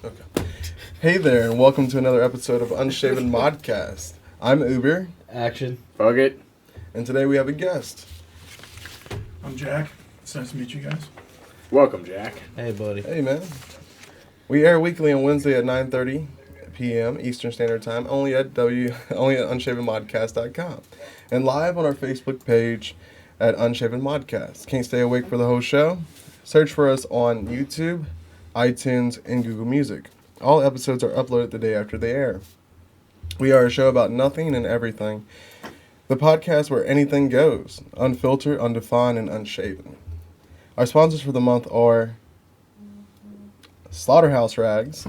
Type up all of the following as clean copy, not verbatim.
Okay. Hey there, and welcome to another episode of Unshaven Modcast. I'm Uber. Action. Fuck it. And today we have a guest. I'm Jack. It's nice to meet you guys. Welcome, Jack. Hey, buddy. Hey, man. We air weekly on Wednesday at 9:30 p.m. Eastern Standard Time, only at unshavenmodcast.com, and live on our Facebook page at Unshaven Modcast. Can't stay awake for the whole show? Search for us on YouTube, iTunes, and Google Music. All episodes are uploaded the day after they air. We are a show about nothing and everything. The podcast where anything goes, unfiltered, undefined, and unshaven. Our sponsors for the month are Slaughterhouse Rags,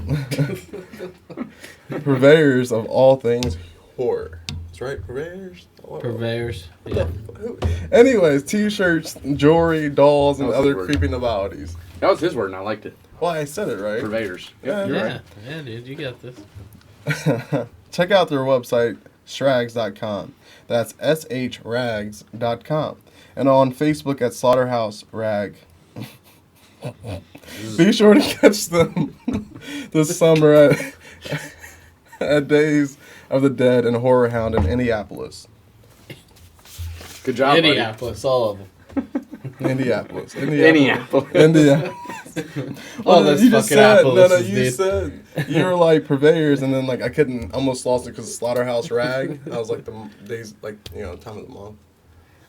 purveyors of all things horror. That's right, purveyors? Purveyors. Yeah. Anyways, t-shirts, jewelry, dolls, and other word. creepy novelities. That was his word, and I liked it. Well, I said it right. Purveyors. Yeah. You're Yeah. right. Yeah, dude, you got this. Check out their website, shrags.com. That's shrags.com. And on Facebook at Slaughterhouse Rag. Be sure to catch them this summer at Days of the Dead and Horror Hound in Indianapolis. Good job, Indianapolis, all of them. Indianapolis. Indianapolis. All those you just fucking said, no, Appleses, you dude. said you were like purveyors, and then like I couldn't, almost lost it because Slaughterhouse Rag. I was like the days, like time of the month.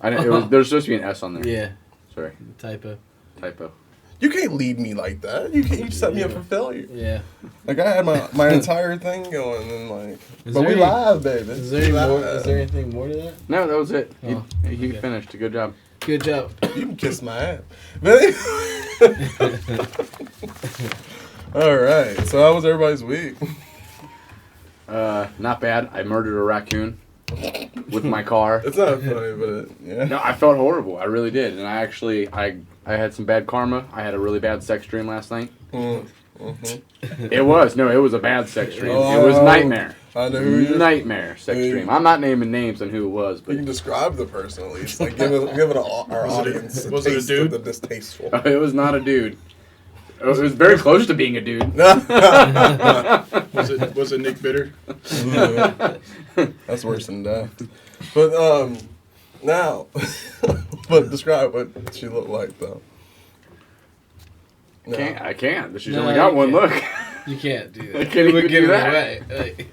I know, there's supposed to be an S on there. Yeah, Sorry. typo. Typo. You can't lead me like that. You set me up for failure. Yeah. Like I had my entire thing going, and like, Is but there we any- live, baby. Is there any We more? live. Is there anything more to that? No, that was it. Oh, You okay. finished. Good job. Good job. You can kiss my ass. But all right. So how was everybody's week? Not bad. I murdered a raccoon with my car. It's not funny, but yeah. No, I felt horrible. I really did. And I had some bad karma. I had a really bad sex dream last night. Mm-hmm. It was a bad sex dream. Oh, It was nightmare. I know who you are. Nightmare sex Who- dream. I'm not naming names on who it was, You but can describe the person at least. Like give it our audience. was it a taste dude? of the distasteful. it was not a dude. It was very close to being a dude. Was it Nick Bitter? That's worse than death. But now, but describe what she looked like though. No. I can't. She's No, only got you one can't. look. You can't do that. I can't even do that. Away. Like,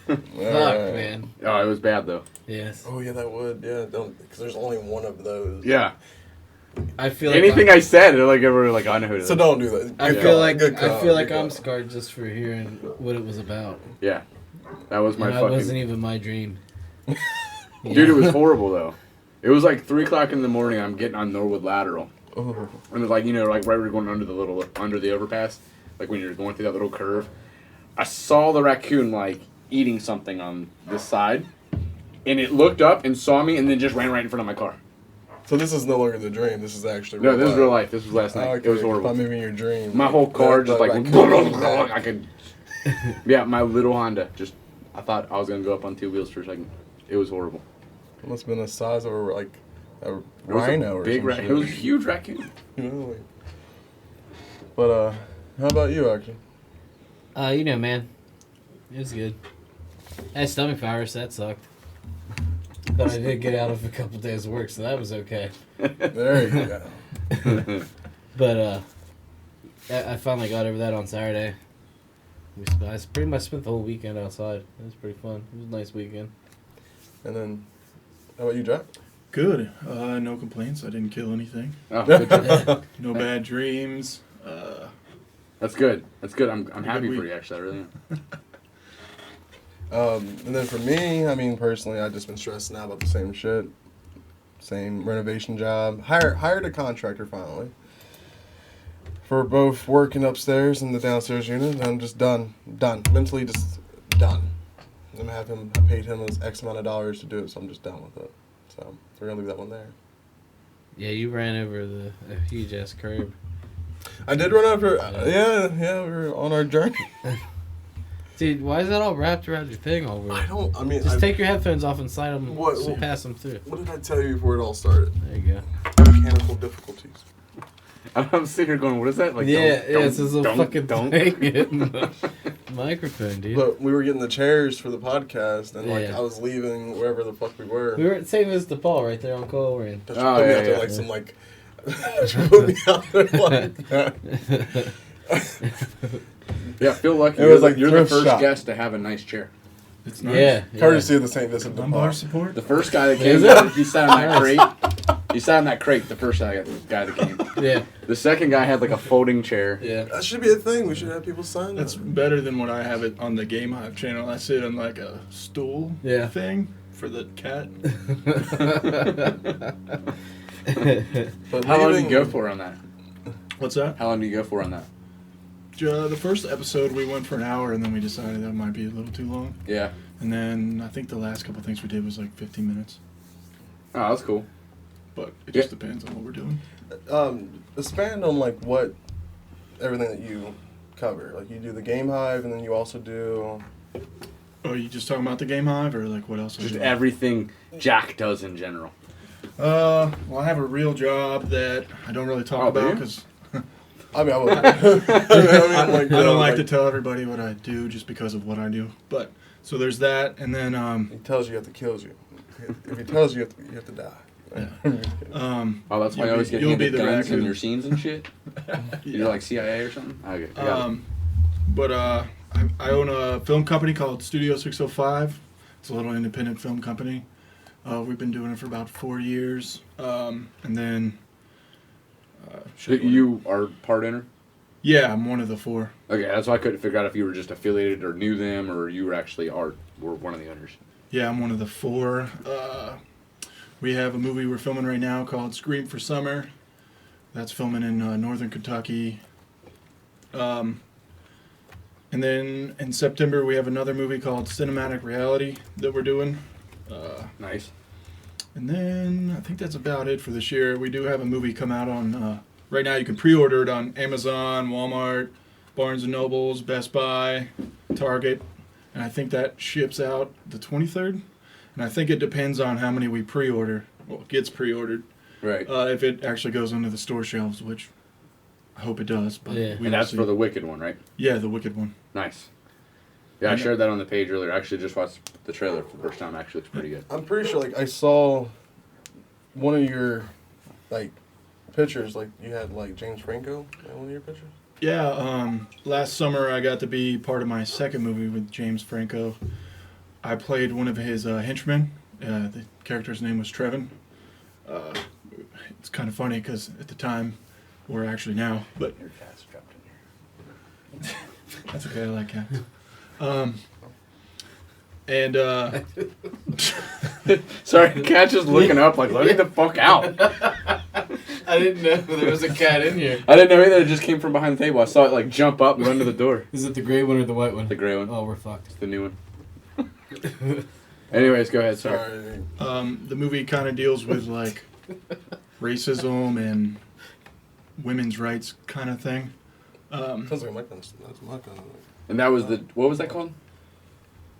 All fuck, right. man. Oh, it was bad though. Yes. Oh yeah, that would don't because there's only one of those. Yeah. I feel like Anything I said, they're like everyone like I know who it is. So don't do that. I Good feel call, like good I call, feel like good I'm call. scarred just for hearing what it was about. Yeah. That was my And that fucking wasn't even my dream. dude. It was horrible though. It was like 3:00 in the morning. I'm getting on Norwood Lateral, Oh. and it's like like right where you're going under the overpass, like when you're going through that little curve. I saw the raccoon like eating something on this side, and it looked up and saw me, and then just ran right in front of my car. So this is no longer the dream. This is actually No, this is real life. This was last night. Oh, It was horrible. Maybe in your dream. My whole car The just like raccoon came back. I could. Yeah, my little Honda. Just I thought I was gonna go up on two wheels for a second. It was horrible. It must have been the size of like a It was a rhino or big something. It was a huge raccoon. Really. But how about you, actually? Man, it was good. I had stomach virus. That sucked. But I did get out of a couple days of work, so that was okay. There you go. But I finally got over that on Saturday. I pretty much spent the whole weekend outside. It was pretty fun. It was a nice weekend. And then, how about you, Jack? Good. No complaints. I didn't kill anything. Oh, good job. No bad dreams. That's good. That's good. I'm happy week. for you actually. I really am. And then for me, I mean, personally, I've just been stressing out about the same shit. Same renovation job. Hired a contractor finally. For both working upstairs and the downstairs unit. And I'm just done. Mentally just done. I'm gonna have him, I paid him X amount of dollars to do it, so I'm just done with it. So we're gonna leave that one there. Yeah, you ran over a huge ass curb. I did run after, yeah, we were on our journey. Dude, why is that all wrapped around your thing all I over? don't, I mean, Just take your headphones off and slide them, pass them through. what did I tell you before it all started? There you go. Mechanical difficulties. I'm sitting here going, what is that? Like, it's this little fucking don't. thing in the microphone, dude. But we were getting the chairs for the podcast, and like Yeah. I was leaving wherever the fuck we were. We were same as DePaul right there on Coyle Ring. Just put me out there like some like. Put me out there like that. Yeah, I feel lucky. It was like you're the thrift first shop. guest to have a nice chair. It's nice. Yeah. Courtesy of the St. Vincent de Lumbar Paul. support. The first guy that Is came, it? he sat on that crate. He sat on that crate. The first guy that came. Yeah. The second guy had like a folding chair. Yeah. That should be a thing. We should have people sign That's that. better than what I have it on the Game Hive channel. I sit on like a stool Yeah. thing for the cat. But How long did you leaving- go for on that? What's that? How long did you go for on that? The first episode we went for an hour, and then we decided that might be a little too long. Yeah. And then I think the last couple things we did was like 15 minutes. Oh, that's cool. But it just depends on what we're doing. Expand on like what everything that you cover. Like you do the Game Hive, and then you also do. Oh, you just talking about the Game Hive, or like what else? Just everything Jack does in general. Well, I have a real job that I don't really talk do about you? because I mean, I would. I I don't like to tell everybody what I do just because of what I do. But so there's that, and then He tells you have to kill you. If he tells you, you have to die. Oh, that's why you always get you'll be handed the guns in raccoon. your scenes and shit? You're like CIA or something? Okay, I got it. But I own a film company called Studio 605. It's a little independent film company. We've been doing it for about 4 years. And then... You are part owner? Yeah, I'm one of the 4. Okay, that's why I couldn't figure out if you were just affiliated or knew them or you were actually were one of the owners. Yeah, I'm one of the 4. We have a movie we're filming right now called Scream for Summer. That's filming in northern Kentucky. And then in September we have another movie called Cinematic Reality that we're doing. Nice. And then I think that's about it for this year. We do have a movie come out on, right now you can pre-order it on Amazon, Walmart, Barnes & Nobles, Best Buy, Target. And I think that ships out the 23rd. And I think it depends on how many we pre-order. Well, it gets pre-ordered. Right. If it actually goes onto the store shelves, which I hope it does. But Yeah. And that's for the Wicked one, right? Yeah, the Wicked one. Nice. Yeah, I shared that on the page earlier. I actually just watched the trailer for the first time. Actually, looks pretty good. I'm pretty sure, like, I saw one of your, like, pictures. Like, you had, like, James Franco in one of your pictures. Yeah, last summer I got to be part of my second movie with James Franco. I played one of his henchmen. The character's name was Trevin. It's kind of funny because at the time, or actually now, but Your cat's trapped in here. that's okay, I like cats. And Sorry, the cat's just looking up like, let me the fuck out. I didn't know there was a cat in here. I didn't know either. It just came from behind the table. I saw it like jump up and run to the door. Is it the gray one or the white one? The gray one. Oh, we're fucked. It's the new one. Anyways, go ahead. Sorry. Sorry. the movie kind of deals with like racism and women's rights kind of thing. Sounds like my kind of, that's my kind of. And that was what was that called?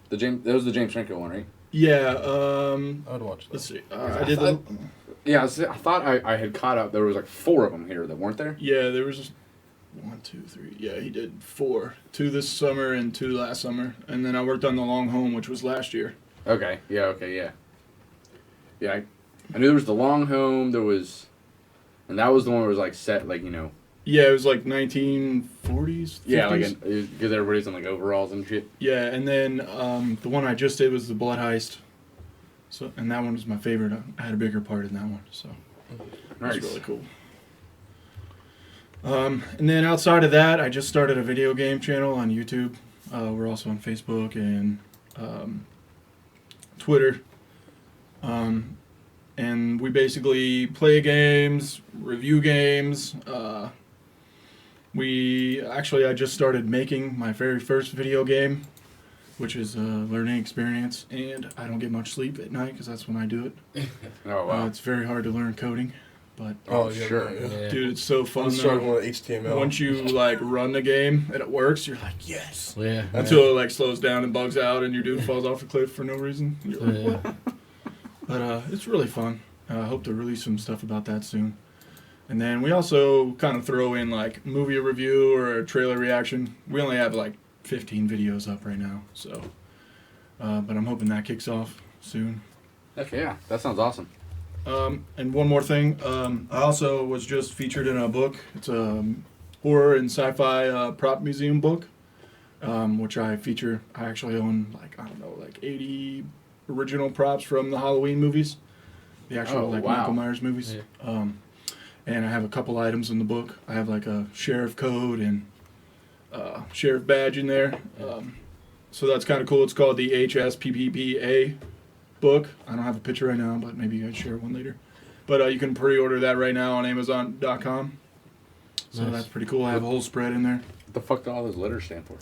That was the James Franco one, right? Yeah. I would watch that. Let's see. I did the. Yeah, I thought I had caught up. There was like 4 of them here that weren't there. Yeah, there was 1, 2, 3. Yeah, he did 4. 2 this summer and 2 last summer, and then I worked on The Long Home, which was last year. Okay. Yeah. Okay. Yeah. Yeah. I knew there was the Long Home. There was, and that was the one where it was like set like Yeah, it was like 1940s. 50s. Yeah, like because everybody's in like overalls and shit. Yeah, and then the one I just did was the Blood Heist. So, and that one was my favorite. I had a bigger part in that one, so Nice. it was really cool. And then outside of that, I just started a video game channel on YouTube. We're also on Facebook and Twitter. And we basically play games, review games. I just started making my very first video game, which is a learning experience, and I don't get much sleep at night because that's when I do it. Oh wow. It's very hard to learn coding, but Oh, yeah, sure. yeah. Yeah. dude, it's so fun. I'm though. struggling with HTML. Once you like run the game and it works, you're like, yes. Yeah. Until it like slows down and bugs out, and your dude falls off a cliff for no reason. And you're like, Yeah. but it's really fun. I hope to release some stuff about that soon. And then we also kind of throw in like movie review or a trailer reaction. We only have like 15 videos up right now, so but I'm hoping that kicks off soon. Heck yeah, that sounds awesome. And one more thing, I also was just featured in a book. It's a horror and sci-fi prop museum book, which I feature. I actually own like 80 original props from the Halloween movies, the actual Michael Myers movies. Yeah. And I have a couple items in the book. I have like a sheriff coat and sheriff badge in there. So that's kind of cool. It's called the HSPPPA book. I don't have a picture right now, but maybe you guys share one later. But you can pre-order that right now on Amazon.com. So Nice. that's pretty cool. I have a whole spread in there. What the fuck do all those letters stand for?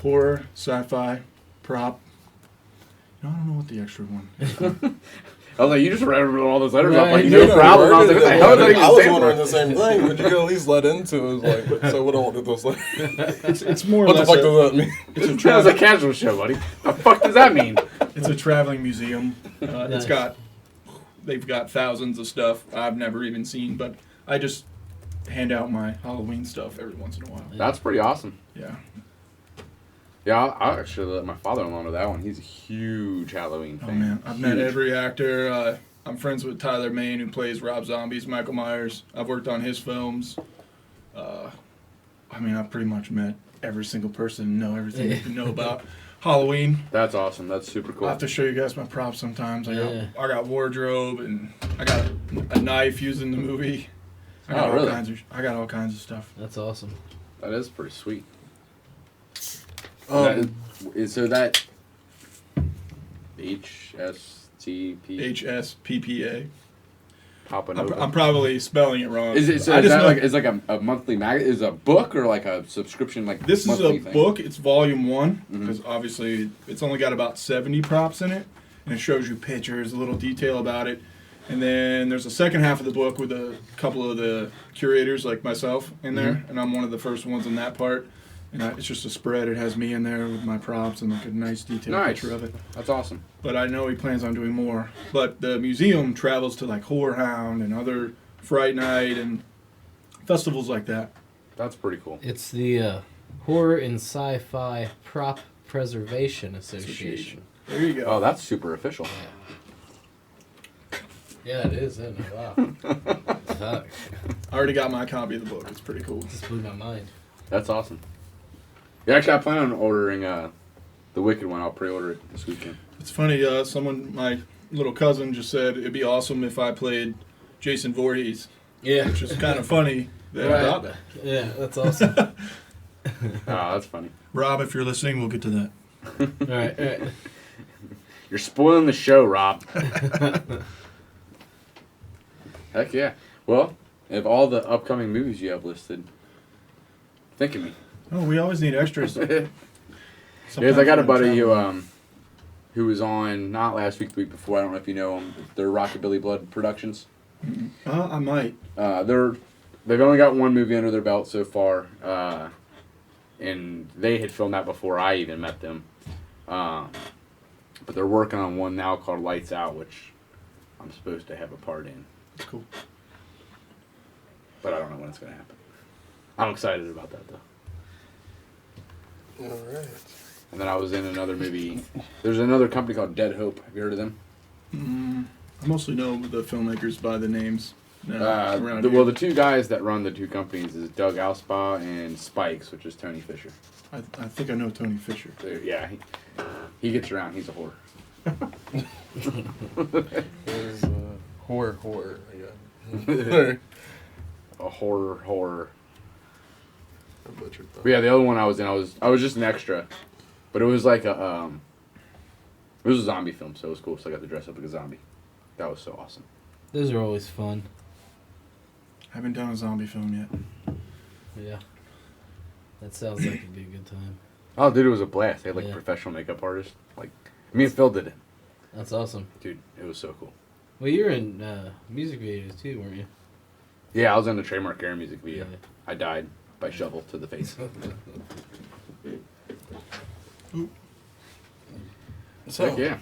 Horror, sci-fi, prop. I don't know what the extra one is. I was like, you just read all those letters Right, off like you no did. problem. I was like, what the hell does that even I was stand wondering for? the same thing, but you could at least let into it. It was like, so what do those letters? It's more or What the less fuck does that mean? it's a That was a casual show, buddy. The fuck does that mean? It's a traveling museum. Nice. They've got thousands of stuff I've never even seen, but I just hand out my Halloween stuff every once in a while. That's pretty awesome. Yeah. Yeah, I'll actually let my father-in-law know that one. He's a huge Halloween Oh fan. man, I've met Huge. every actor. I'm friends with Tyler Maine, who plays Rob Zombie's Michael Myers. I've worked on his films. I've pretty much met every single person and know everything you can know about Halloween. That's awesome. That's super cool. I'll have to show you guys my props sometimes. Yeah. I got wardrobe and I got a knife used in the movie. I got really? I got all kinds of stuff. That's awesome. That is pretty sweet. Um, So that HSTP HSPPA. Papa Nova. I'm probably spelling it wrong. Is it so? I Is just that know- like is like a monthly mag? Is it a book or like a subscription? Like This is monthly a thing? book. It's volume 1 Mhm. because obviously it's only got about 70 props in it, and it shows you pictures, a little detail about it, and then there's a second half of the book with a couple of the curators like myself in there, and I'm one of the first ones in that part. And it's just a spread. It has me in there with my props and like a nice detailed Nice. picture of it. That's awesome. But I know he plans on doing more. But the museum travels to like Horror Hound and other Fright Night and festivals like that. That's pretty cool. It's the Horror and Sci-Fi Prop Preservation Association. There you go. Oh, that's super official. Yeah, it is, isn't it? Wow. Fuck. I already got my copy of the book. It's pretty cool. Just blew my mind. That's awesome. Yeah, actually, I plan on ordering the Wicked one. I'll pre-order it this weekend. It's funny, my little cousin just said it'd be awesome if I played Jason Voorhees, Yeah. which is kind of funny. That Right. Rob, Yeah, that's awesome. Oh, that's funny. Rob, if you're listening, we'll get to that. All right. You're spoiling the show, Rob. Heck yeah. Well, of all the upcoming movies you have listed, think of me. Oh, we always need extras. Because Sometimes I got a we're buddy traveling. who was on, not last week, the week before, I don't know if you know him, they're Rockabilly Blood Productions. I might. They've only got one movie under their belt so far, and they had filmed that before I even met them. But they're working on one now called Lights Out, which I'm supposed to have a part in. It's cool. But I don't know when it's going to happen. I'm excited about that, though. All right. And then I was in another movie. There's another company called Dead Hope. Have you heard of them? I mostly know the filmmakers by the names. Around here. The two guys that run the two companies is Doug Alspaugh and Spikes, which is Tony Fisher. I think I know Tony Fisher. So, yeah, he gets around. He's a whore. There's horror. Yeah. A horror. I butchered that. But yeah, the other one I was in, I was just an extra, but it was like it was a zombie film, so it was cool. So I got to dress up like a zombie. That was so awesome. Those are always fun. Haven't done a zombie film yet. Yeah. That sounds like it'd be a good time. Oh, dude, it was a blast. They had like Yeah. professional makeup artists. Like me and Phil did it. That's awesome. Dude, it was so cool. Well, you were in music videos too, weren't you? Yeah, I was in the Trademark Air music video. Yeah. I died by shovel to the face. So, Heck yeah.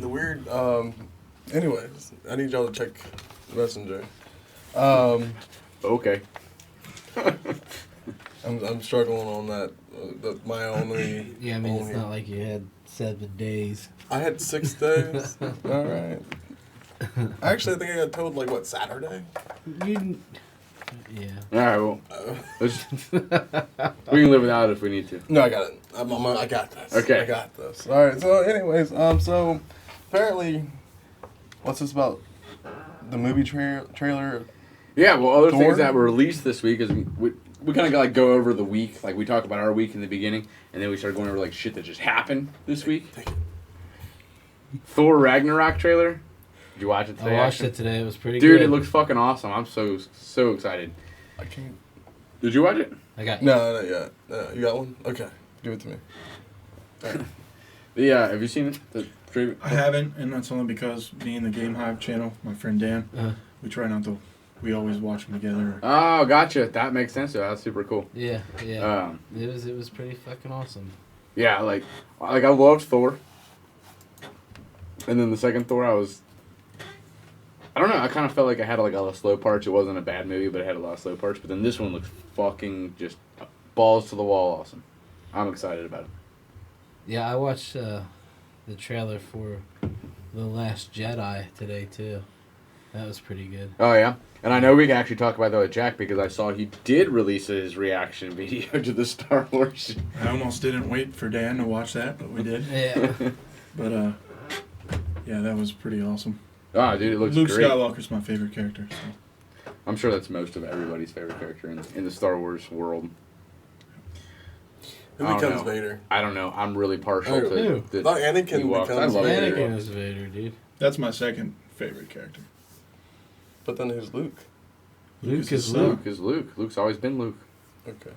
the weird, anyways, I need y'all to check Messenger. Okay. I'm struggling on that. My only. Yeah, I mean, it's only- not like you had 7 days. I had 6 days. All right. Actually, I think I got told like what, Saturday? Yeah. All right, well, we can live without it if we need to. No, I got it. I got this. Okay. I got this. All right. So, anyways, so apparently, what's this about? The movie trailer. Yeah, well, other Thor? things that were released this week is we kind of like go over the week. Like we talk about our week in the beginning, and then we start going over like shit that just happened this week. Take it. Thor Ragnarok trailer. Did you watch it today? I watched it today. It was pretty Dude, good. it looks fucking awesome. I'm so excited. I can't. Did you watch it? I got No, not yet. No, you got one? Okay, give it to me. All right. Yeah, have you seen it? The trailer? I haven't, and that's only because me and the Game Hive channel, my friend Dan, we try not to. We always watch them together. Oh, gotcha. That makes sense. Though. That's super cool. Yeah. It was pretty fucking awesome. Yeah, like I loved Thor. And then the second Thor, I don't know. I kind of felt like I had like a lot of slow parts. It wasn't a bad movie, but it had a lot of slow parts. But then this one looks fucking just balls to the wall awesome. I'm excited about it. Yeah, I watched the trailer for The Last Jedi today too. That was pretty good. Oh yeah, and I know we can actually talk about that with Jack because I saw he did release his reaction video to the Star Wars. I almost didn't wait for Dan to watch that, but we did. Yeah. But yeah, that was pretty awesome. Oh, dude, it looks Luke great. Skywalker's my favorite character. So. I'm sure that's most of everybody's favorite character in the Star Wars world. Who I don't becomes know. Vader? I don't know. I'm really partial Oh, to who? the Not Anakin Ewoks. becomes I love Vader. Anakin is Vader, dude. That's my second favorite character. But then who's Luke? Luke his is son. Luke. Luke is Luke. Luke's always been Luke. Okay.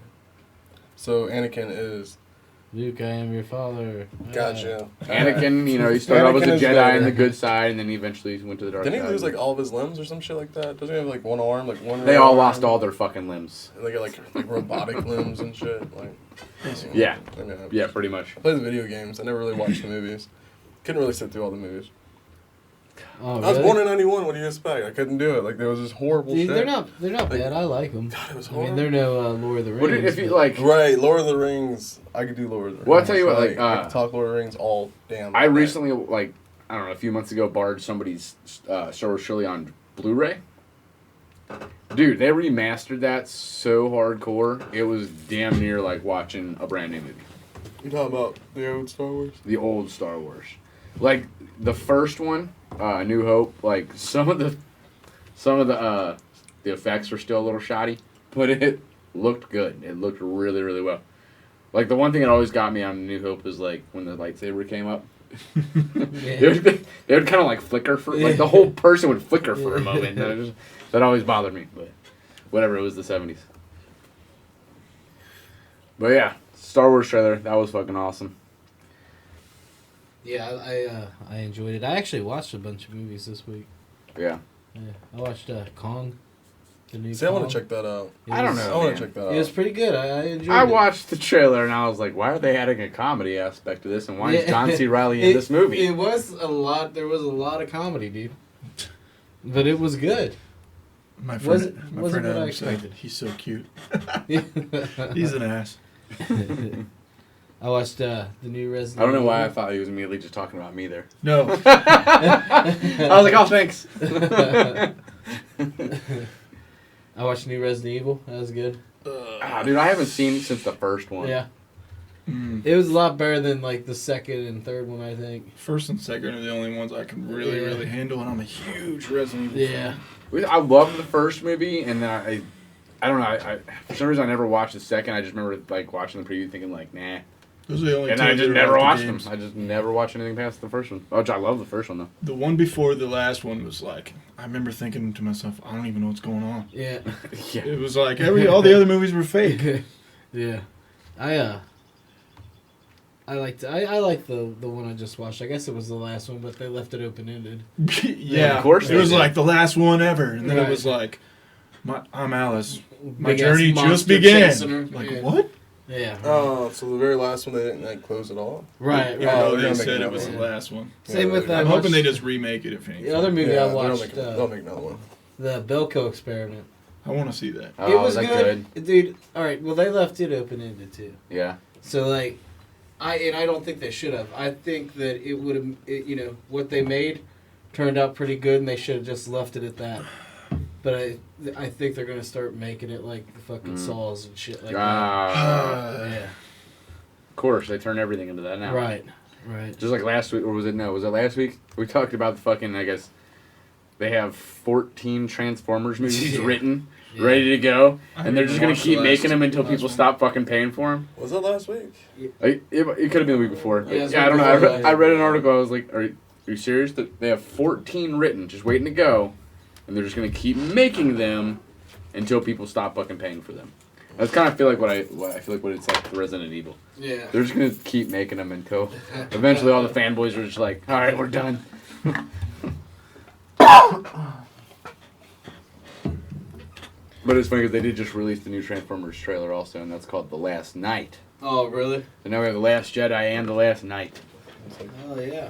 So Anakin is. Luke, I am your father. Gotcha. Anakin, you know, he started off as a Anakin is Jedi Vader. on the good side, and then he eventually went to the dark Didn't side. he lose like all of his limbs or some shit like that? Doesn't he have like one arm, like one? They all arm? lost all their fucking limbs. And they got like robotic limbs and shit. Like. Yeah. I mean, Yeah, pretty much. I play the video games. I never really watched the movies. Couldn't really sit through all the movies. Oh, I was really? born in '91. What do you expect? I couldn't do it. Like there was this horrible Dude, shit. they're not Like- bad. I like them. God, it was I horrible. mean, they're no Lord of the Rings. What if you but- like? Right, Lord of the Rings. I could do Lord of the Rings. Well, I'll tell you what, like, I could talk Lord of the Rings all damn. I day. recently, like, I don't know, a few months ago, borrowed somebody's Star Wars trilogy on Blu-ray. Dude, they remastered that so hardcore. It was damn near like watching a brand new movie. You talking about the old Star Wars? The old Star Wars, like the first one, A New Hope. Like some of the effects were still a little shoddy, but it looked good. It looked really, really well. Like the one thing that always got me on New Hope is like when the lightsaber came up. Yeah. They would kind of like flicker for like the whole person would flicker for a moment. That always bothered me, but whatever. It was the 70s. But yeah, Star Wars trailer that was fucking awesome. Yeah, I enjoyed it. I actually watched a bunch of movies this week. Yeah. Yeah, I watched Kong. The new See, I want Kong. to check that out. It I don't was- know. I want man. to check that It was out. pretty good. I enjoyed it. I watched the trailer and I was like, why are they adding a comedy aspect to this? And why is Yeah. John C. Reilly in this movie? It was a lot. There was a lot of comedy, dude. But it was good. My Wasn't- friend, my wasn't friend what I Adam said expected. he's so cute. He's an ass. I watched the new Resident I don't know Evil. why I thought he was immediately just talking about me there. No, I was like, oh, thanks. I watched new Resident Evil. That was good. Dude, I haven't seen it since the first one. Yeah. It was a lot better than like the second and third one, I think. first and second are the only ones I can really, Yeah. really handle, and I'm a huge Resident Evil Yeah. fan. I loved the first movie, and then I don't know. I for some reason I never watched the second. I just remember like watching the preview, thinking like, nah, Those are the only and two I that just are never off the watched them. games. I just never watched anything past the first one. Which I love the first one though. The one before the last one was like, I remember thinking to myself, I don't even know what's going on. Yeah. Yeah. It was like all the other movies were fake. Yeah. I liked the one I just watched. I guess it was the last one, but they left it open ended. Yeah, of course it they was did. like the last one ever, and then Right. it was like, I'm Alice. My Big-ass journey just monster began. chasing her. Like Yeah. what? Yeah. Oh, so the very last one they didn't like close it all. Right. Yeah, right. Oh, no, they're they gonna said make it another was one. the last one. Same with Yeah, I'm I hoping watched- they just remake it if anything. The other movie Yeah, I they'll watched. make another one. The Belko experiment. I want to see that. Oh, It was that's good, dude. All right, well they left it open ended too. Yeah. So like, I don't think they should have. I think that it would have, what they made turned out pretty good, and they should have just left it at that. But I think they're gonna start making it like the fucking saws and shit like that. Yeah. Of course, they turn everything into that now. Right. Just like last week, or was it last week? We talked about the fucking, I guess, they have 14 Transformers movies written, ready to go, and they're just going to keep making them until people stop fucking paying for them. Was that last week? It could have been the week before. Yeah, I don't know. I read an article, I was like, are you serious? That they have 14 written, just waiting to go, and they're just going to keep making them until people stop fucking paying for them. That's kind of feel like what it's like for Resident Evil. Yeah. They're just gonna keep making them until eventually all the fanboys are just like, all right, we're done. But it's funny because they did just release the new Transformers trailer also, and that's called The Last Night. Oh really? So now we have The Last Jedi and The Last Night. Oh yeah.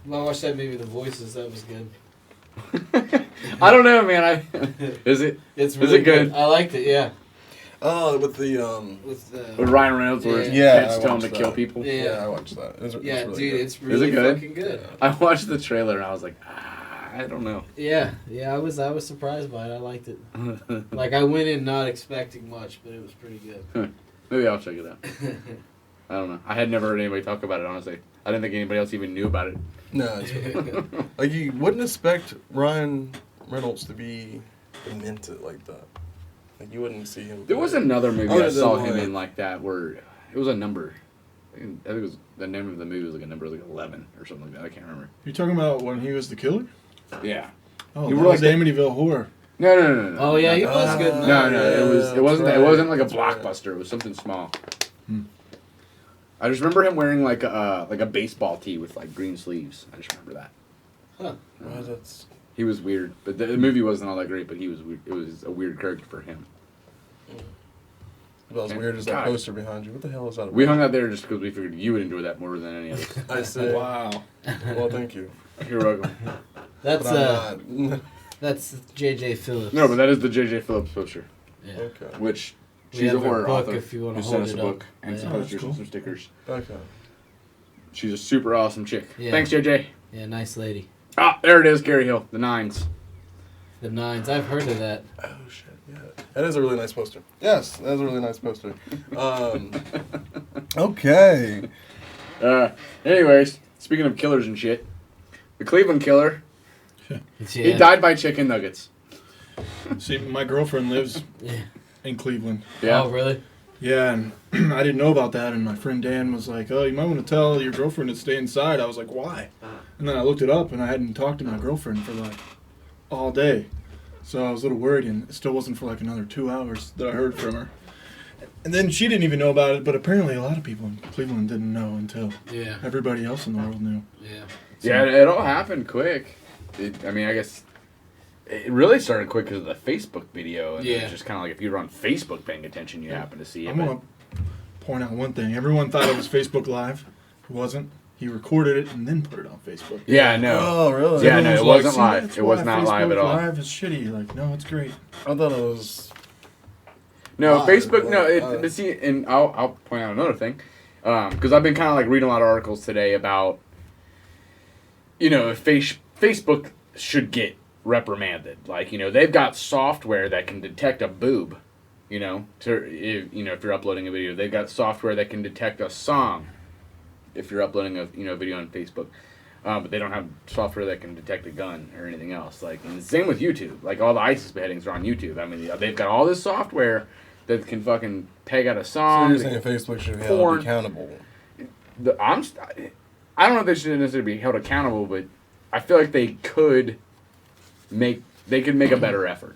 Well, I watched that movie, The Voices. That was good. I don't know, man. Is it? It's really good. good? I liked it. Yeah. Oh, with the With Ryan Reynolds, where his Yeah, kids I tell him to watched kill that. people. yeah, I watched that. It's Yeah, really dude, good. it's really good? fucking good. I watched the trailer and I was like, I don't know. Yeah, I was surprised by it. I liked it. Like I went in not expecting much, but it was pretty good. Maybe I'll check it out. I don't know. I had never heard anybody talk about it, honestly. I didn't think anybody else even knew about it. No, it's really good. Like you wouldn't expect Ryan Reynolds to be demented like that. Like you wouldn't see him. There was another movie Other I saw than, him like- in like that where it was a number. I think it was the name of the movie was like a number like 11 or something like that. I can't remember. You're talking about when he was the killer? Yeah. Oh, You that were was like the- Amityville Horror. No. Oh yeah, he was good. No, it wasn't. right. It wasn't like a That's right. blockbuster. It was something small. Hmm. I just remember him wearing like a baseball tee with like green sleeves. I just remember that. Huh. Well, that's He was weird, but the movie wasn't all that great. But he was weird. It was a weird character for him. about as weird as that God. poster behind you. What the hell is that about? We hung out there just because we figured you would enjoy that more than any other. I see. Wow. Well, thank you. You're welcome. That's But I'm not. that's J.J. Phillips. No, but that is the J.J. Phillips poster, Yeah. Okay. which We she's a have her horror book author if you wanna who sent hold us a it book up. and some Yeah. posters That's and cool. some stickers. Okay. She's a super awesome chick. Yeah. Thanks, JJ. Yeah, nice lady. Ah, there it is, Gary Hill, the Nines. The Nines. I've heard of that. Oh shit! Yeah, that is a really nice poster. Yes, that is a really nice poster. Okay. Anyways, speaking of killers and shit, the Cleveland killer, he Yeah. died by chicken nuggets. See, my girlfriend lives Yeah. in Cleveland. Yeah. Oh really? Yeah, and I didn't know about that, and my friend Dan was like, "Oh, you might want to tell your girlfriend to stay inside." I was like, "Why?" And then I looked it up, and I hadn't talked to my girlfriend for like all day, so I was a little worried, and it still wasn't for like another 2 hours that I heard from her. And then she didn't even know about it, but apparently a lot of people in Cleveland didn't know until Yeah. everybody else in the world knew. Yeah. Yeah, it all happened quick. I mean, I guess it really started quick because of the Facebook video. And Yeah. it's just kind of like if you were on Facebook paying attention, you happen to see it. I'm gonna point out one thing. Everyone thought it was Facebook Live. It wasn't. He recorded it and then put it on Facebook. Yeah, I know. Oh, really? Yeah, no, it Everyone was wasn't "See, live. that's It was why not live Facebook at all." Live is shitty. Like, no, it's great. I thought it was. No, Live, Facebook. No, live. but see, and I'll point out another thing, because I've been kind of like reading a lot of articles today about, if Facebook should get reprimanded. Like, they've got software that can detect a boob. If you're uploading a video, they've got software that can detect a song. If you're uploading a video on Facebook. But they don't have software that can detect a gun or anything else. Like, and the same with YouTube. Like, all the ISIS beheadings are on YouTube. I mean, they've got all this software that can fucking peg out a So song. you're saying Facebook should be held porn. accountable? I don't know if they should necessarily be held accountable, but I feel like they could make a better effort.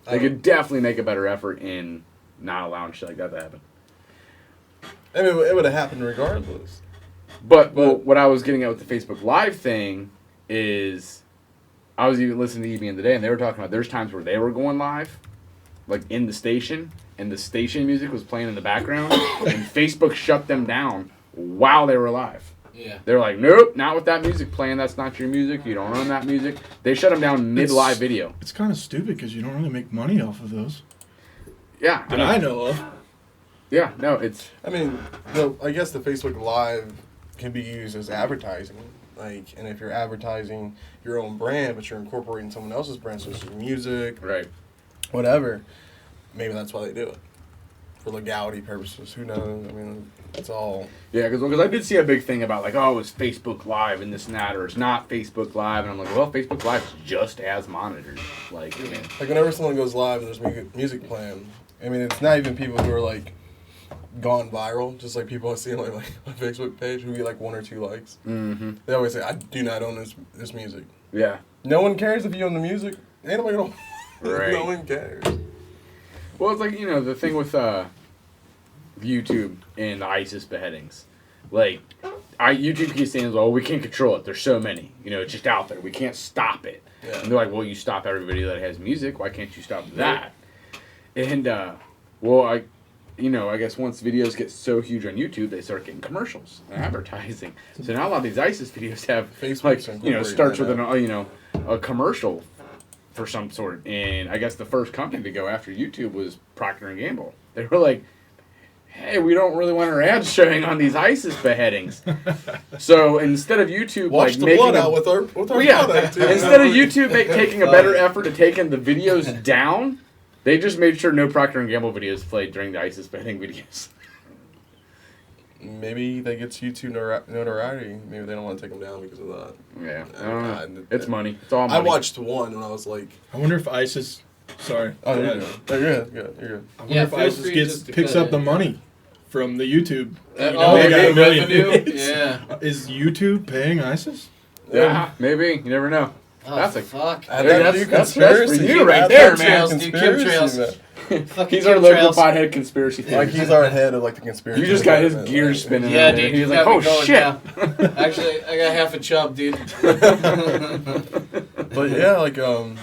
They could definitely make a better effort in not allowing shit like that to happen. I mean, it would have happened regardless. But what I was getting at with the Facebook Live thing is, I was even listening to EBN today, and they were talking about there's times where they were going live, like in the station, and the station music was playing in the background, and Facebook shut them down while they were live. Yeah. They're like, nope, not with that music playing. That's not your music. You don't own that music. They shut them down mid-live video. It's kind of stupid because you don't really make money off of those. Yeah. That I know of. Yeah, no, it's... I mean, I guess the Facebook Live can be used as advertising. Like, and if you're advertising your own brand, but you're incorporating someone else's brand, such as music, Right. whatever, maybe that's why they do it. For legality purposes. Who knows? I mean, it's all... Yeah, because I did see a big thing about, like, oh, it's Facebook Live and this and that, or it's not Facebook Live. And I'm like, well, Facebook Live is just as monitored. Like, I mean... Like, whenever someone goes live and there's music playing, I mean, it's not even people who are, like, gone viral, just like people I see on like a Facebook page who get like 1 or 2 likes. Mm-hmm. They always say, I do not own this music. Yeah. No one cares if you own the music. Ain't nobody gonna... Right. No one cares. Well, it's like, you know, the thing with YouTube and the ISIS beheadings. Like, YouTube keeps saying, well, we can't control it. There's so many. You know, it's just out there. We can't stop it. Yeah. And they're like, well, you stop every video that has music. Why can't you stop that? And, well, I guess once videos get so huge on YouTube, they start getting commercials and advertising. So now a lot of these ISIS videos have, Facebook's like, you know, starts with a commercial for some sort. And I guess the first company to go after YouTube was Procter & Gamble. They were like, hey, we don't really want our ads showing on these ISIS beheadings. So instead of YouTube Wash like the making blood out with our product. Dude. instead of YouTube taking a better effort to taking the videos down, they just made sure no Procter & Gamble videos played during the ISIS beheading videos. Maybe that gets YouTube notoriety. Maybe they don't want to take them down because of that. Yeah, it's money. It's all money. I watched one and I was like... I wonder if ISIS... Sorry. Oh, you're good. You're good. I wonder if ISIS picks up the money from the YouTube. They got a million revenue? Yeah. Is YouTube paying ISIS? Yeah, maybe. You never know. Oh, That's a fuck. That's for you right there, man. Dude, chemtrails. He's our local pothead conspircy theorist. Like he's our head of like the conspiracy. You just got his gears spinning. Yeah, right there. dude. He's you like, got me oh going shit. now. Actually, I got half a chub, dude. But yeah, like when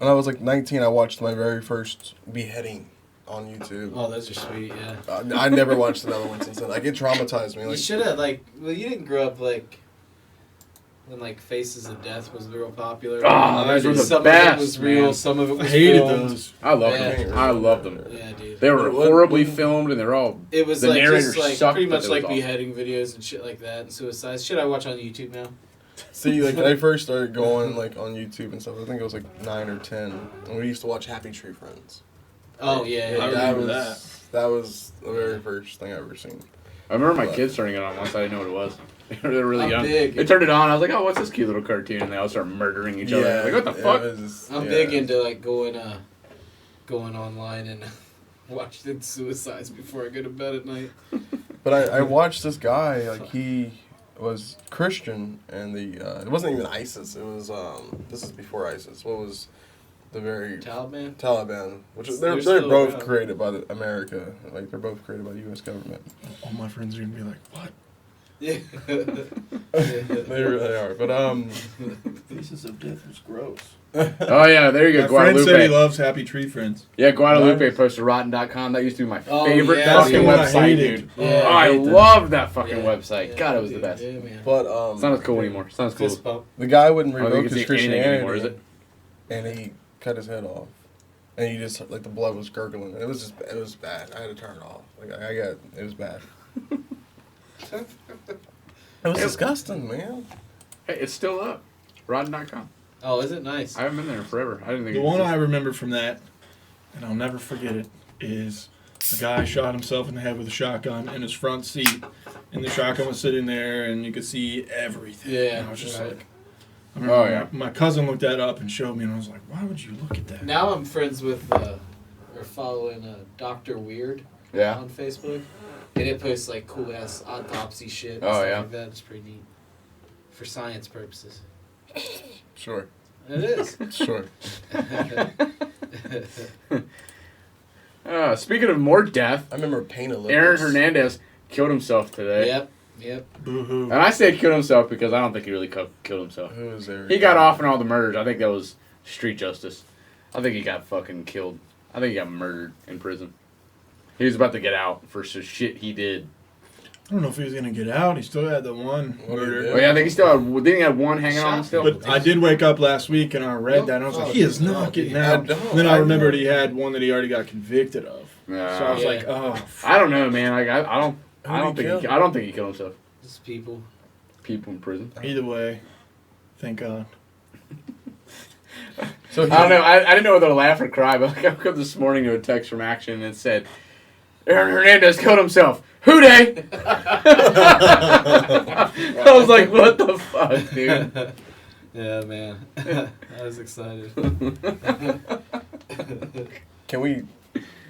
I was like 19, I watched my very first beheading on YouTube. Oh, those are sweet, yeah. I never watched another one since then. Like it traumatized me. You Like should have, you didn't grow up, when, Faces of Death was real popular. Oh, those were the some best, of it was real, man. some of it was I hated filmed. those. I love Yeah. them. I love them. Yeah, dude. They were horribly filmed, and they're all. It was the just narrators sucked, pretty but much it was like awesome. beheading videos and shit like that, and suicides. Shit I watch on YouTube now. see, like when I first started going like on YouTube and stuff, I think it was like 9 or 10, and we used to watch Happy Tree Friends. Oh yeah, I yeah. remember That was the very first thing I ever seen. I remember my kids turning it on once. I didn't know what it was. They were really I'm young. big. They turned it on. I was like, "Oh, what's this cute little cartoon?" And they all start murdering each other. Like, what the fuck? I'm big into going online and watching suicides before I go to bed at night. But I watched this guy, like he was Christian, and it wasn't even ISIS. It was this is before ISIS. What was the very Taliban, which They're they're still both around. created by America. Like they're both created by the U.S. government. All my friends are going to be like, what? Yeah. They really are. But Faces of Death was gross. Oh yeah, there you go, My friend said he Guadalupe. loves Happy Tree Friends. Yeah, Guadalupe Nice. posted Rotten.com. That used to be my Oh, favorite yeah, fucking dude. I website, hated. dude. Yeah, Oh, I hate that. love that fucking Yeah. website. Yeah, God, it was the dude. best. Yeah, man. but It's not as cool anymore. It's not as cool. Fist bump. the guy wouldn't I don't think revoke you his can see anything Christianity anymore, is it? and he cut his head off. And he just like the blood was gurgling. It was bad. I had to turn it off. Like it was bad. It was disgusting, man. Hey, it's still up. Rotten.com. Oh, is it nice? I haven't been there in forever. I didn't think The it one I existed. remember from that, and I'll never forget it, is a guy shot himself in the head with a shotgun in his front seat, and the shotgun was sitting there, and you could see everything. Yeah, And I was just right. like, I remember Oh, yeah. my cousin looked that up and showed me, and I was like, why would you look at that? Now I'm friends with or following Dr. Weird Yeah. on Facebook, and it posts cool ass autopsy shit. And Oh, stuff yeah. like that. It's pretty neat for science purposes. Sure. It is. Sure. Speaking of more death, I remember Pain Olympics. Aaron Hernandez killed himself today. Yep. Boo-hoo. And I say killed himself because I don't think he really killed himself. Who was there? He got off on all the murders. I think that was street justice. I think he got fucking killed. I think he got murdered in prison. He was about to get out for some shit he did. I don't know if he was going to get out. He still had the one What did he murder. do? Oh yeah, I think he still had. Didn't he have one hanging on him Shot still? But I did wake up last week and I read that and I was like, he is not getting out. And then I remembered he had one that he already got convicted of. So I was like, oh. I don't know, man. Like I don't think he killed himself. Just people. People in prison. Either way, thank God. So I don't know. I didn't know whether to laugh or cry, but I woke up this morning to a text from Action and it said, Aaron Hernandez killed himself. Who dey? I was like, what the fuck, dude? Yeah, man. I was excited. Can we?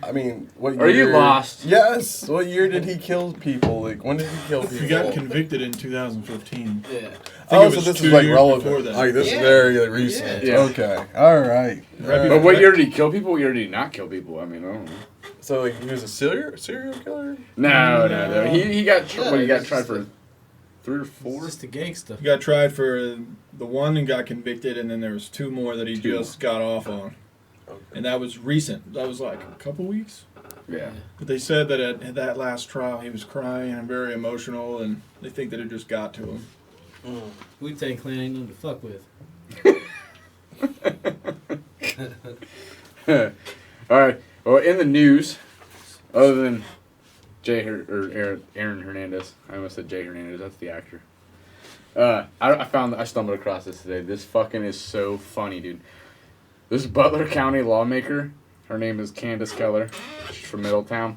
I mean, what year? Are you lost? Yes. What year did he kill people? Like, when did he kill people? He got convicted in 2015. Yeah. Oh, it so was this 2 is like years relevant. before that. Like, this is Yeah. very recent. Yeah. Okay. All right. But what year did he kill people? What year did he not kill people? I mean, I don't know. So like, he was a serial killer? No. He got he got it's tried just for 3 or 4. Just the gangsta. He got tried for the one and got convicted, and then there was 2 more that he 2 just got off on. Okay. And that was recent. That was like a couple weeks. Yeah. But they said that at that last trial he was crying and very emotional, and they think that it just got to him. Wu-Tang Clan ain't nothing to fuck with. All right. Well, in the news, other than Aaron Hernandez, I almost said Jay Hernandez. That's the actor. I stumbled across this today. This fucking is so funny, dude. This Butler County lawmaker, her name is Candace Keller. She's from Middletown.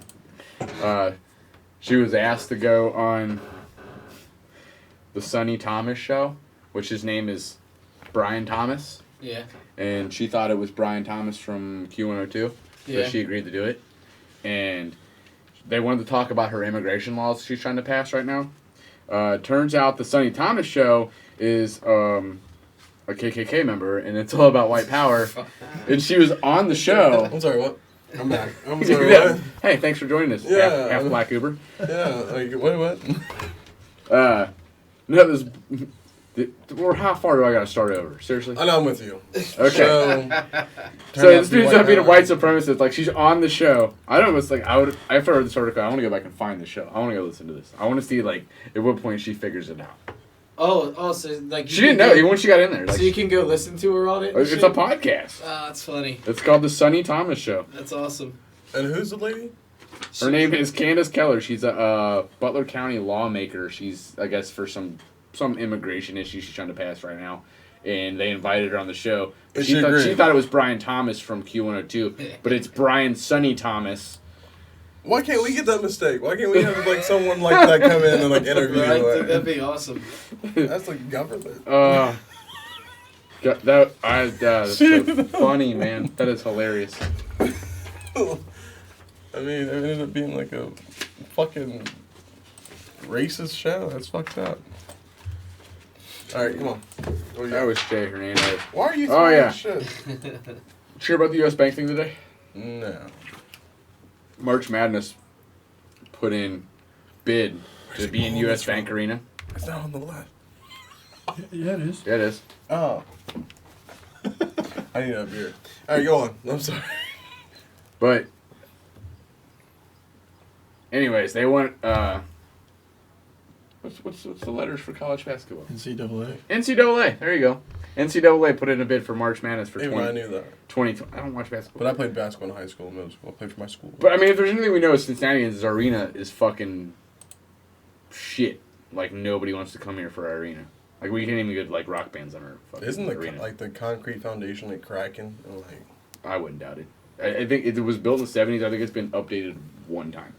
She was asked to go on the Sonny Thomas show, which his name is Brian Thomas. Yeah. And she thought it was Brian Thomas from Q102. Yeah. So she agreed to do it. And they wanted to talk about her immigration laws she's trying to pass right now. Turns out the Sonny Thomas show is a KKK member, and it's all about white power. And she was on the show. I'm sorry, what? I'm back. I'm sorry, what? Hey, thanks for joining us. Yeah. Half Black Uber. Yeah, like, what? No, this. Or how far do I gotta start over? Seriously? I know I'm with you. Okay. So this dude's not being a white supremacist. Like, she's on the show. I don't know. It's like after I heard this article, I want to go back and find the show. I want to go listen to this. I want to see like at what point she figures it out. Oh, so like She didn't know even when she got in there. Like, so you can go listen to her on it. and it's shit? a podcast. Ah, that's funny. It's called the Sonny Thomas Show. That's awesome. And who's the lady? Her name is Candace Keller. She's a Butler County lawmaker. She's, I guess, for some immigration issue she's trying to pass right now. And they invited her on the show. And She she thought it was Brian Thomas from Q102, but it's Brian Sonny Thomas. Why can't we get that mistake? Why can't we have like someone like that come in and like interview? I think Like, that'd be awesome. that's like government. That's so funny, man. That is hilarious. I mean, it ended up being like a fucking racist show. That's fucked up. All right, come on. That was Jay Hernandez. Why are you Oh, throwing yeah. shit? Sure about the U.S. Bank thing today? No. March Madness put in bid to be in Oh, U.S. that's Bank right. Arena. It's not on the left. Yeah, it is. Yeah, it is. Oh. I need a beer. All right, go on. I'm sorry. But, anyways, they want, what's the letters for college basketball? NCAA. NCAA. There you go. NCAA put in a bid for March Madness for Even I knew that. 2020. I don't watch basketball. But I played basketball in high school and middle school. I played for my school. But, I mean, if there's anything we know as Cincinnatians, arena is fucking shit. Like, nobody wants to come here for our arena. Like, we can't even get, like, rock bands on our fucking Isn't arena. like the concrete foundation like cracking? And, like, I wouldn't doubt it. I think it was built in the 70s. I think it's been updated one time.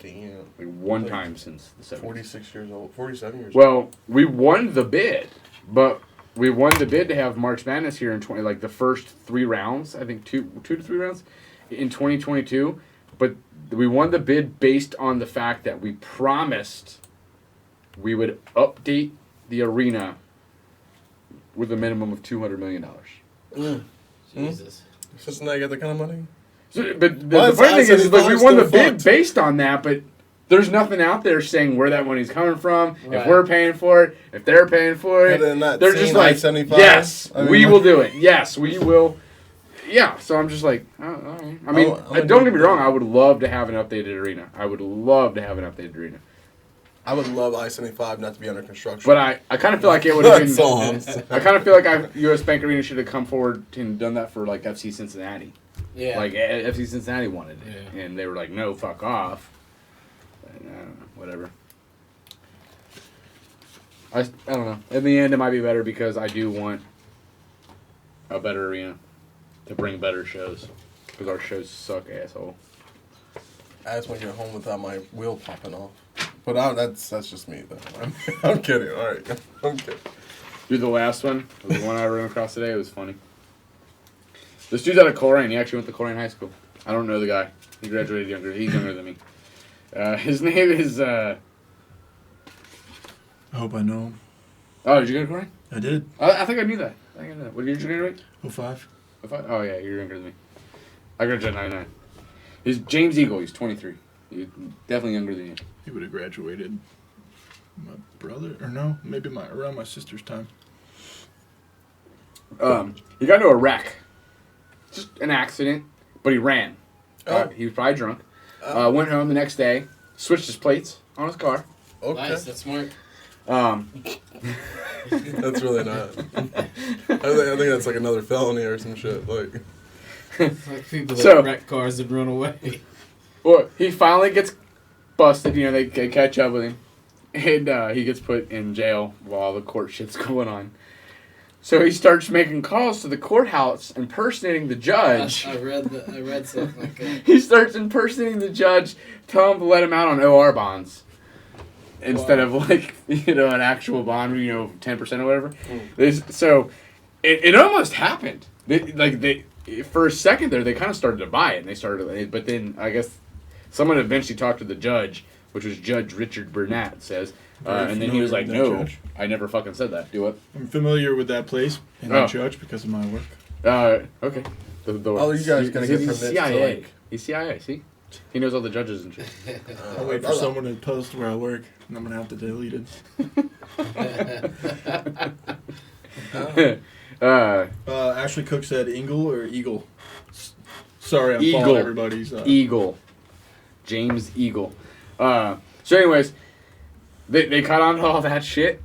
damn. Like, one Like, time since the 70s. 46 years old. 47 years old. Well, we won the bid, but we won the bid to have March Madness here in the first 3 rounds. I think two to 3 rounds in 2022. But we won the bid based on the fact that we promised we would update the arena with a minimum of $200 million. Jesus. Cincinnati got that kind of money? So, but Well, the funny thing is like, we $75 won the still bid fucked. based on that, but there's nothing out there saying where that money's coming from, Right. if we're paying for it, if they're paying for it. Other than that They're scene, just like, I-75, yes, I mean, we like- will do it. Yes, we will. Yeah, so I'm just like, all right. I mean, I'm don't get me wrong, I would love to have an updated arena. I would love to have an updated arena. I would love I-75 not to be under construction. But I kind of feel like it would have been. That's all I'm saying. I kind of feel like U.S. Bank Arena should have come forward and done that for like FC Cincinnati. Yeah. Like FC Cincinnati wanted it, Yeah. and they were like, "No, fuck off." And, I don't know, whatever. I don't know. In the end, it might be better because I do want a better arena to bring better shows because our shows suck, asshole. I just want to get home without my wheel popping off. But that's just me, though. I'm kidding. All right. I'm kidding. Dude, the last one, the one I ran across today, it was funny. This dude's out of Coleraine. He actually went to Coleraine High School. I don't know the guy. He graduated younger. He's younger than me. His name is... I hope I know him. Oh, did you go to Coleraine? I did. I think I knew that. What did you graduate? 05. Oh, yeah, you're younger than me. I graduated 99. He's James Eagle. He's 23. He's definitely younger than you. He would have graduated my brother, or no, maybe around my sister's time. He got into a wreck. Just an accident, but he ran. Oh. He was probably drunk. Went home the next day, switched his plates on his car. Okay. Nice, that's smart. That's really not. I think that's like another felony or some shit. Like, Like people that So- wreck cars and run away. Well, he finally gets busted. You know, they catch up with him, and he gets put in jail while the court shit's going on. So he starts making calls to the courthouse, impersonating the judge. I read something like that. He starts impersonating the judge, telling him to let him out on OR bonds. Instead of like, an actual bond, 10% or whatever. So it almost happened. They for a second there, they kind of started to buy it, and they started, but then I guess someone eventually talked to the judge, which was Judge Richard Burnett, says, and then he was like, familiar "No, with that judge. I never fucking said that." Do what? I'm familiar with that place and Oh. that judge because of my work. Okay. Oh, you guys gotta get permits to, CIA. like- He's CIA. See, he knows all the judges and shit. I'll wait for someone to post where I work, and I'm gonna have to delete it. Ashley Cook said Ingle or Eagle. Sorry, I'm Eagle. following everybody's. Eagle. James Eagle. So anyways, they caught on to all that shit.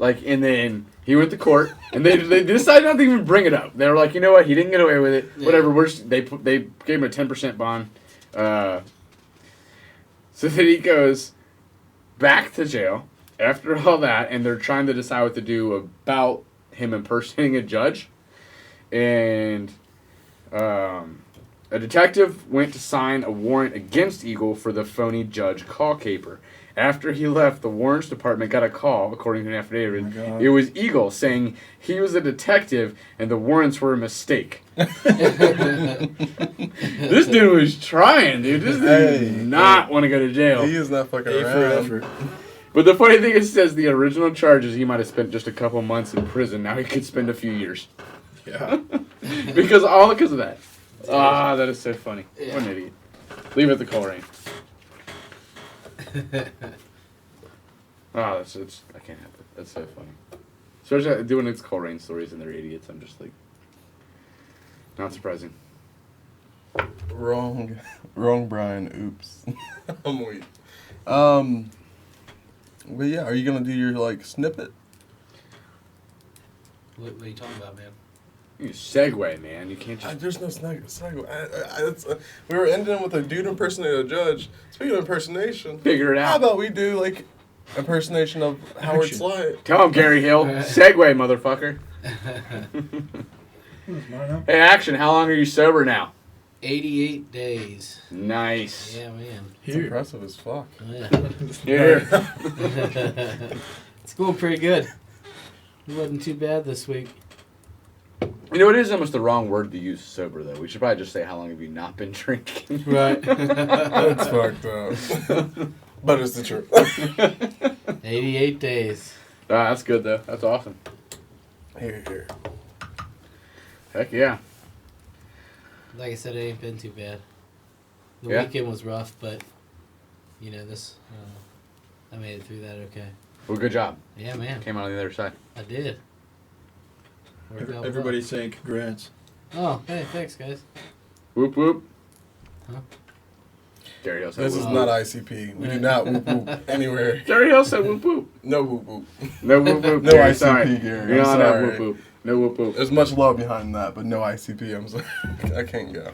And then he went to court, and they decided not to even bring it up. They were like, you know what, he didn't get away with it. Yeah. Whatever. They gave him a 10% bond. So then he goes back to jail after all that, and they're trying to decide what to do about him impersonating a judge. And a detective went to sign a warrant against Eagle for the phony judge call caper. After he left, the warrants department got a call, according to an affidavit. Oh my God. It was Eagle saying he was a detective and the warrants were a mistake. This dude was trying, dude. This dude did not want to go to jail. he is not fucking A for around. effort. But the funny thing is, it says the original charges he might have spent just a couple months in prison. Now he could spend a few years. Yeah. Because of that. Ah, that is so funny. Yeah. What an idiot. Leave it at the Coleraine. I can't have it. That's so funny. Especially doing its Coleraine stories and they're idiots. I'm just like, not surprising. Wrong, Brian. Oops. I'm weak. But yeah, are you gonna do your snippet? What are you talking about, man? You segue, man. You can't just. There's no snag. We were ending with a dude impersonating a judge. Speaking of impersonation, Figure it how out. about we do impersonation of Howard Action. Slide? Tell him, Gary Hill. Segue, motherfucker. Hey, action. How long are you sober now? 88 days. Nice. Yeah, man. It's Here. impressive as fuck. Yeah. Here. It's going pretty good. It wasn't too bad this week. You know, it is almost the wrong word to use, sober, though. We should probably just say, how long have you not been drinking? Right. That's fucked up. But it's the truth. 88 days. That's good, though. That's awesome. Here. Heck yeah. Like I said, it ain't been too bad. The Yeah. weekend was rough, but, I made it through that okay. Well, good job. Yeah, man. Came out on the other side. I did. Worked out well. Everybody's saying congrats. Oh, hey, thanks, guys. Whoop, whoop. Gary Hill said This whoop is whoop. not ICP. We do not whoop whoop anywhere. Gary Hill said whoop whoop. No whoop whoop. No whoop whoop. No Gary, ICP, sorry. Gary. You're I'm not allowed sorry. whoop whoop. No whoop whoop. There's much love behind that, but no ICP. I'm sorry. I can't go.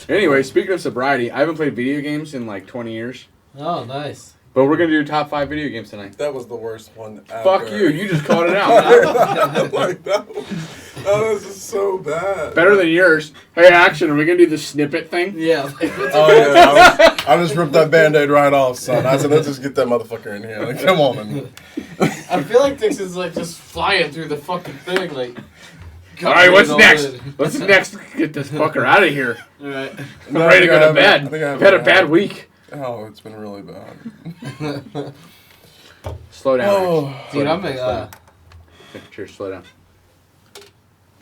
Anyway, speaking of sobriety, I haven't played video games in like 20 years. Oh, nice. But we're going to do top 5 video games tonight. That was the worst one ever. Fuck you. You just called it out. Like, that was just so bad. Better than yours. Hey, Action, are we going to do the snippet thing? Yeah. Oh, yeah. I just ripped that Band-Aid right off, son. I said, let's just get that motherfucker in here. Like, come on, man. I feel like Dixon's like just flying through the fucking thing. Like, All right, what's all next? in. What's next? Get this fucker out of here. All right. I'm ready to go to bed. I think I I've had a bad week. Oh, it's been really bad. Slow down. Oh. Action. Dude, I'm Slow a, down. Cheers, slow down.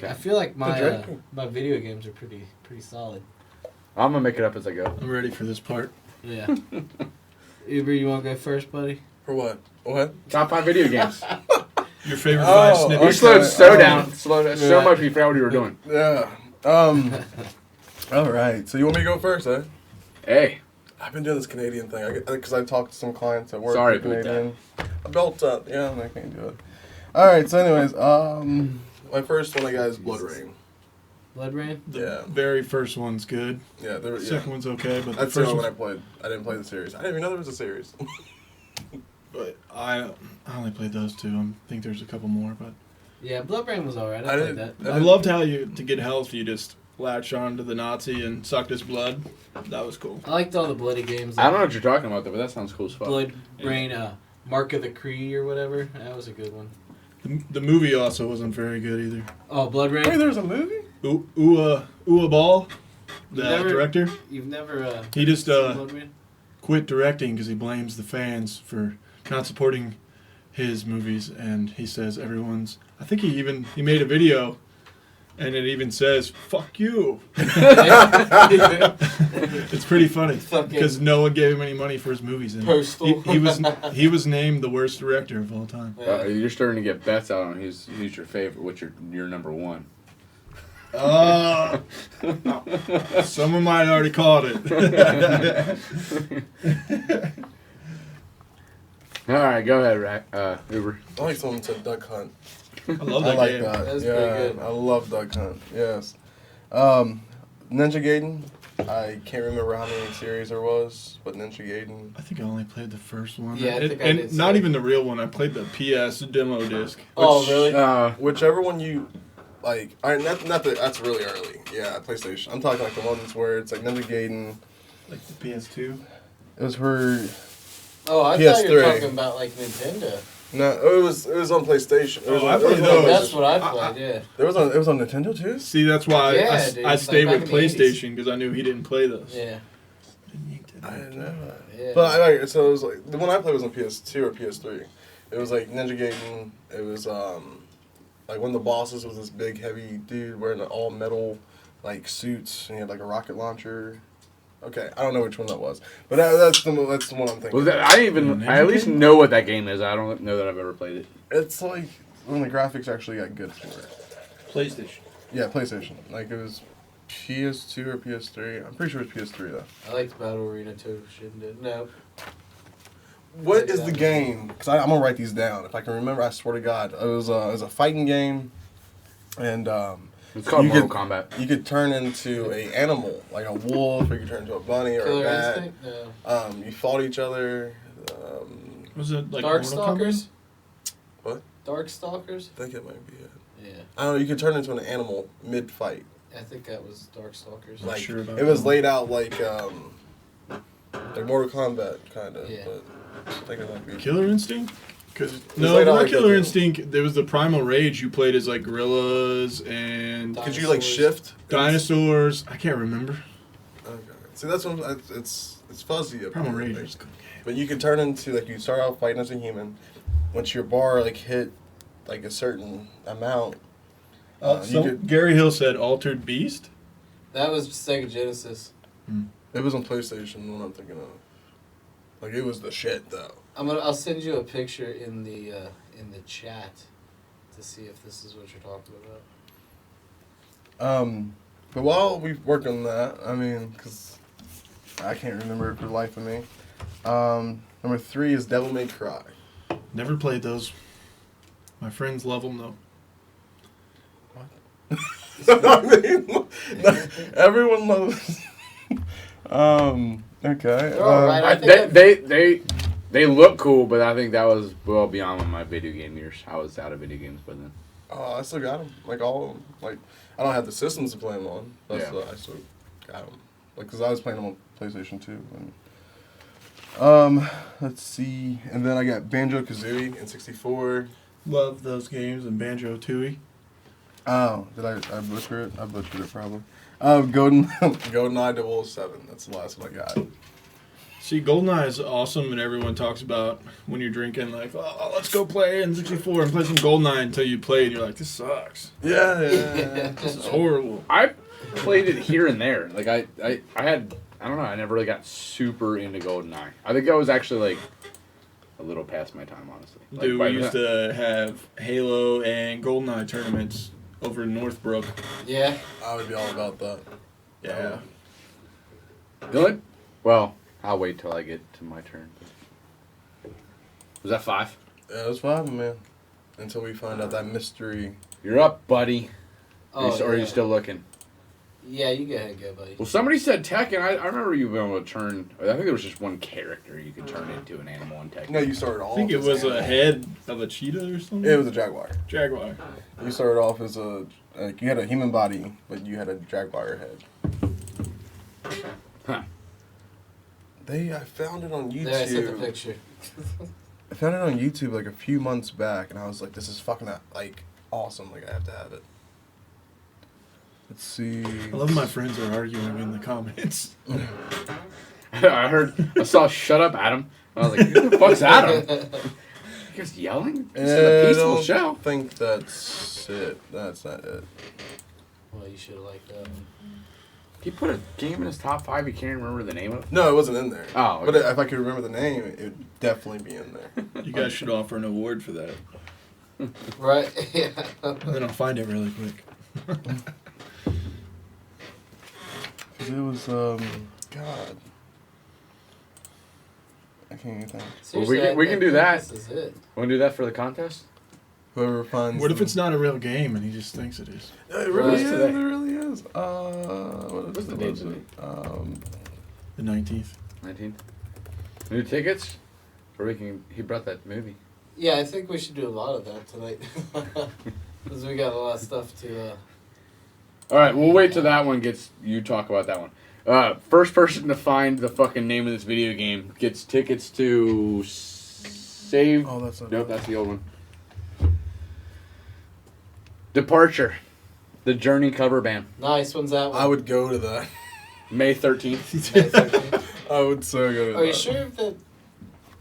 I feel like my drinking. my video games are pretty solid. I'm going to make it up as I go. I'm ready for this part. Yeah. Uber, you want to go first, buddy? For what? What? Top 5 video games. Your favorite Oh, five You snippets. okay. slowed so Oh. down. So Yeah. much you forgot what you were doing. Yeah. All right. So you want me to go first, eh? Hey. I've been doing this Canadian thing because I talked to some clients at work. Sorry who are about that. Canadian. I belt up. Yeah, I can't do it. All right. So, anyways, my first one I got is Blood Rain. Blood Rain? The Yeah. very first one's good. Yeah, The second one's okay, but That's the the first one I one. played. I didn't play the series. I didn't even know there was a series. But I only played those two. I think there's a couple more, but Yeah, Blood Rain was alright. I I played did- that. I loved how to get health, you just latch on to the Nazi and sucked his blood. That was cool. I liked all the bloody games. I don't know what you're talking about, though, but that sounds cool as fuck. Blood Rain, Mark of the Cree or whatever. That was a good one. The movie also wasn't very good either. Oh, Blood Rain. Wait, there's a movie? Ua Ball, the Never- director, You've never he just seen Blood Rain? quit directing because he blames the fans for not supporting his movies, and he says everyone's. I think he made a video, and it even says "fuck you." It's pretty funny Fucking because no one gave him any money for his movies, and Postal. he was named the worst director of all time. You're starting to get bets out on who's your favorite, what's your number one. Someone might have already called it. All right, go ahead, Uber. I like someone said Duck Hunt. I love I that like game. that. That's yeah, pretty good. I love Duck Hunt. Yes. Ninja Gaiden. I can't remember how many series there was, but Ninja Gaiden. I think I only played the first one. Yeah, I and, think I and did not too. even the real one. I played the PS demo disc. Oh, really? Whichever one you like. Not that that's really early. Yeah, PlayStation. I'm talking like the ones where it's like Ninja Gaiden. Like the PS2. It was for Oh, I thought you were PS3. talking about like Nintendo. no. It was on PlayStation. It was Oh, on, I it was played on those. That's PlayStation. what I played, yeah. It was on Nintendo too. See, that's why Yeah, dude, I like stayed back with in the 80s. PlayStation because I knew he didn't play those. Yeah. I didn't know that. Yeah. But so it was like the one I played was on PS2 or PS3. It was like Ninja Gaiden. It was like one of the bosses was this big heavy dude wearing all metal like suits and he had like a rocket launcher. Okay, I don't know which one that was, but that's the one I'm thinking. Well, I at least know what that game is. I don't know that I've ever played it. It's like when the graphics actually got good for it. PlayStation. Yeah, PlayStation. Like it was PS2 or PS3. I'm pretty sure it's PS3 though. I liked Battle Arena too. Shouldn't it? No. What is the game? Because I'm gonna write these down. If I can remember, I swear to God, it was a fighting game, and It's called You Mortal could- Kombat. you could turn into a animal, like a wolf, or you could turn into a bunny or Killer a bat. Instinct? No. You fought each other. Was it like Darkstalkers? What? Darkstalkers? I think it might be it. Yeah. I don't know. You could turn into an animal mid-fight. I think that was Darkstalkers. Not Like sure about it was that. laid out like Mortal Kombat kind of. Yeah. But I think it might be. Killer Instinct? Because like no, all not like Killer the- Instinct. There was the Primal Rage. You played as like gorillas and Could you like Dinosaurs. shift? dinosaurs. I can't remember. Okay. See, that's what it's fuzzy. up Primal here, Rage like. was a good game. But you can turn into like you start out fighting as a human. Once your bar like hit like a certain amount, you could. Gary Hill said Altered Beast. That was Sega Genesis. It was on PlayStation. What I'm thinking of. Like it was the shit though. I'll send you a picture in the chat to see if this is what you're talking about. But while we work on that, I mean, because I can't remember it for the life of me. Number 3 is Devil May Cry. Never played those. My friends love them though. I mean, everyone loves. Okay. They're all right. I think they look cool, but I think that was well beyond my video game years. I was out of video games by then. Oh, I still got them. Like all of them. Like I don't have the systems to play them on. But Yeah. I still got them. Like because I was playing them on PlayStation 2. And, let's see. And then I got Banjo-Kazooie in 64. Love those games and Banjo-Tooie. Oh, did I butcher it? I butchered it probably. GoldenEye 007. That's the last one I got. See, GoldenEye is awesome, and everyone talks about when you're drinking, like, oh, let's go play in 64 and play some GoldenEye until you play, and you're like, this sucks. Yeah. This is horrible. I played it here and there. Like I don't know. I never really got super into GoldenEye. I think I was actually like a little past my time, honestly. Like, Dude, we used to have Halo and GoldenEye tournaments over in Northbrook. Yeah. I would be all about that. Yeah. Dylan? Well, I'll wait till I get to my turn. Was that 5? Yeah, it was fun, man. Until we find out that mystery. You're up, buddy. Oh, Or are you still looking? Yeah, you go ahead, go, buddy. Well, somebody said Tekken. I remember you being able to turn. I think there was just one character you could turn into an animal in Tekken. No, you started off. I think it as was an a animal. head of a cheetah or something. It was a jaguar. Jaguar. You started off as you had a human body, but you had a jaguar head. Huh. I found it on YouTube. There, I sent the picture. I found it on YouTube like a few months back, and I was like, "This is fucking like awesome! Like I have to have it." Let's see. I love my friends are arguing in the comments. I saw "Shut up, Adam." I was like, "Who the fuck's Adam?" He was yelling. This is a peaceful I don't show. think that's it. That's not it. Well, you should have liked that one. He put a game in his top 5. You can't remember the name of it. No, it wasn't in there. Oh, But okay. if I could remember the name, it would definitely be in there. You guys should offer an award for that. Right? Yeah. And then I'll find it really quick. 'Cause it was, God. I can't even think. Seriously, we can do that. This is it. Want to do that for the contest? Whoever finds. What if it's not a real game and he just thinks it is? Yeah, it really What's is. today? It really is. What's the date today? The 19th. 19th. New tickets? Or he brought that movie. Yeah, I think we should do a lot of that tonight. Because we got a lot of stuff to... All right, we'll wait till that one gets. You talk about that one. First person to find the fucking name of this video game gets tickets to save. Oh, that's Nope, that's the old one. Departure, the Journey cover band, Nice, when's that one? I would go to that. May 13th. May 13th. I would so go to that. Are you sure that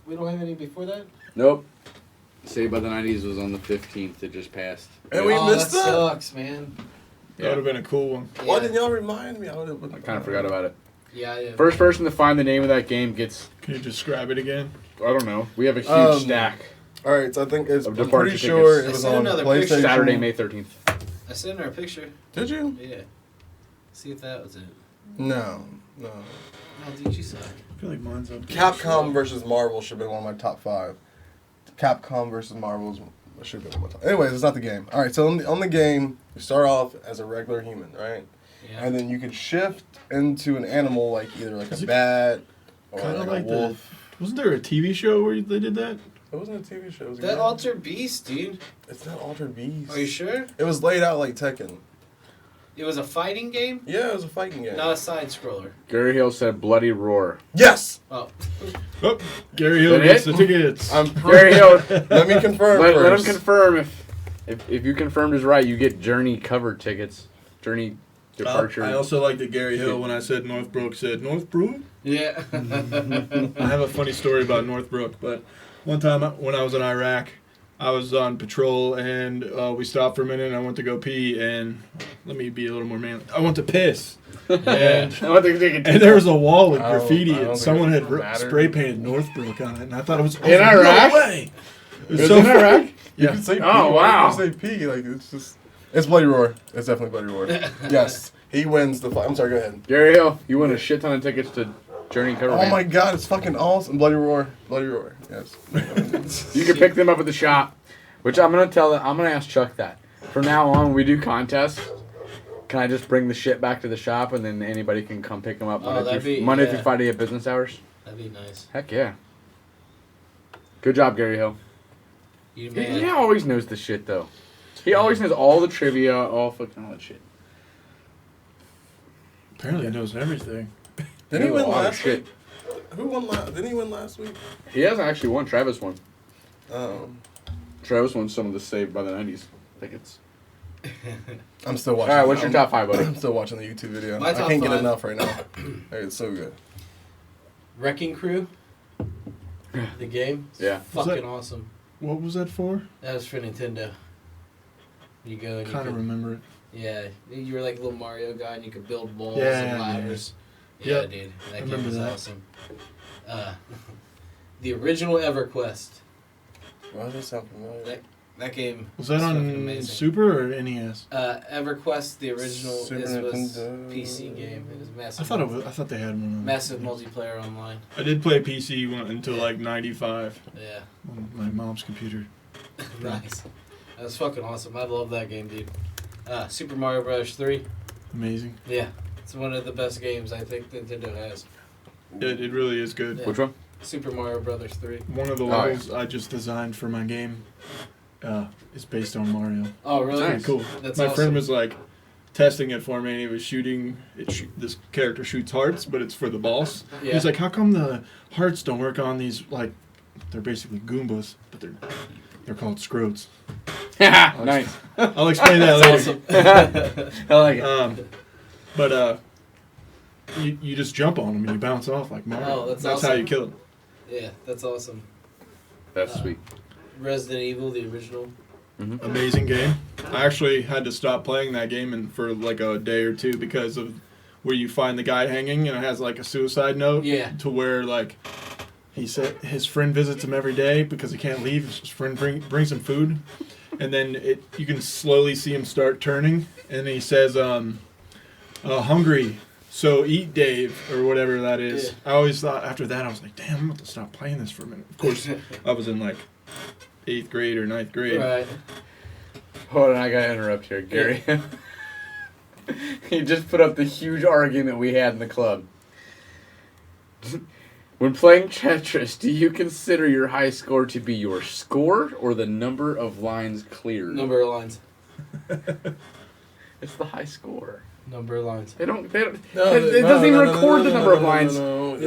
we don't have any before that? Nope. Saved by the 90s was on the 15th. It just passed. And we missed that that? sucks, man. That would have been a cool one. Why Yeah. didn't y'all remind me? I kind of forgot about it. Yeah, yeah. First person to find the name of that game gets. Can you describe it again? I don't know. We have a huge stack. All right, so I think it's. Of I'm departure pretty sure tickets. it was I sent on another PlayStation. picture. Saturday, May 13th. I sent her a picture. Did you? Yeah. See if that was it. No. No, dude, you suck. I feel like mine's up. Capcom versus Marvel should have been one of my top 5. Capcom versus Marvel should have been one of my top. Anyways, it's not the game. All right, so on the game, you start off as a regular human, right? Yeah. And then you can shift into an animal, like either like Is a it bat or Kind of like like a wolf. Wasn't there a TV show where they did that? It wasn't a TV show. It was a That game. Altered Beast, dude. It's not Altered Beast. Are you sure? It was laid out like Tekken. It was a fighting game? Yeah, it was a fighting game. Not a side scroller. Gary Hill said Bloody Roar. Yes! Oh. Oh, Gary Hill That gets it? the tickets. I'm Gary Hill. Let me confirm Let him first. confirm. If you confirmed is right, you get Journey cover tickets. Journey departure. I also like that Gary Hill, when I said Northbrook, said Northbrook. Yeah. I have a funny story about Northbrook, but one time when I was in Iraq, I was on patrol and we stopped for a minute and I went to go pee and let me be a little more manly. I went to piss. And, I want to take a and there was a wall with I don't- graffiti I don't and think someone it had mattered. spray painted Northbrook on it and I thought it was In Iraq? No way. It was It was so in funny. Iraq? You Yeah. can say P. Oh, Why wow. you say P? Like, it's just... It's Bloody Roar. It's definitely Bloody Roar. Yes. He wins the. I'm sorry. Go ahead. Gary Hill, you win a shit ton of tickets to Journey Cover. Oh my God, it's fucking awesome! Bloody Roar. Yes. You can pick them up at the shop, which I'm gonna ask Chuck that. From now on, when we do contests, can I just bring the shit back to the shop and then anybody can come pick them up Monday through Friday at business hours? That'd be nice. Heck yeah. Good job, Gary Hill. He always knows the shit though. He always knows all the trivia, all that shit. Apparently he knows everything. Didn't he win last shit. week? Who won last? Didn't he win last week? He hasn't actually won. Travis won. Travis won some of the Saved by the 90s tickets. I'm still watching. All right, what's your top 5, buddy? I'm still watching the YouTube video. My I top can't get 5. enough right now. It's so good. Wrecking Crew. The game. Yeah. Fucking awesome. What was that for? That was for Nintendo. You go and Kind of remember it. Yeah, you were like a little Mario guy, and you could build walls Yeah, and yeah, ladders. yeah. Yeah, Yep. dude, I that game remember was that. awesome. The original EverQuest. Why does that sound familiar? That game Was that fucking on amazing. Super or NES? EverQuest, the original, Super was Nintendo. PC game. It was massive. I thought they had one. On Massive multiplayer online. I did play PC one until like '95 Yeah, on my mom's computer. nice. That was fucking awesome. I love that game, dude. Super Mario Bros. 3. Amazing. Yeah, it's one of the best games I think Nintendo has. It really is good. Yeah. Which one? Super Mario Brothers 3. One of the levels I just designed for my game is based on Mario. Oh, really? Nice. Pretty cool. That's my awesome. friend was like testing it for me, and he was shooting. This character shoots hearts, but it's for the boss. Yeah. He's like, "How come the hearts don't work on these? Like, they're basically Goombas, but they're called Scroats." Nice. I'll explain that later. That's awesome. I like it. But you just jump on them and you bounce off like Mario. Oh, that's how awesome. you kill them. Yeah, that's awesome. That's sweet. Resident Evil, the original. Amazing game. I actually had to stop playing that game for like a day or two because of where you find the guy hanging and it has like a suicide note. Yeah. To where like he said his friend visits him every day because he can't leave. His friend brings him food, and then you can slowly see him start turning, and he says, "Hungry. So eat, Dave," or whatever that is. Yeah. I always thought after that I was like, "Damn, I'm going to stop playing this for a minute." Of course, I was in like 8th grade or 9th grade. Right. Hold on, I gotta interrupt here, Gary. He just put up the huge argument we had in the club. When playing Tetris, do you consider your high score to be your score or the number of lines cleared? Number of lines. It's the high score. Number of lines. It doesn't even record the number of lines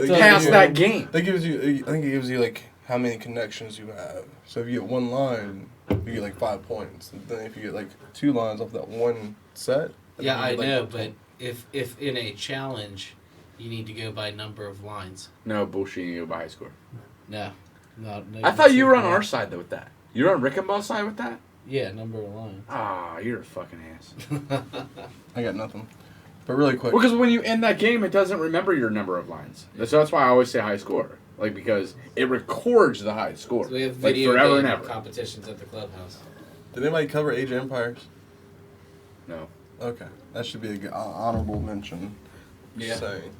past that game. That gives you. I think it gives you like how many connections you have. So if you get one line, you get like 5 points. And then if you get like 2 lines off that one set. Yeah, I you get, like, know, but if in a challenge, you need to go by number of lines. No bullshit, you go by high score. No. I thought you were on our side though with that. You're on Rick and Ball's side with that? Yeah, number of lines. Ah, you're a fucking ass. I got nothing. But really quick. Well, because when you end that game, it doesn't remember your number of lines. So that's why I always say high score. Like, because it records the high score. So we have like video forever game and ever. competitions at the clubhouse. Did anybody cover Age of Empires? No. Okay. That should be a good, honorable mention. Yeah. Just saying.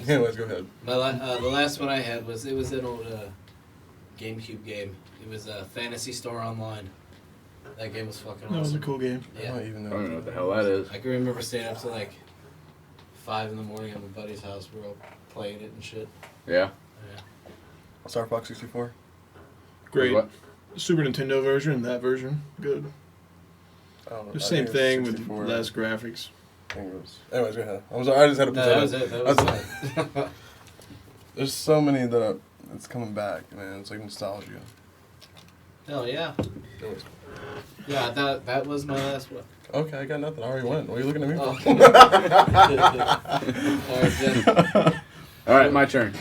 Anyways, go ahead. The last one I had was an old GameCube game. It was Phantasy Star Online. That game was fucking awesome. That was a cool game. I Yeah. don't even I know. don't know what the hell that is. I can remember staying up to like 5 in the morning at my buddy's house. We were all playing it and shit. Yeah. Yeah. Star Fox 64. Great. What? Super Nintendo version, that version, good. I don't know. The I same think it was thing with 64. less graphics. I think it was. Anyways, go ahead. I'm sorry. I just had to put No, that was it. That was it. There's so many that it's coming back, man. It's like nostalgia. Hell yeah. Anyways. Yeah, that was my last one. Okay, I got nothing. I already went. What are you looking at me Oh. for? Alright, Jen. All right, my turn.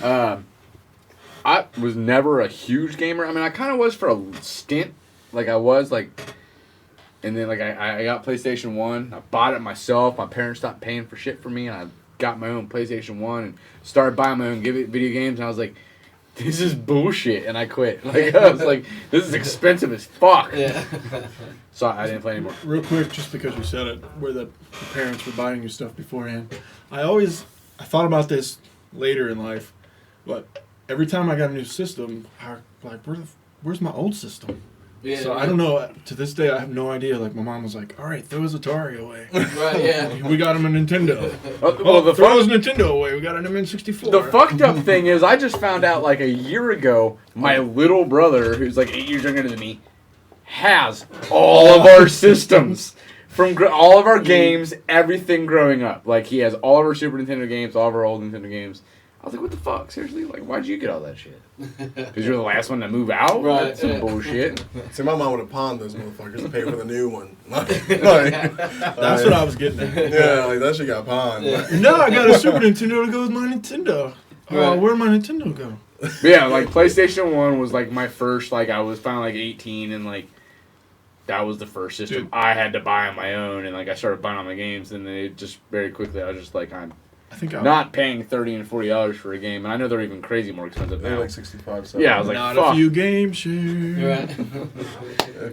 I was never a huge gamer. I mean, I kind of was for a stint. Like, I was, like... And then, like, I got PlayStation 1. I bought it myself. My parents stopped paying for shit for me, and I got my own PlayStation 1 and started buying my own video games. And I was like, this is bullshit, and I quit. Like I was like, this is expensive as fuck. Yeah. So I didn't play anymore. Real quick, just because you said it, where the parents were buying you stuff beforehand. I thought about this later in life, but every time I got a new system, where's my old system? Yeah, So I don't know. To this day, I have no idea. Like my mom was like, "All right, throw his Atari away. Right, yeah. We got him a Nintendo. Well, throw his Nintendo away. We got an N64." The fucked up thing is, I just found out like a year ago, my little brother, who's like 8 years younger than me, has all of our systems from all of our games, everything growing up. Like he has all of our Super Nintendo games, all of our old Nintendo games. I was like, what the fuck? Seriously? Like, why'd you get all that shit? Because you're the last one to move out? Right. That's some bullshit. See, my mom would have pawned those motherfuckers to pay for the new one. That's what I was getting at. Yeah, like that shit got pawned. Yeah. No, I got a Super Nintendo to go with my Nintendo. Right. Where'd my Nintendo go? But yeah, like PlayStation 1 was like my first, like I was finally like 18 and like that was the first system I had to buy on my own, and like I started buying all my games, and then it just very quickly I was just like I think not paying $30 and $40 for a game, and I know they're even crazy more expensive They're now. like 65. So Yeah, I was like, not fuck. a few games, sure. Right.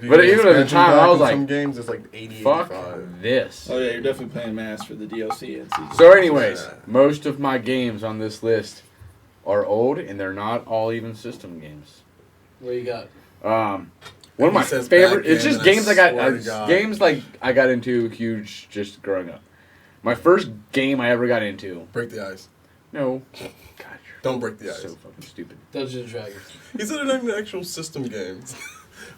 But even at the time, I was like, some games it's like 80, fuck 85. this. Oh yeah, you're definitely playing mass for the DLC and season. So, anyways, Yeah. most of my games on this list are old, and they're not all even system games. What you got? One of my He says favorite. bad It's game, just and games I got. swear to God. Games like I got into huge just growing up. My first game I ever got into. Break the ice. No. God, Don't break the you're ice. so fucking stupid. Dungeons and Dragons. He said they're not even actual system games.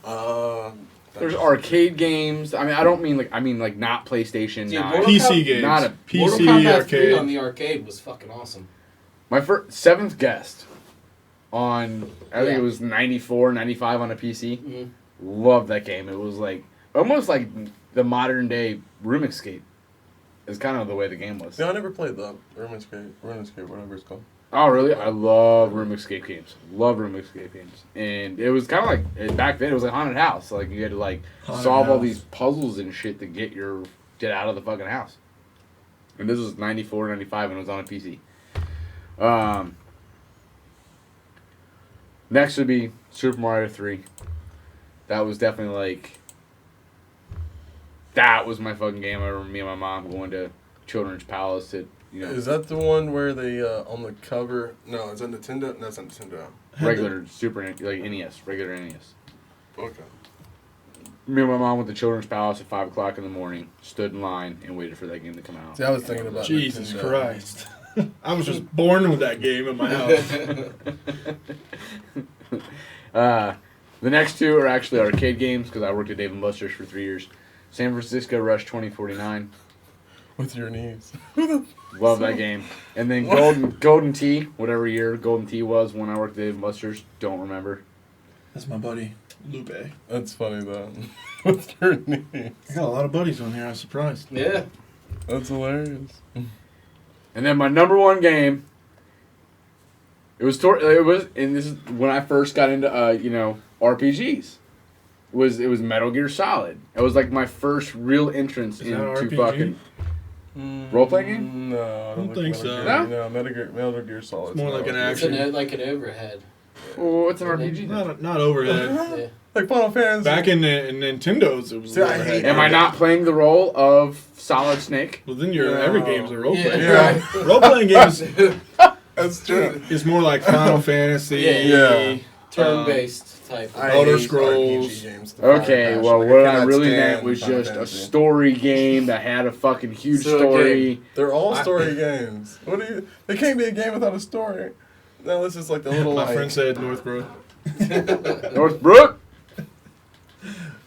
There's arcade games. I mean, I don't mean like. I mean like not PlayStation. Dude, not, Mortal PC games. Not a Mortal PC Kombat 3 arcade. on the arcade was fucking awesome. My first seventh guest on. I think Yeah. it was 94, 95 on a PC. Mm-hmm. Loved that game. It was like almost like the modern day Room Escape. Is kind of the way the game was. No, I never played the Room Escape, whatever it's called. Oh, really? I love Room Escape games. Love Room Escape games. And it was kind of like, back then, it was like Haunted House. So, like, you had to, like, Haunted solve all House. these puzzles and shit to get out of the fucking house. And this was 94, 95, and it was on a PC. Next would be Super Mario 3. That was definitely, like, that was my fucking game. I remember me and my mom going to Children's Palace at, you know, Is that the one where they on the cover? No, is that Nintendo? No, it's not Nintendo. regular Super, like NES, regular NES. Okay. Me and my mom went to Children's Palace at 5 o'clock in the morning, stood in line, and waited for that game to come out. See, I was thinking about Jesus Nintendo. Christ. I was just born with that game in my house. The next two are actually arcade games because I worked at Dave & Buster's for 3 years. San Francisco Rush 2049. With your knees. Love that game. And then Golden Tee, whatever year Golden Tee was when I worked at Dave & Buster's. Don't remember. That's my buddy, Lupe. That's funny though. With your knees. I got a lot of buddies on here. I'm surprised. Yeah. That's hilarious. And then my number one game. It was, and this is when I first got into, RPGs. It was Metal Gear Solid. It was like my first real entrance Is that into RPG? fucking role-playing game. No, I don't think Metal so. Gear. No? No, Metal Gear Solid. It's more like an It's action. like an overhead. Well, what's an RPG? Not overhead. Yeah. Like Final Fantasy. Back in Nintendo's, it was. See, I overhead. hate Am I not playing the role of Solid Snake? Well, then your No. every game's a role playing. Yeah. Role playing games That's true. is more like Final Fantasy. Yeah. Turn-based type. I Elder hate Scrolls. RPG games to Okay, find well, passion. what I cannot really stand meant was Final just a Fantasy. story game that had a fucking huge So, story. They're all story games. What do you? They can't be a game without a story. No, this is like the little. My like, friend said Northbrook. Northbrook?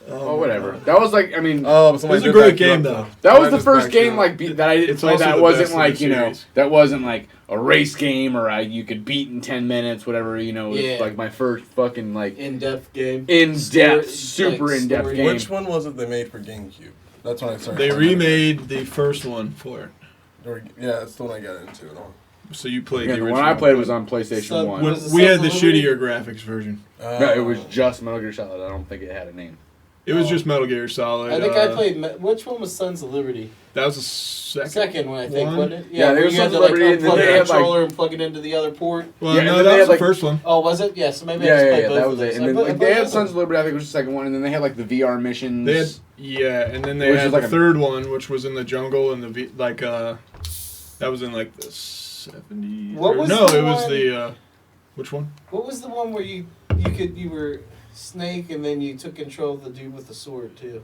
Oh, Oh, whatever. That was like, I mean, Oh, but somebody It's a did great back you game, up, though. that was I the just first backed you game up. like that I didn't It's play. also That the wasn't best in like the series. that wasn't like a race game or you could beat in 10 minutes, whatever. It was Yeah. like my first fucking like In-depth game. in-depth, Story- super like, in-depth story. game. Which one was it they made for GameCube? That's when I started. They playing it. remade the first one for it. Yeah, that's the one I got into. And all. So you played Yeah, the the original. one I played was on PlayStation So- 1. When Was it we had the Sons of Liberty? shittier graphics version. No, it was just Metal Gear Solid. I don't think it had a name. It was just Metal Gear Solid. I think I played. Which one was Sons of Liberty? That was the second. Second one, I think, one? wasn't it? Yeah, where there was you had to Sons of like Liberty, and then unplug they the had, like- controller and plug it into the other port. Well, Yeah, and no, then that they was had, the like- first one. Oh, was it? Yeah, so maybe I just played both that of was those. it. And I then played- I like, played they had both of Sons of Liberty, I think was the second one, and then they had like the VR missions. They had, yeah, and then they Which had is the like a- third one, which was in the jungle, and that was in like the 70s. What was no, the it was one- the which one? What was the one where you were Snake and then you took control of the dude with the sword too?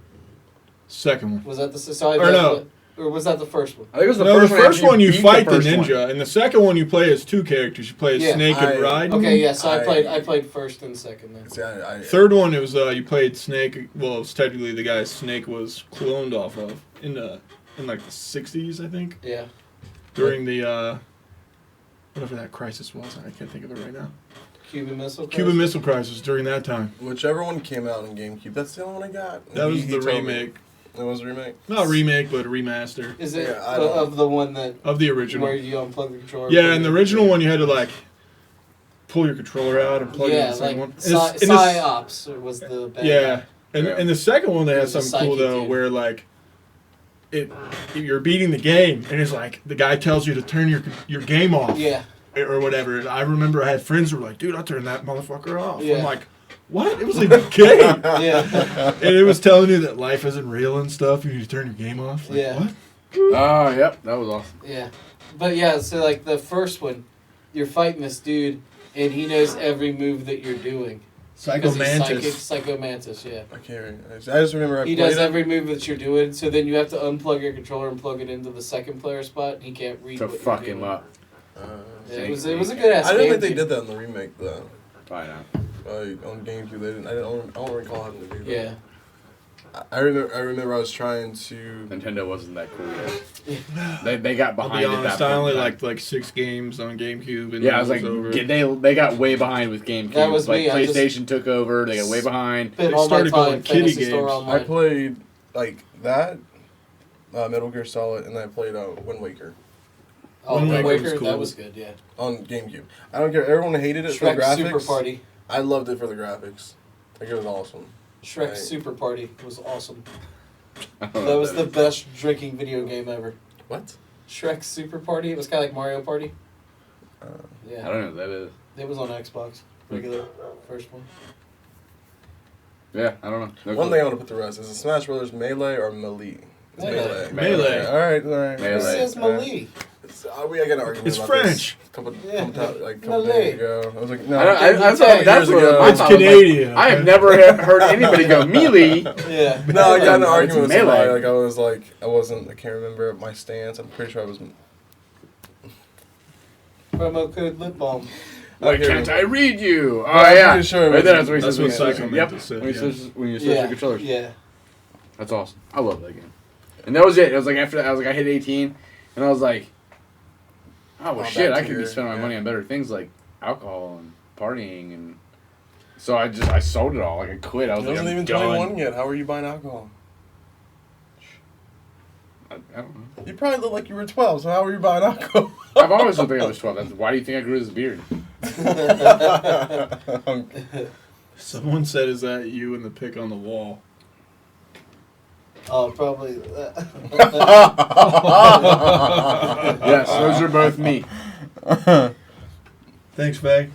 Second one. Was that the so Or no. Or was that the first one? I think it was the No, first the one. first one you beat fight the first ninja, one. and the second one you play as two characters. You play as Yeah. Snake and Raiden. Okay, yeah. So I- I played first and second then. See, I Third one, it was you played Snake. Well, it was technically the guy Snake was cloned off of in like the 60s, I think, Yeah. during the whatever that crisis was. I can't think of it right now. Cuban Missile. Cuban Missile Crisis during that time. whichever one came out in GameCube, that's the only one I got. That was He the told me. remake. It was a remake. Not remake, but a remaster Is it Yeah, I don't- of the one that of the original. where you unplug the controller? Yeah, in the original one, you had to like pull your controller out and plug it in Yeah, the second like one. And this- Psyops was the bad Yeah, guy. and Yeah. in the second one, they It had was a something cool psychic though, dude. where like you're beating the game, and it's like the guy tells you to turn your game off. Yeah. Or whatever. And I remember I had friends who were like, dude, I'll turn that motherfucker off. Yeah. I'm like, what? It was a game. Yeah. And it was telling you that life isn't real and stuff. You need to turn your game off. Like, Yeah. what? Oh, yep, that was awesome. Yeah. But yeah, so like the first one, you're fighting this dude and he knows every move that you're doing. Psycho 'Cause he's Mantis. Psycho Mantis, yeah. I can't remember. I just remember I He played does it. every move that you're doing, so then you have to unplug your controller and plug it into the second player spot, and he can't read To what fuck you're him doing. up. Yeah, it was a good ass I game. don't think they too. did that in the remake though. Why not? On GameCube, they didn't. I don't recall having to do that. Yeah. I remember I was trying to. Nintendo wasn't that cool yet. They got I'll behind be at honest, that I point. only like 6 games on GameCube. And Yeah, I was it like, over. they got way behind with GameCube. That was like me, I PlayStation took over. They got way behind. Spent They all my started time going kiddie Fantasy Star games. Online. I played like that, Metal Gear Solid, and then I played Wind Waker Oh, Wind Wind Waker Waker, was cool. that was good, yeah. on GameCube. I don't care. Everyone hated it for the Shrek graphics. Super Party. I loved it for the graphics. Like it was awesome. Shrek Right. Super Party was awesome. I don't know That what was the is. best drinking video game ever. What? Shrek Super Party. It was kind of like Mario Party. Uh, I Yeah. don't know what that is. It was on Xbox. Regular. First one. Yeah, I don't know. No One clue. thing I want to put to rest is it Smash Brothers Melee or Melee? It's Melee. Melee. All right, all right. Melee. It says Melee. We got an argument It's about French. this. Couple Melee. days ago. I was like, no. I thought Hey, that's years what ago. I It's thought. I was like, Canadian. I have okay? never heard anybody go melee. Yeah. No, I got in an It's argument with Melee. somebody. Like I was like, I can't remember my stance. I'm pretty sure I was. Promo code lip balm. Why Okay. can't I read you? Oh I'm yeah, pretty sure it right was- there. That's what he that's says. what when you Psycho switch- Mantis Yep. said, When you yeah. switch, when you switch Yeah. the controllers. Yeah. That's awesome. I love that game. And that was it. It was like after that, I was like, I hit 18, and I was like, oh well, Oh, shit, back I to could be your- spending my yeah. money on better things like alcohol and partying, and so I sold it all. Like I quit. I I was like, wasn't I'm even done. 21 yet. How are you buying alcohol? I don't know. You probably look like you were 12. So how are you buying alcohol? I've always looked like I was 12. That's, why do you think I grew this beard? Someone said, "Is that you in the pic on the wall?" Oh, probably. Yes, those are both me. Thanks, Faye.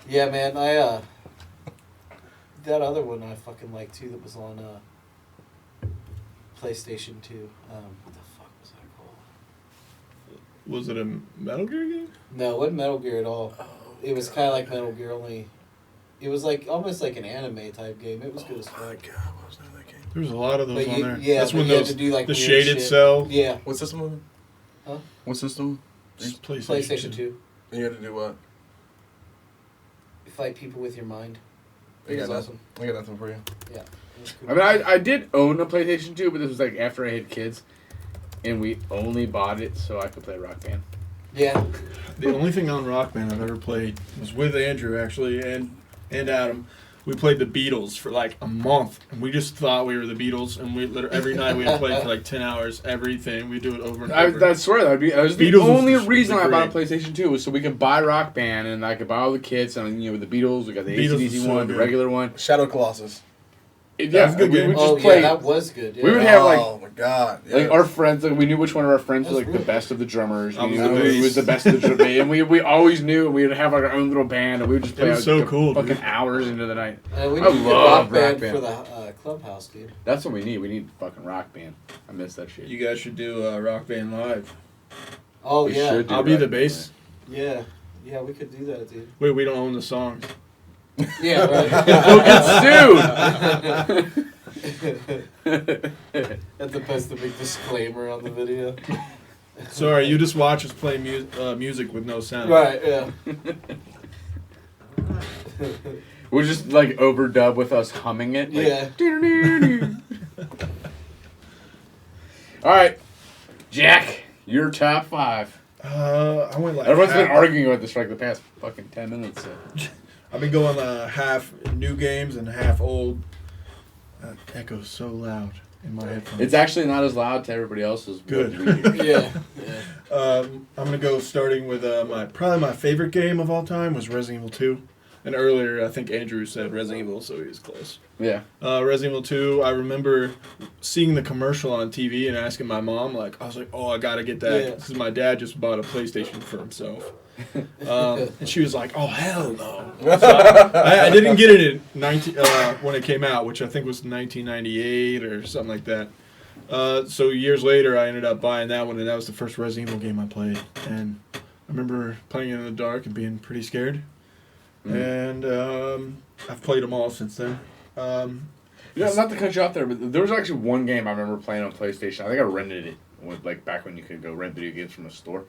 Yeah, man. That other one I fucking like too. That was on PlayStation 2. What the fuck was that called? Was it a Metal Gear game? No, it wasn't Metal Gear at all. It was kind of like Metal Gear, only it was like almost like an anime type game. It was good as Oh my fuck. God, what was the name of that game? There was a lot of those But on you- there. yeah, That's but when you had those to do, like, the weird shaded shit. cell. Yeah, What system was it? Huh? What system? It's PlayStation 2. And you had to do what? You fight people with your mind. I It got was nothing. awesome. I got nothing for you. Yeah. It was cool. I mean, I did own a PlayStation 2, but this was like after I had kids, and we only bought it so I could play Rock Band. Yeah. The only thing on Rock Band I've ever played was with Andrew actually and Adam we played the Beatles for like a month, and we just thought we were the Beatles, and we literally every night we would play for like 10 hours, everything. We do it over and over. I swear that was the Beatles was only the reason I bought a great. PlayStation 2 was so we could buy Rock Band and I could buy all the kits and with the Beatles we got the Beatles AC/DC was so one, the good. regular one. Shadow Colossus. Yeah, was a good we game. would just Oh play. yeah, that was good. Yeah. We would have like Oh my god. like yes. our friends, like we knew which one of our friends was That's like the really best of the drummers. I We was knew the who bass. was the best of the drummers, and we always knew. We would have like our own little band, and we would just play was so like, cool, fucking dude. hours into the night. We I need a love rock band Rock Band. for the clubhouse, dude. That's what we need. We need fucking Rock Band. I miss that shit. You guys should do Rock Band Live. Oh We yeah, should do I'll be Rock the Band. bass. yeah, we could do that, dude. Wait, we don't own the songs. Yeah, right. We'll get sued. Have to post a big disclaimer on the video. Sorry, you just watch us play music with no sound. Right. Yeah. We'll just like overdub with us humming it. Like, Yeah. All right, Jack, your top 5. I went like Everyone's been half- arguing about this for like the past fucking 10 minutes. So. I've been going half new games and half old. That echoes so loud in my headphones. It's actually not as loud to everybody else's. Good. Yeah. I'm gonna go starting with probably my favorite game of all time was Resident Evil 2. And earlier, I think Andrew said Resident Evil, so he was close. Yeah. Resident Evil 2, I remember seeing the commercial on TV and asking my mom, I was like, oh, I gotta get that. Yeah. Because my dad just bought a PlayStation for himself. And she was like, oh, hell no. So I didn't get it when it came out, which I think was 1998 or something like that. So years later, I ended up buying that one, and that was the first Resident Evil game I played. And I remember playing it in the dark and being pretty scared. And I've played them all since then. Not to cut you off there, but there was actually one game I remember playing on PlayStation. I think I rented it back when you could go rent video games from a store.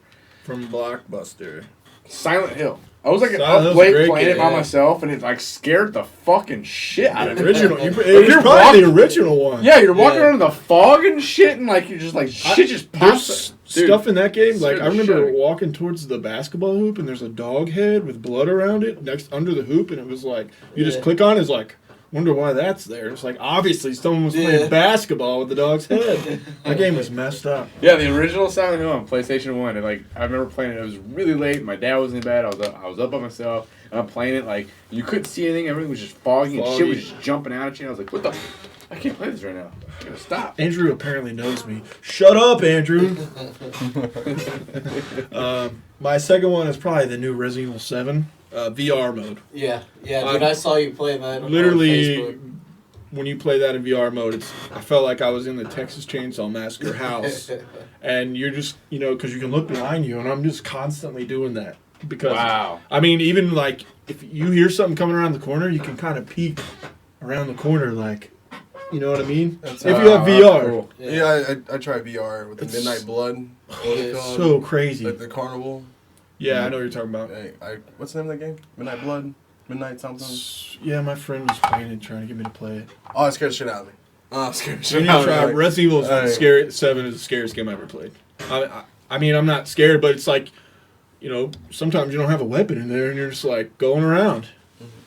From Blockbuster. Silent Hill. I was like Silent up Hill's a late great playing it game, by yeah. myself, and it like scared the fucking shit out of me. Original. It was You're probably the walking- original one. Yeah, you're walking Yeah. around in the fog and shit, and like you're just like shit just pops. There's Dude, stuff in that game. Like scared I the remember shit out of me. walking towards the basketball hoop, and there's a dog head with blood around it under the hoop, and it was like you just Yeah. click on it, it's like wonder why that's there. It's like obviously someone was Yeah. playing basketball with the dog's head. That game was messed up. Yeah, the original Silent Hill on PlayStation 1, and like I remember playing it. It was really late. My dad was in bed. I was up by myself, and I'm playing it. Like you couldn't see anything. Everything was just foggy, and shit was just jumping out at you. And I was like, "What the? I can't play this right now. I gotta stop." Andrew apparently knows me. Shut up, Andrew. My second one is probably the new Resident Evil 7 VR mode. Yeah. Dude, I saw you playing that. On Literally, Facebook. when you play that in VR mode, I felt like I was in the Texas Chainsaw Massacre house. And you're just, because you can look behind you, and I'm just constantly doing that. Because, Wow. I mean, even like, if you hear something coming around the corner, you can kind of peek around the corner, like, you know what I mean? That's If how- you have VR. Cool. Yeah, I tried VR with the It's Midnight Blood. Yeah. So crazy. Like the carnival. Yeah, I know what you're talking about. Hey, what's the name of that game? Midnight Blood? Midnight something? Yeah, my friend was playing it, trying to get me to play it. Oh, it scared the shit out of me. Oh, it scared the You shit need out to of me. try Like, Resident Evil Hey. 7 is the scariest game I ever played. I mean, I'm not scared, but it's like, sometimes you don't have a weapon in there and you're just like going around.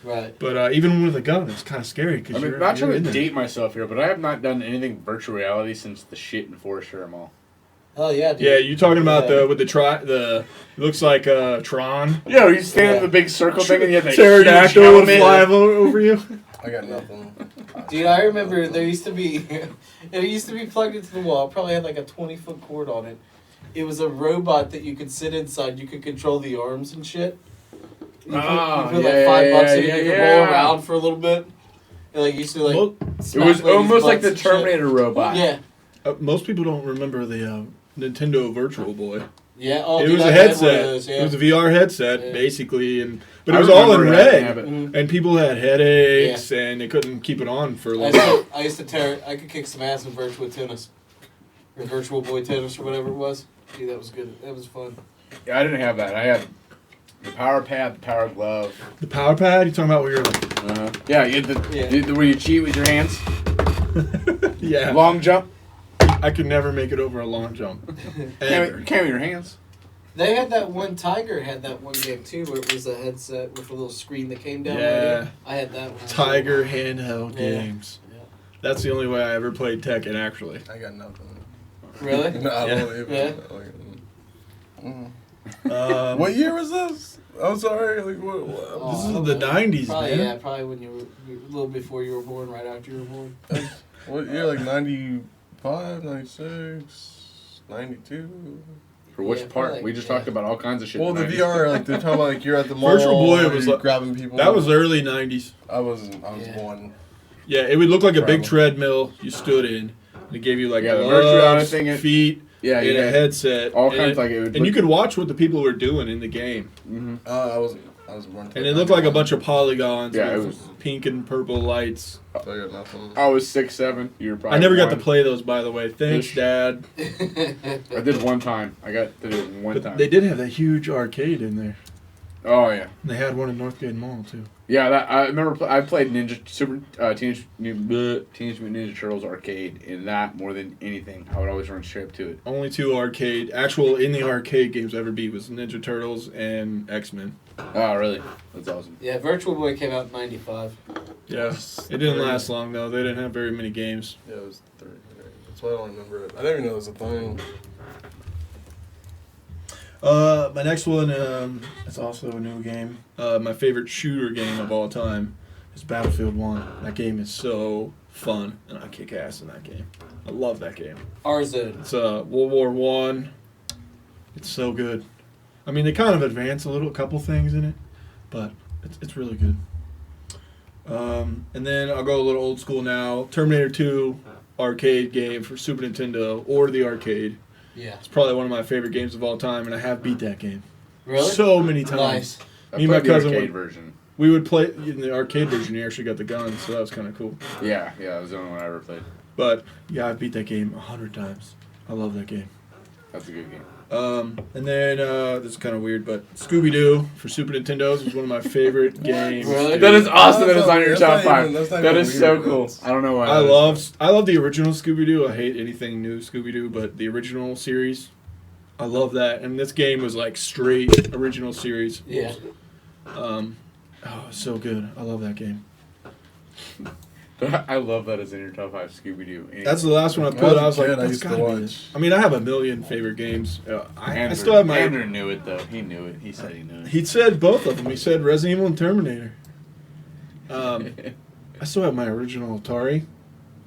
Right. But even with a gun, it's kind of scary because I mean, you're not trying in to there. date myself here, but I have not done anything virtual reality since the shit in Forest Mall. Oh yeah, dude. Yeah, you're talking about Yeah. it looks like Tron. Yeah, you stand in Yeah. the big circle thing and you have that Pterodactyl huge would helmet. fly over you. I got nothing. Dude, I remember there used to be, it used to be plugged into the wall. It probably had like a 20-foot cord on it. It was a robot that you could sit inside. You could control the arms and shit. You put Oh, like yeah, $5 in yeah, it. You could yeah. roll around for a little bit. And like you used to like. Well, It smack was ladies' almost like butts the and shit. Terminator robot. Yeah. most people don't remember the Nintendo Virtual Boy. Yeah. Oh, It dude, was I a had one of headset. those, yeah. It was a VR headset, Yeah. basically, but I it was all in remember that, red. yeah, but- Mhm. And people had headaches, and they couldn't keep it on for a long time. I used to tear. I could kick some ass in virtual tennis, or virtual boy tennis, or whatever it was. Dude, that was good. That was fun. Yeah, I didn't have that. I had the power pad, the power glove. The power pad? You talking about where you're like, Yeah, you had where you cheat with your hands. yeah. Long jump. I could never make it over a long jump. Can't Ever. with your hands. They had that one. Tiger had that one game too, where it was a headset with a little screen that came down. Yeah. I had that one. Tiger handheld games. Yeah. That's the only way I ever played Tekken, actually. I got nothing. Really? No, I don't Yeah. What year was this? I'm sorry. Like, what? This is the 90s, probably, man. Yeah, probably when you were a little before you were born, right after you were born. What year? Like 95, 96, 92? For which Yeah, part? like- We just yeah. talked about all kinds of shit. Well, the tonight. VR, like they're talking about, like you're at the mall. Virtual Boy was you're like- grabbing people. That was early 90s. I was Yeah. born. Yeah, it would look like a big Probably. treadmill you stood in. And it gave you like Yeah, the virtual gloves, thing, feet, Yeah, and you a had headset. all and kinds it- like it would. And you could watch what the people were doing in the game. Mm-hmm. I was born. And it looked like a bunch of polygons Yeah, with it was- pink and purple lights. So I got nothing. I was 6'7". You were probably. I never got to one. play those, by the way. Thanks, Ish. Dad. I did one time. I got to do it one But time. they did have that huge arcade in there. Oh yeah. They had one in Northgate Mall, too. Yeah, that I remember. I played Teenage Mutant Ninja Turtles arcade in that more than anything. I would always run straight up to it. Only two actual in the arcade games I ever beat was Ninja Turtles and X-Men. Oh really? That's awesome. Yeah, Virtual Boy came out in '95. Yeah. It didn't last long, though. They didn't have very many games. Yeah, it was 3. That's why I don't remember it. I didn't even know it was a thing. My next one is also a new game. My favorite shooter game of all time is Battlefield 1. That game is so fun, and I kick ass in that game. I love that game. Arzone. It's World War One. It's so good. I mean, they kind of advance a couple things in it, but it's really good. And then I'll go a little old school now. Terminator 2 arcade game for Super Nintendo or the arcade. Yeah. It's probably one of my favorite games of all time, and I have beat that game Really? so many times. Nice. I Me and my played the cousin arcade would- version. We would play in the arcade version. You actually got the gun, so that was kind of cool. Yeah, that was the only one I ever played. But yeah, I beat that game 100 times. I love that game. That's a good game. And then this is kind of weird, but Scooby Doo for Super Nintendo's was one of my favorite games. Really? That is awesome. That's That is not- on your that's top not even- five. that's not That even is so weird. cool. That's- I don't know why. I love the original Scooby Doo. I hate anything new Scooby Doo, but the original series, I love that. And this game was like straight original series. Yeah. Oh, it's so good. I love that game. I love that it's in your top five Scooby Doo. That's the last one I When put. I I was was a like, kid, I that's used to gotta be watch. it. I mean, I have a million favorite games. I Andrew, still have my. Andrew knew it though. He knew it. He said he knew it. He said both of them. He said Resident Evil and Terminator. I still have my original Atari.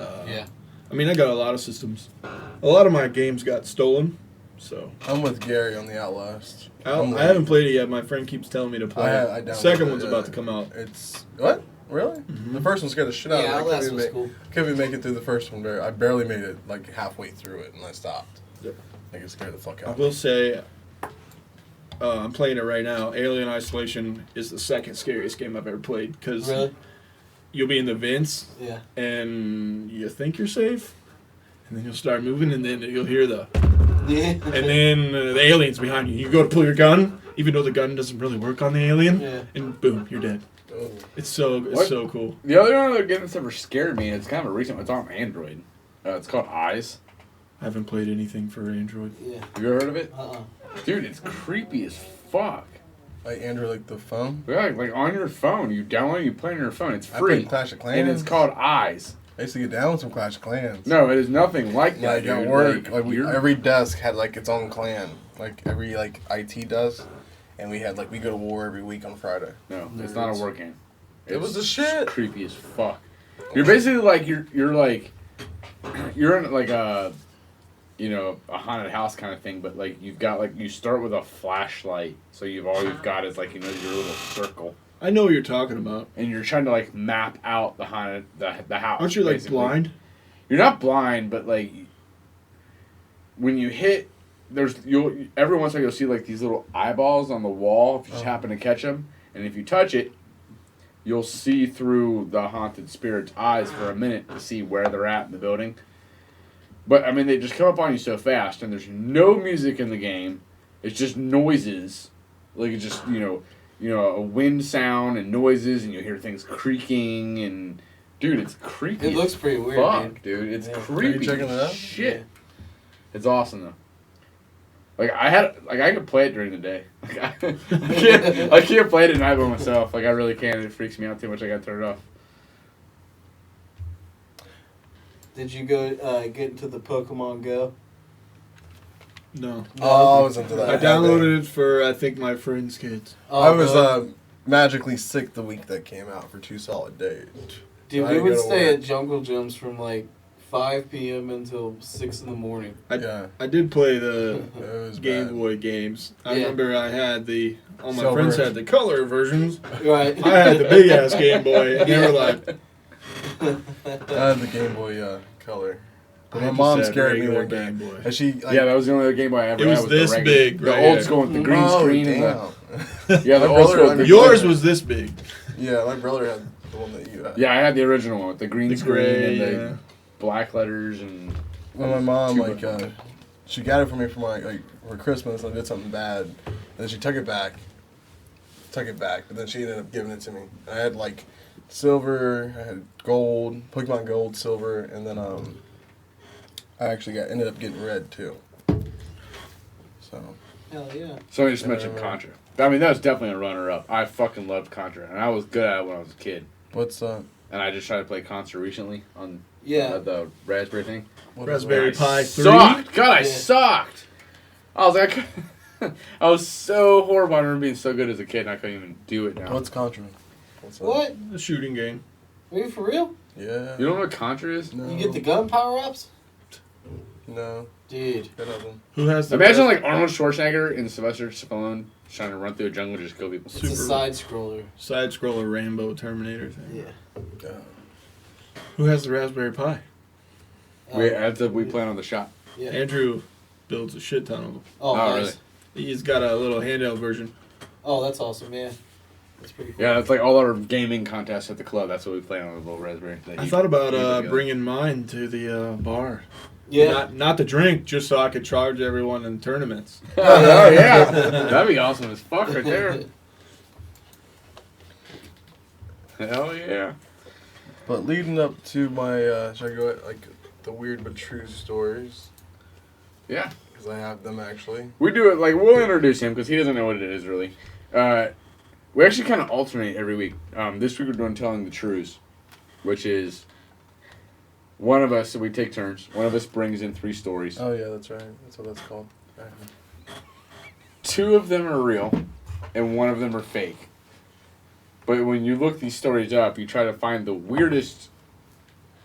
Yeah. I mean, I got a lot of systems. A lot of my games got stolen, so I'm with Gary on the Outlast. I haven't played it yet. My friend keeps telling me to play I it. downloaded Second it, one's about to come out. It's what? Really? Mhm. The first one scared the shit out Yeah, of me. Outlast was cool. Couldn't even make it through the first one. I barely made it like halfway through it, and I stopped. Yep. Like it scared the fuck I out. will say, I'm playing it right now. Alien Isolation is the second scariest game I've ever played because Really? you'll be in the vents Yeah. and you think you're safe, and then you'll start moving, and then you'll hear the, Yeah. and then the alien's behind you. You go to pull your gun, even though the gun doesn't really work on the alien, Yeah. and boom, you're dead. Oh. It's so What? cool. The other game that's ever scared me, and it's kind of a recent one, it's on Android. It's called Eyes. I haven't played anything for Android. Yeah. Have you ever heard of it? Dude, it's creepy as fuck. Like Andrew, like the phone. Yeah, like on your phone. You download it, you play it on your phone. It's I free. played Clash of Clans. And it's called Eyes. I used to get down with some Clash of Clans. No, it is nothing like that, Like dude. at work, like you're- every desk had like its own clan. Like every like IT does, and we had like we go to war every week on Friday. No, it's not a work game. It was the It's shit. creepy as fuck. You're basically like you're like you're in like a a haunted house kind of thing, but like you've got like you start with a flashlight, so all you've got is like your little circle, I know what you're talking about. and you're trying to like map out the haunted the house. Aren't you like basically. blind? You're not blind, but like when you hit, you'll every once in a while you'll see like these little eyeballs on the wall if you just happen to catch them, and if you touch it, you'll see through the haunted spirit's eyes for a minute to see where they're at in the building. But I mean, they just come up on you so fast, and there's no music in the game. It's just noises, like it's just a wind sound and noises, and you hear things creaking and. Dude, it's creepy. It looks pretty weird, Fuck, dude. It's Yeah. creepy. Are you checking it out? Shit. Yeah. It's awesome though. Like I could play it during the day. Like, I can't play it at night by myself. Like I really can't. It freaks me out too much. I gotta turn it off. Did you go get into the Pokemon Go? No. Oh, I was into that. I downloaded it for, I think, my friend's kids. I was magically sick the week that came out for 2 solid days. Dude, So I we didn't would go to stay work. at Jungle Gyms from like 5 p.m. until 6 in the morning. I did play the It was Game bad. Boy games. I Yeah. remember I had all my Silver. friends had the color versions. Right. I had the big ass Game Boy, and they were like, I had the Game Boy Color. I My just mom had scared me regular one Game game. Boy. And she, like, Yeah, that was the only other Game Boy I ever It was had. this the regular, big, the right old here. school with the green oh, screen. damn. And yeah, the My old brother school. let With me the, yours was this big. Yeah, my brother had the one that you had. yeah, I had the original one with the green The screen gray, and the yeah. black letters and. When my mom, Two like, buttons. she got it for me for for Christmas. I did something bad. And then she took it back. But then she ended up giving it to me. I had, like, silver, I had gold, Pokemon Gold, silver, and then, I actually ended up getting red, too. So, Hell yeah. Somebody just mentioned Contra. I mean, that was definitely a runner-up. I fucking loved Contra, and I was good at it when I was a kid. what's, And I just tried to play Contra recently on Yeah. the Raspberry thing. what Raspberry is Pi I 3. sucked. God, I Yeah. sucked. I was like, I was so horrible. I remember being so good as a kid, and I couldn't even do it now. What's Contra? What's that? What? The shooting game. Are you for real? Yeah. You don't know what Contra is? No. You get the gun power-ups? No. Dude. It doesn't. Who has the Imagine best like Arnold Schwarzenegger and Sylvester Stallone trying to run through a jungle and just kill people. It's Super- a side-scroller. side-scroller Rainbow Terminator thing? Yeah. Who has the Raspberry Pi? We plan on the shop. Yeah. Andrew builds a shit ton of them. Oh, Oh, nice. really? He's got a little handheld version. Oh, that's awesome, yeah. That's pretty cool. Yeah, that's like all our gaming contests at the club. That's what we play on the little Raspberry. that I he- thought about he put together. bringing mine to the bar. Yeah. Not the drink, just so I could charge everyone in tournaments. Oh yeah, that'd be awesome as fuck right there. Hell yeah. But leading up to my, should I go at, like, the weird but true stories? Yeah. Because I have them, actually. We do it like we'll introduce him because he doesn't know what it is really. We actually kind of alternate every week. This week we're doing telling the truths, which is one of us. So we take turns. One of us brings in 3 stories. Oh, yeah, that's right. That's what that's called. 2 of them are real, and 1 of them are fake. But when you look these stories up, you try to find the weirdest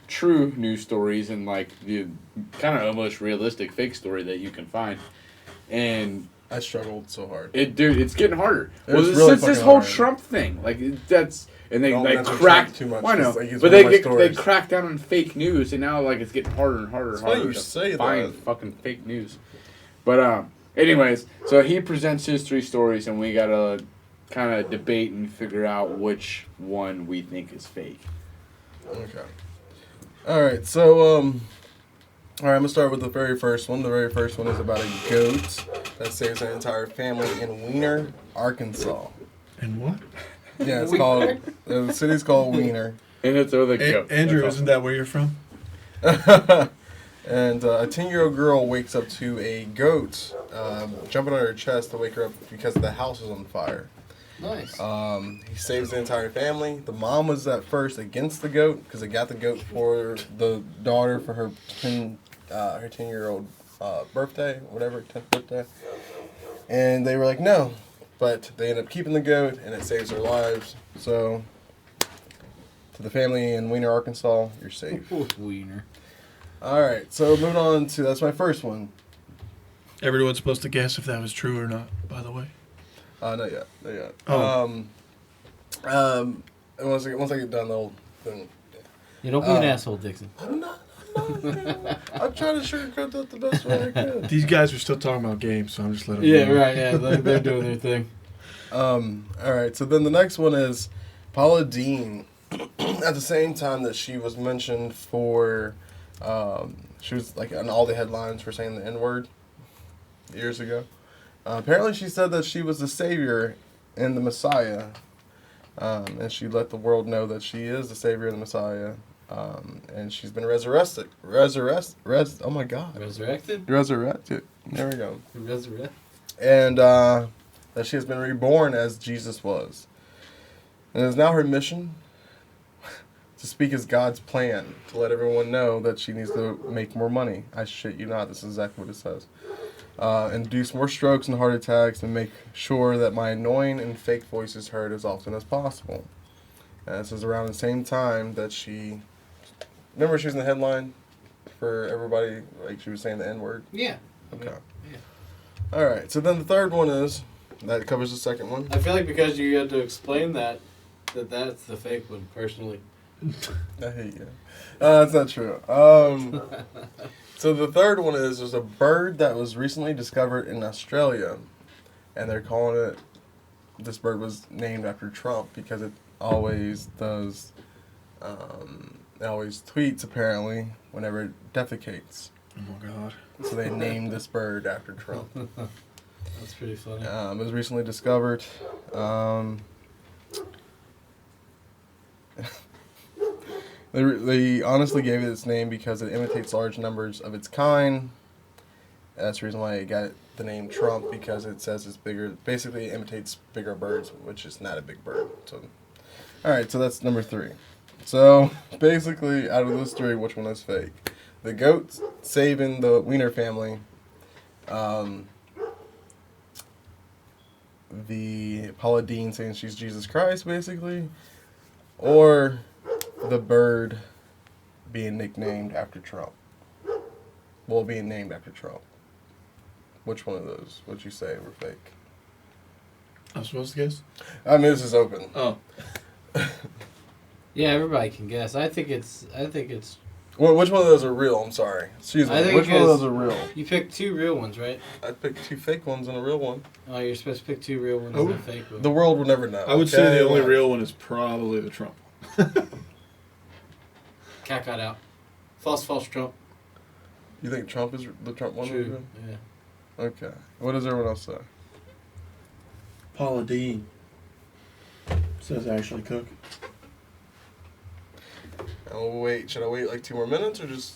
true news stories and like the kind of almost realistic fake story that you can find. And I struggled so hard. it's getting harder. It Well, was since really this fucking whole hard. Trump thing, like that's and they Don't like mention cracked Trump too much, Well, I know, 'cause, like, he's but one of my they stories. cracked down on fake news, and now like it's getting harder and harder and It's funny harder you to say find that. fucking fake news. But anyways, so he presents his 3 stories, and we gotta kind of debate and figure out which one we think is fake. Okay. All right. So, all right. I'm gonna start with the very first one. The very first one is about a goat that saves an entire family in Weiner, Arkansas. And what? Yeah, it's called. The city's called Weiner. And it's with a goat. Andrew, That's isn't that where you're from? And a 10-year-old girl wakes up to a goat jumping on her chest to wake her up because the house is on fire. Nice. He saves the entire family. The mom was at first against the goat because they got the goat for the daughter for her 10-year-old birthday, whatever, 10th birthday. And they were like, no. But they end up keeping the goat, and it saves their lives. So, to the family in Weiner, Arkansas, you're safe. Wiener. All right, so moving on to, that's my first one. Everyone's supposed to guess if that was true or not, by the way. Not yet. Oh. And once I get done, then You don't be an asshole, Dixon. I'm not. I'm trying to sugarcoat that the best way I can. These guys are still talking about games, so I'm just letting Yeah, them know. right, yeah. They're doing their thing. All right, so then the next one is Paula Dean. At the same time that she was mentioned for, she was like on all the headlines for saying the N-word years ago. Apparently she said that she was the savior and the Messiah. And she let the world know that she is the savior and the Messiah. And she's been resurrected. Oh my God. Resurrected? Resurrected. There we go. Resurrected. And that she has been reborn as Jesus was. And it is now her mission to speak as God's plan, to let everyone know that she needs to make more money. I shit you not, this is exactly what it says. Induce more strokes and heart attacks, and make sure that my annoying and fake voice is heard as often as possible. And this is around the same time that she... Remember she was in the headline for everybody, like she was saying the N-word? Yeah. Okay. Yeah. Alright, so then the third one is... That covers the second one. I feel like because you had to explain that's the fake one, personally. I hate you. That's not true. So the third one is there's a bird that was recently discovered in Australia, and they're calling it. This bird was named after Trump because it always does. It always tweets apparently whenever it defecates. Oh my God. So they named this bird after Trump. That's pretty funny. It was recently discovered. They honestly gave it its name because it imitates large numbers of its kind. That's the reason why it got the name Trump, because it says it's bigger. Basically, it imitates bigger birds, which is not a big bird. So, all right, so that's number 3. So basically, out of those 3, which one is fake? The goat saving the Wiener family. The Paula Deen saying she's Jesus Christ, basically, or the bird being nicknamed after Trump. Well, being named after Trump. Which one of those would you say were fake? I'm supposed to guess? I mean, this is open. Oh. Yeah, everybody can guess. I think it's. Well, which one of those are real? I'm sorry. Excuse me. I think Which one of it's- those are real? You picked 2 real ones, right? I picked 2 fake ones and a real one. Oh, you're supposed to pick 2 real ones Oh. and a fake one. The world will never know. I would say okay? the only real one is probably the Trump. Cat got out. False Trump. You think Trump is the Trump one? True. Yeah. Okay. What does everyone else say? Paula Deen says Ashley Cook. Oh wait, should I wait like 2 more minutes or just?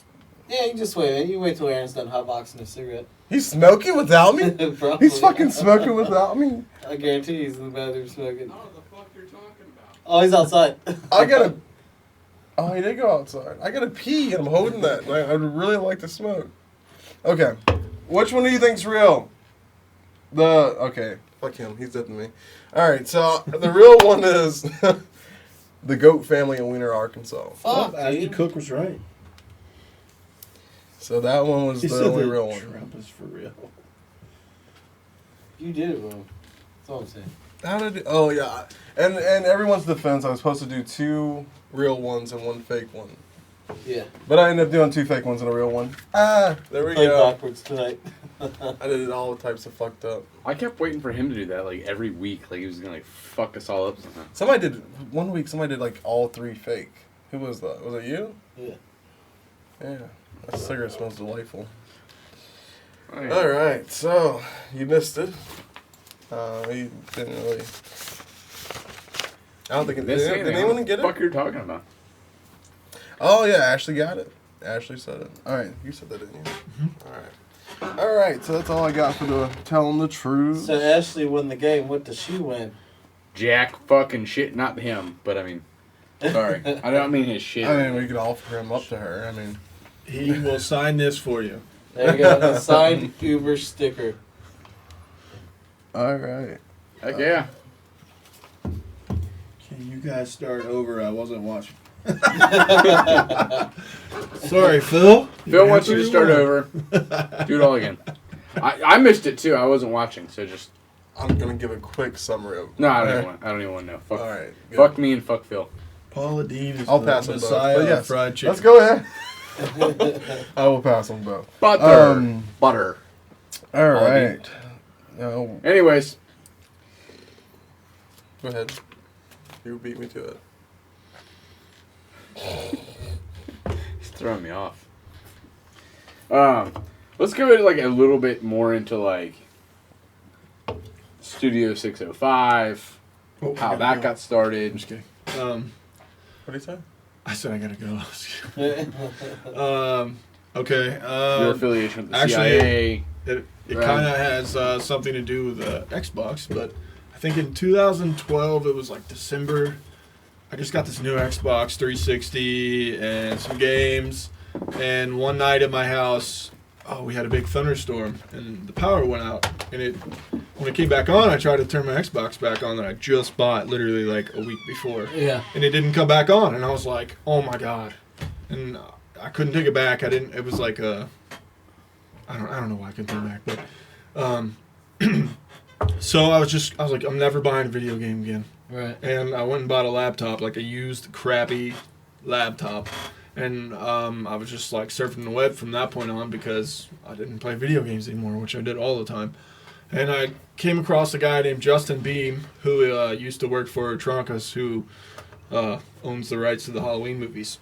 Yeah, you just wait. You wait till Aaron's done hotboxing a cigarette. He's smoking without me. Probably. He's fucking smoking without me. I guarantee he's in the bathroom smoking. What the fuck you're talking about? Oh, he's outside. I gotta. Oh, he did go outside. I gotta pee, and I'm holding that. I'd really like to smoke. Okay, which one do you think's real? Okay, fuck him. He's dead to me. All right, so the real one is the goat family in Wiener, Arkansas. Fuck, Ashley dude. Cook was right. So that one was He the said only that real one. Trump is for real. You did it wrong. That's all I'm saying. How did? Oh yeah, and everyone's defense, I was supposed to do 2 real ones and 1 fake one, Yeah. but I ended up doing 2 fake ones and a real one. There we Play go. backwards tonight. I did it all types of fucked up. I kept waiting for him to do that like every week. Like he was gonna like fuck us all up somehow. Somebody did 1 week. Somebody did like all 3 fake. Who was that? Was it you? Yeah. Yeah. That cigarette smells delightful. Oh, yeah. All right, so you missed it. You didn't really. I don't think it Missed did. anything. Did anyone get What the it? fuck you're talking about? Oh yeah, Ashley got it. Ashley said it. All right, you said that, didn't you? All right. All right, so that's all I got for the telling the truth. So Ashley won the game. What does she win? Jack fucking shit, not him, but I mean, sorry, I don't mean his shit. I mean, we could offer him up to her. I mean, He will sign this for you. There you go. A signed Uber sticker. all right. Heck yeah. Can you guys start over? I wasn't watching. Sorry, Phil. Phil wants you to start over. Do it all again. I missed it too. I wasn't watching, so just I'm gonna give a quick summary of. no. I don't even want to know. Fuck, All right. good. fuck me and fuck Phil. Paula Deen is I'll the pass on both. Messiah But yes, of fried chicken. let's go ahead. I will pass on both. Butter. Butter. All right. No, Anyways, go ahead. You beat me to it. it's throwing me off. Let's go like a little bit more into like Studio 605, Oh, how here we that go. got started. Just kidding. What do you say? I said I gotta go. Okay. Your affiliation with the actually, CIA. It Right. kind of has something to do with Xbox, but I think in 2012 it was like December. I just got this new Xbox 360 and some games, and one night at my house, we had a big thunderstorm and the power went out. And when it came back on, I tried to turn my Xbox back on that I just bought literally like a week before, Yeah. and it didn't come back on, and I was like, oh my god, and I couldn't take it back. It was like a. I don't know why I couldn't turn it back, but so I was like, I'm never buying a video game again. Right. And I went and bought a laptop, like a used crappy laptop, and I was just like surfing the web from that point on because I didn't play video games anymore, which I did all the time. And I came across a guy named Justin Beam who used to work for Tronkus, who owns the rights to the Halloween movies.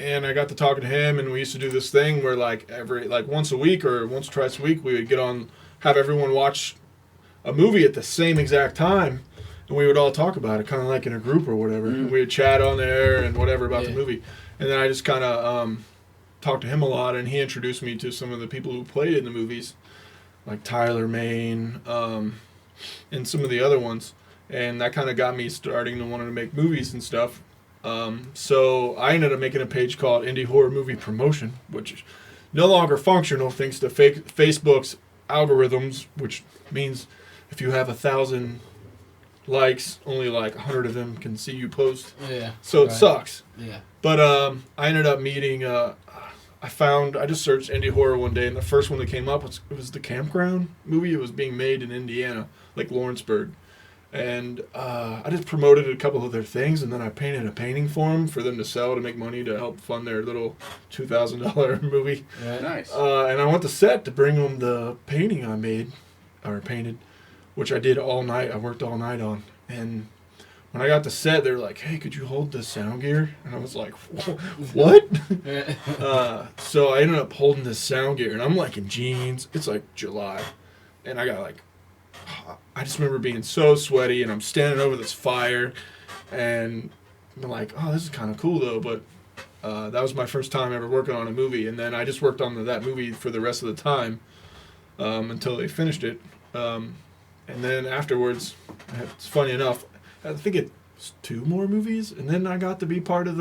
And I got to talking to him, and we used to do this thing where every once a week or once or twice a week we would get on, have everyone watch a movie at the same exact time, and we would all talk about it, kind of like in a group or whatever. And we would chat on there and whatever about the movie. And then I just kind of talked to him a lot, and he introduced me to some of the people who played in the movies, like Tyler Maine, and some of the other ones. And that kind of got me starting to want to make movies and stuff. So I ended up making a page called Indie Horror Movie Promotion, which is no longer functional thanks to Facebook's algorithms, which means if you have 1,000 likes, only like 100 of them can see you post. Yeah. So it sucks. Yeah. But I ended up meeting. I just searched indie horror one day, and the first one that came up was the Campground movie. It was being made in Indiana, like Lawrenceburg. And I just promoted a couple of their things, and then I painted a painting for them to sell to make money to help fund their little $2,000 movie. Right. Nice. And I went to set to bring them the painting I made, or painted, which I did all night. I worked all night on. And when I got to set, they were like, hey, could you hold the sound gear? And I was like, what? So I ended up holding this sound gear, and I'm like in jeans. It's like July. And I got I just remember being so sweaty, and I'm standing over this fire, and I'm like, oh, this is kind of cool, though. But that was my first time ever working on a movie, and then I just worked on that movie for the rest of the time until they finished it. And then afterwards, it's funny enough, I think it's 2 more movies, and then I got to be part of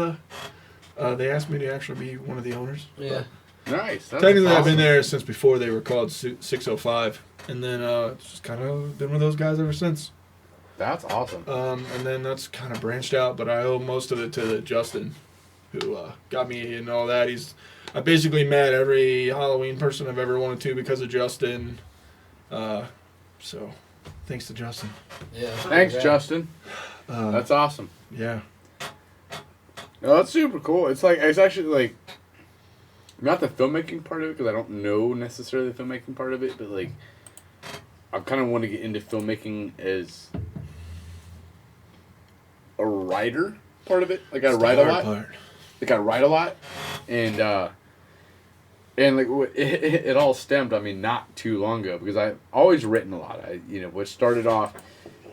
they asked me to actually be one of the owners. Yeah. Nice. That's Technically, I've awesome. been there since before they were called 605. And then it's just kind of been with those guys ever since. That's awesome. And then that's kind of branched out, but I owe most of it to Justin, who got me and all that. I basically met every Halloween person I've ever wanted to because of Justin. So, thanks to Justin. Yeah. Thanks, Justin. That's awesome. Yeah. No, that's super cool. It's actually like, not the filmmaking part of it, because I don't know necessarily the filmmaking part of it, but like, I kind of want to get into filmmaking as a writer part of it. Like I write a lot. Like I write a lot, and like it all stemmed. I mean, not too long ago, because I've always written a lot. What started off,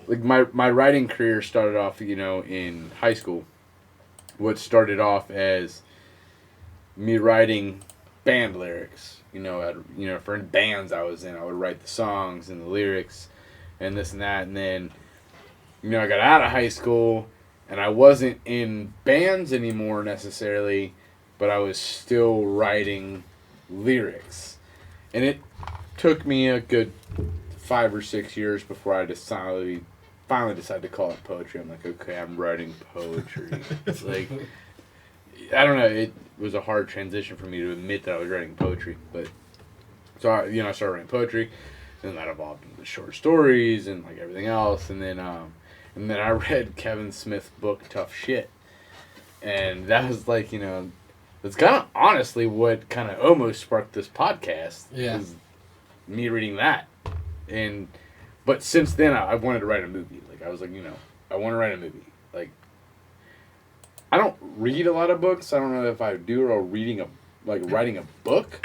like my writing career started off, in high school. What started off as me writing band lyrics. For bands I was in, I would write the songs and the lyrics and this and that. And then, I got out of high school and I wasn't in bands anymore necessarily, but I was still writing lyrics. And it took me a good 5 or 6 years before I finally decided to call it poetry. I'm like, okay, I'm writing poetry. It's like, I don't know, it was a hard transition for me to admit that I was writing poetry, but so I started writing poetry, and that evolved into short stories and like everything else, and then I read Kevin Smith's book Tough Shit, and that was like, that's kind of honestly what kind of almost sparked this podcast. Yeah. Was me reading that, but since then I wanted to write a movie. Like I was like, I want to write a movie. Like, I don't read a lot of books. I don't know if I do or writing a book.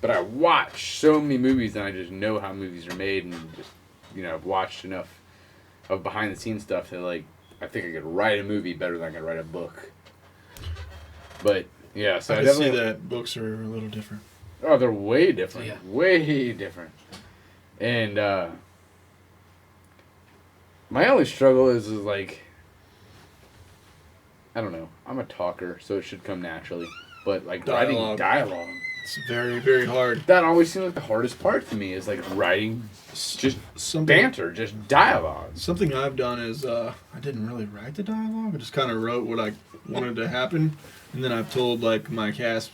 But I watch so many movies, and I just know how movies are made, and just, I've watched enough of behind the scenes stuff that, like, I think I could write a movie better than I could write a book. But yeah, so I I can see definitely. that books are a little different. Oh, they're way different. Yeah. Way different. And my only struggle is like, I don't know. I'm a talker, so it should come naturally. But like writing dialogue, It's very, very hard. that always seems like the hardest part to me is like writing just banter, just dialogue. Something I've done is I didn't really write the dialogue. I just kind of wrote what I wanted to happen, and then I've told like my cast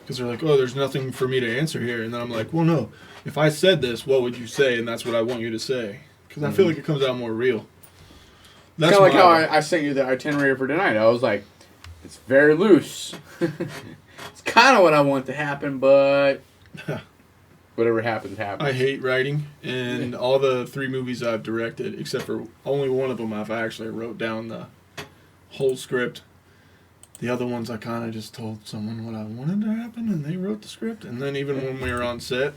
because they're like, "Oh, there's nothing for me to answer here," and then I'm like, "Well, no. If I said this, what would you say?" And that's what I want you to say because I feel like it comes out more real. That's kind of like how I sent you the itinerary for tonight. I was like, it's very loose. It's kind of what I want to happen, but whatever happens, happens. I hate writing, and all the 3 movies I've directed, except for only one of them, I've actually wrote down the whole script. The other ones, I kind of just told someone what I wanted to happen, and they wrote the script. And then even when we were on set,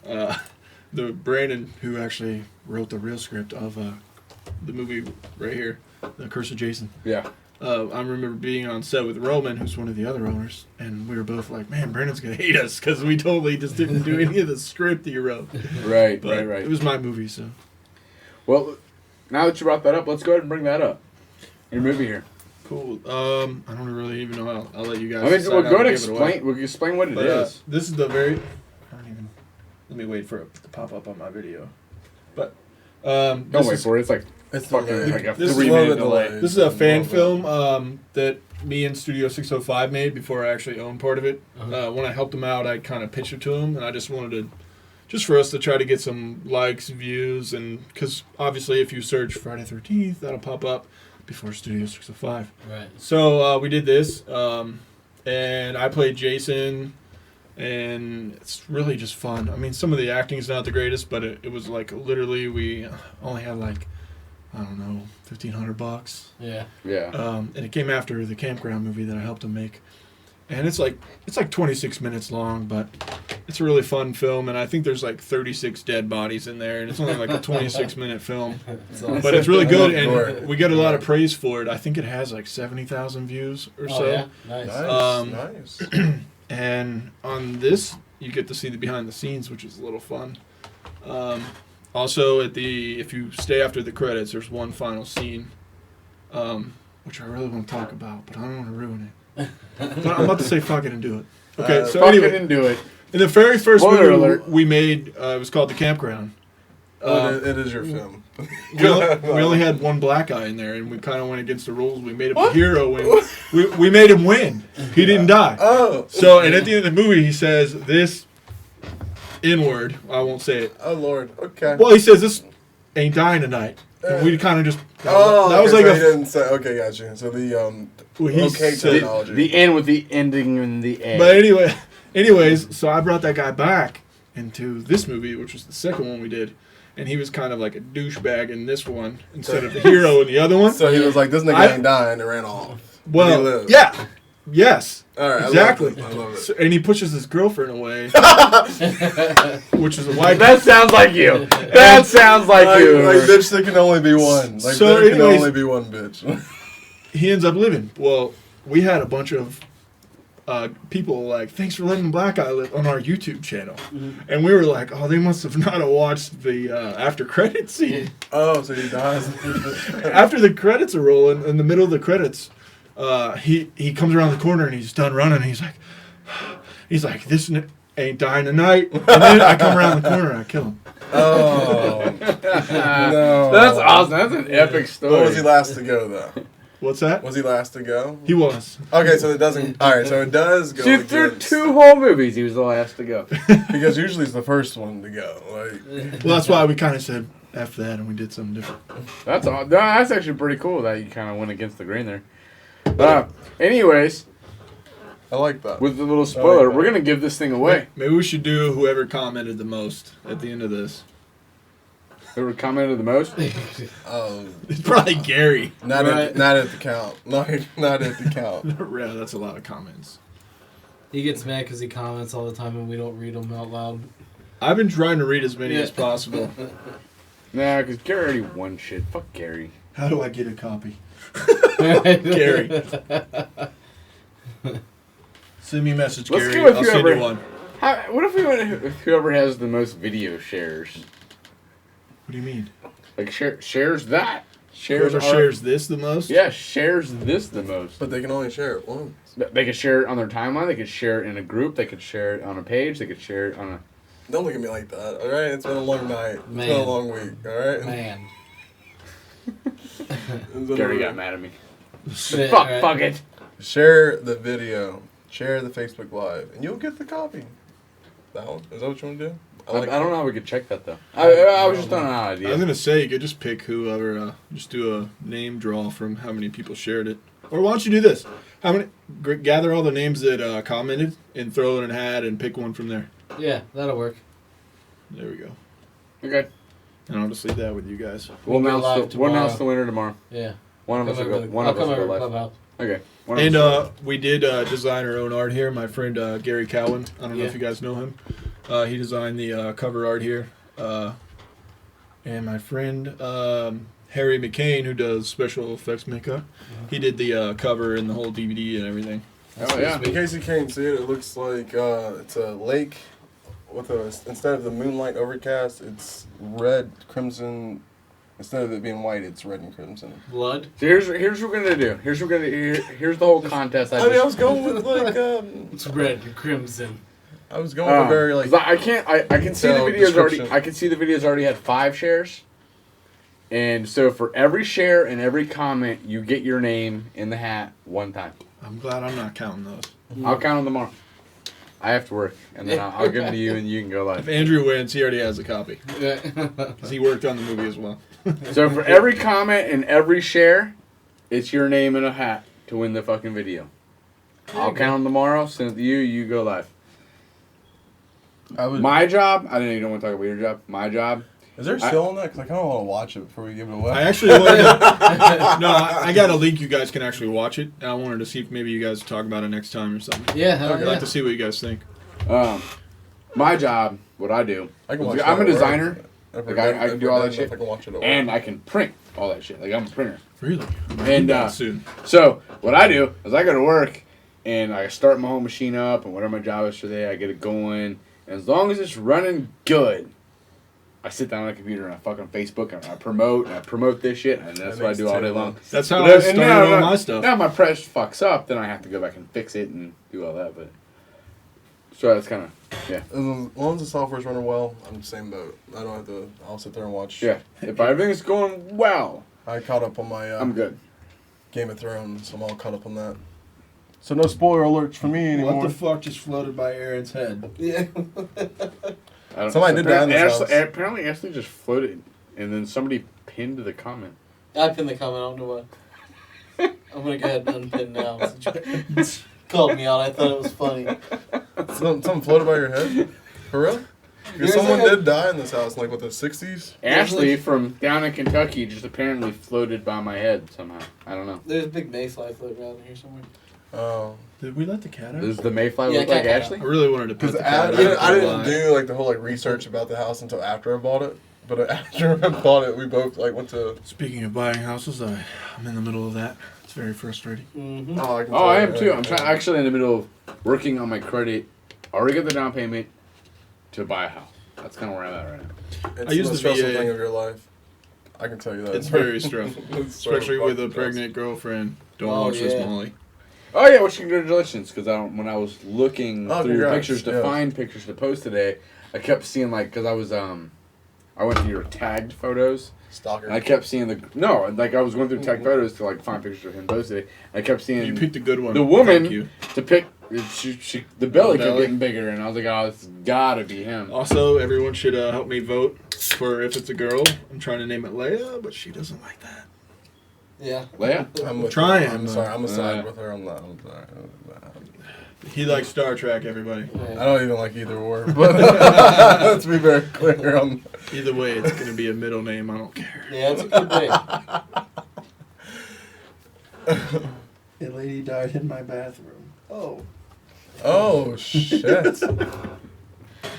the Brandon, who actually wrote the real script of the movie right here, The Curse of Jason. Yeah. I remember being on set with Roman, who's one of the other owners, and we were both like, "Man, Brandon's gonna hate us because we totally just didn't do any of the script he wrote." Right. It was my movie, so. Well, now that you brought that up, let's go ahead and bring that up. Your movie here. Cool. I don't really even know. I'll let you guys. I mean, decide we'll how go to ahead give and it away. explain. We'll explain what it But, is. this is the very. I don't even. Let me wait for it to pop up on my video. But Don't wait for it. It's like It's fucking delayed. like a This is 3-minute delay. this is a fan film that me and Studio 605 made before I actually owned part of it. When I helped them out, I kind of pitched it to them, and I just wanted to, just for us to try to get some likes, views, and because obviously if you search Friday 13th, that'll pop up before Studio 605. Right. So we did this, and I played Jason, and it's really just fun. I mean, some of the acting is not the greatest, but it was like literally we only had like, I don't know, $1,500. Yeah. Yeah. And it came after the campground movie that I helped him make. And it's like 26 minutes long, but it's a really fun film, and I think there's like 36 dead bodies in there, and it's only like a 26-minute film. But it's really good, and we get a lot of praise for it. I think it has like 70,000 views or so. Yeah. Nice. Nice. And on this, you get to see the behind the scenes, which is a little fun. Also, if you stay after the credits, there's one final scene, which I really want to talk about, but I don't want to ruin it. But I'm about to say fuck it and do it. Okay, so Fuck anyway, it and do it. in the very first Spoiler movie alert. we made, it was called The Campground. It is your film. We only had one black guy in there, and we kind of went against the rules. We made him a hero, and we made him win. He didn't die. Oh. So, and at the end of the movie, he says this N-word. I won't say it. Oh Lord. Okay. Well, he says this ain't dying tonight. And we kind of just. Oh, that was okay, like so he a. didn't say. Okay, gotcha. So the Well, he okay said- terminology. The end with the ending in the A. But anyways, so I brought that guy back into this movie, which was the second one we did, and he was kind of like a douchebag in this one instead of the hero in the other one. So he was like, "This nigga ain't dying," and ran off. But he Well, lived. yeah, yes, All right. exactly. I love it. So, and he pushes his girlfriend away, which is a white. That sounds like you. That sounds like you. Like, bitch, there can only be one. Like, So there can anyways- only be one bitch. He ends up living. Well, we had a bunch of people like, "Thanks for letting the black guy live" on our YouTube channel, and we were like, "Oh, they must have not watched the after credit scene." Oh, so he dies. After the credits are rolling, in the middle of the credits, he comes around the corner and he's done running. And he's like, "This ain't dying tonight." And then I come around the corner and I kill him. Oh. No. That's awesome. That's an epic story. What was he last to go though? What's that? Was he last to go? He was. Okay, so it doesn't. All right, so it does go. Dude, through against- 2 whole movies, he was the last to go. because usually it's the first one to go. Like, Well, that's why we kind of said F that and we did something different. That's actually pretty cool that you kind of went against the grain there. Anyways, I like that. with the little spoiler, we're gonna give this thing away. Maybe we should do whoever commented the most at the end of this. Whoever commented the most. It's probably Gary. Not Right. at the count. Not at the count. Yeah, that's a lot of comments. He gets mad because he comments all the time and we don't read them out loud. I've been trying to read as many Yeah. as possible. Nah, because Gary already won shit. Fuck Gary. How do I get a copy? Gary. Gary. Send me a message, Let's Gary. go with I'll send whoever- you one. What if we went with whoever has the most video shares? What do you mean? Like shares that. Whoever shares this the most? Yeah, shares this the most. But they can only share it once. They could share it on their timeline. They could share it in a group. They could share it on a page. They could share it on a. Don't look at me like that, all right? It's been a long night. It's Man. been a long week, all right? Man. Gary got mad at me. Yeah, Fuck, right. fuck it. Share the video. Share the Facebook Live, and you'll get the copy. That one. Is that what you want to do? I don't know how we could check that though. I was just throwing an I was idea. gonna say you could just pick whoever. Just do a name draw from how many people shared it. Or why don't you do this? How many? Gather all the names that commented and throw it in a hat and pick one from there. Yeah, that'll work. There we go. Okay. And I'll just leave that with you guys. We'll go announce live the winner tomorrow. Yeah. One of us will go. One I'll of us come will go over to live. Clubhouse. Okay. One of And us we did design our own art here. My friend Gary Cowan. I don't know Yeah. if you guys know him. He designed the cover art here. And my friend Harry McCain, who does special effects makeup, he did the cover and the whole DVD and everything. Oh yeah. In case you can't see it, it looks like it's a lake with instead of the moonlight overcast, it's red, crimson. Instead of it being white, it's red and crimson. Blood. So here's what we're gonna do. Here's the whole contest. I mean, I was going with like It's red and crimson. I was going with a very like. 'cause I can see the detailed videos already. description. I can see the videos already had 5 shares. And so for every share and every comment, you get your name in the hat one time. I'm glad I'm not counting those. I'll count them tomorrow. I have to work, and then I'll give them to you, and you can go If live. Andrew wins, he already has a copy. Yeah. Because he worked on the movie as well. So for every comment and every share, it's your name in a hat to win the fucking video. I'll count them tomorrow. Send it to you. You go live. I would. My job. I know you don't want to talk about your job. My job. Is there still on that? Because I kind of want to watch it before we give it away. I actually wanted to, no, I got a link you guys can actually watch it. And I wanted to see if maybe you guys talk about it next time or something. Yeah, hell I'd yeah. like to see what you guys think. My job. What I do. I can watch I'm a that at designer, work. like, I can do all that shit. I can watch it at work. and I can print all that shit. Like I'm a printer. Really? And soon. so what I do is I go to work and I start my whole machine up and whatever my job is for the day, I get it going. And as long as it's running good, I sit down on the computer and I fucking Facebook and I promote this shit, and that's what I do all day long. That's how But I and started now- all my stuff. Now my press fucks up, then I have to go back and fix it and do all that. But so that's kind of As long as the software's running well, I'm the same boat. I don't have to. I'll sit there and watch. yeah. If everything's going well, I caught up on my I'm good. Game of Thrones. I'm all caught up on that. So no spoiler alerts for me anymore. What the fuck just floated by Aaron's head? Yeah. I don't- Somebody did that in this house. Apparently, Ashley just floated, and then somebody pinned the comment. I pinned the comment. I don't know why. I'm gonna go ahead and unpin now. Since you called me out. I thought it was funny. Something floated by your head? For real? Because There's someone like a- did die in this house, like, what, the 60s? Ashley from down in Kentucky just apparently floated by my head somehow. I don't know. There's a big mayfly floating around here somewhere. Oh. Did we let the cat out? Does the Mayfly Yeah, look like cat- Ashley? I really wanted to put Because the cat out. I didn't do, like, the whole, like, research about the house until after I bought it. But after I bought it, we both, like, went to... Speaking of buying houses, I'm in the middle of that. It's very frustrating. Mm-hmm. Oh, I can Oh, tell I you, am too. I'm actually in the middle of working on my credit. Already got the down payment to buy a house. That's kind of where I'm at right now. It's I use the most the stressful VA. thing of your life. I can tell you that. It's very stressful. It's so Especially with a fucking pregnant girlfriend. Don't Oh, watch this, yeah. Molly. Oh yeah, well, congratulations! Because when I was looking Oh, through your congrats, pictures to yeah. find pictures to post today, I kept seeing because I was I went to your tagged photos. Stalker. And I kept seeing I was going through tagged photos to like find pictures of him posted. I kept seeing You picked a good one. the woman Thank you. to pick. The belly kept Belly. getting bigger, and I was like, oh, it's gotta be him. Also, everyone should help me vote for if it's a girl. I'm trying to name it Leia, but she doesn't like that. Yeah. Leia? I'm with trying, her. I'm but- sorry. I'm a side with her. I'm not. I'm sorry. He likes Star Trek, everybody. I don't even like either or. But let's be very clear on. Either way, it's going to be a middle name. I don't care. Yeah, it's a good day. A lady died in my bathroom. Oh. Oh shit!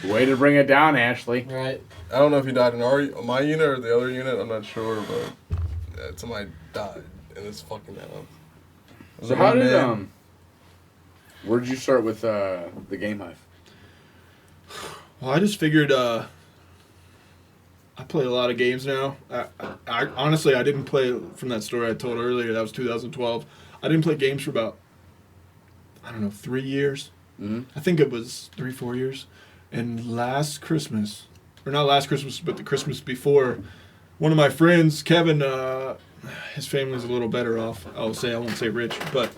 Way to bring it down, Ashley. Right. I don't know if he died in my unit or the other unit. I'm not sure, but somebody died in this fucking house. So how did Where did you start with the Game Hive? Well, I just figured I play a lot of games now. I honestly, I didn't play from that story I told earlier. That was 2012. I didn't play games for about, I don't know, 3 years. Mm-hmm. I think it was 3-4 years. And last Christmas, or not last Christmas, but the Christmas before, one of my friends, Kevin, his family's a little better off. I won't say rich, but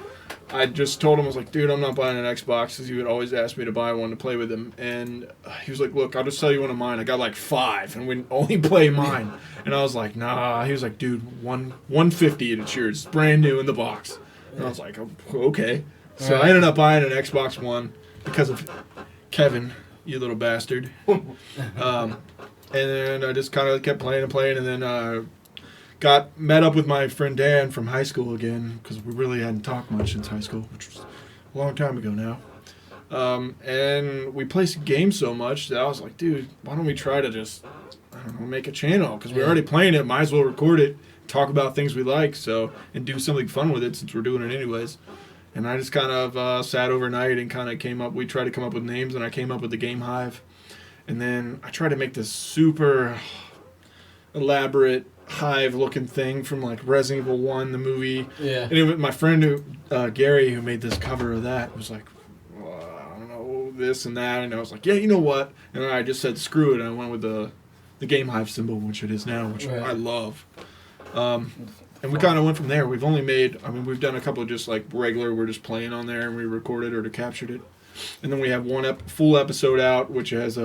I just told him, I was like, dude, I'm not buying an Xbox, because he would always ask me to buy one to play with him. And he was like, look, I'll just sell you one of mine. I got like 5, and we only play mine. And I was like, nah. He was like, dude, $150 and it's yours. It's brand new in the box. And I was like, oh, okay. So I ended up buying an Xbox One because of Kevin, you little bastard. And then I just kind of kept playing, and then met up with my friend Dan from high school again, because we really hadn't talked much since high school, which was a long time ago now. And we played games so much that I was like, dude, why don't we try to just, I don't know, make a channel? Because we're already playing it, might as well record it, talk about things we like, and do something fun with it since we're doing it anyways. And I just kind of sat overnight and kind of we tried to come up with names, and I came up with the Game Hive. And then I tried to make this super elaborate hive-looking thing from like Resident Evil 1, the movie. Yeah. And it was my friend Gary, who made this cover of that, was like, well, I don't know, this and that. And I was like, yeah, you know what? And I just said, screw it. And I went with the Game Hive symbol, which it is now, which I love. And we kind of went from there. We've only we've done a couple of just like regular, we're just playing on there, and we recorded or captured it. And then we have one full episode out, which has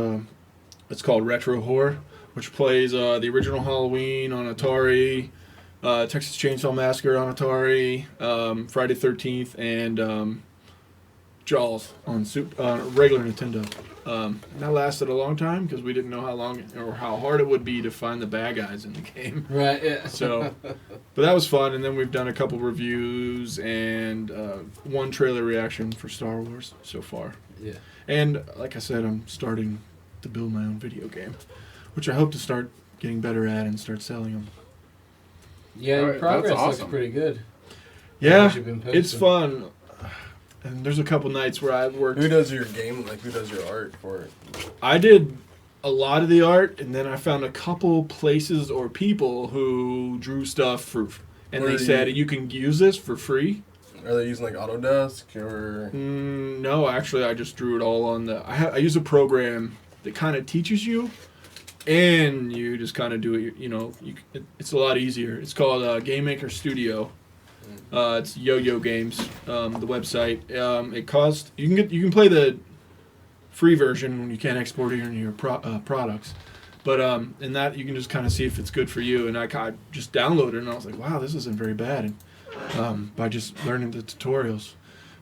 it's called Retro Horror, which plays the original Halloween on Atari, Texas Chainsaw Massacre on Atari, Friday 13th, and Jaws on regular Nintendo. And that lasted a long time because we didn't know how long or how hard it would be to find the bad guys in the game. Right, yeah. So, but that was fun. And then we've done a couple reviews and one trailer reaction for Star Wars so far. Yeah. And like I said, I'm starting to build my own video game, which I hope to start getting better at and start selling them. Yeah, All right, progress that's awesome. looks pretty good. Yeah, What you've been posting. it's fun. And there's a couple nights where I've worked. Who does your game? Like, who does your art for it? I did a lot of the art, and then I found a couple places or people who drew stuff and they said, you can use this for free. Are they using like Autodesk or? No, actually, I just drew it all on I use a program that kind of teaches you, and you just kind of do it. It's a lot easier. It's called Game Maker Studio. It's Yo-Yo Games, the website. It costs you can play the free version when you can't export it in your products, but in that you can just kind of see if it's good for you. And I just downloaded it, and I was like, wow, this isn't very bad. And by just learning the tutorials.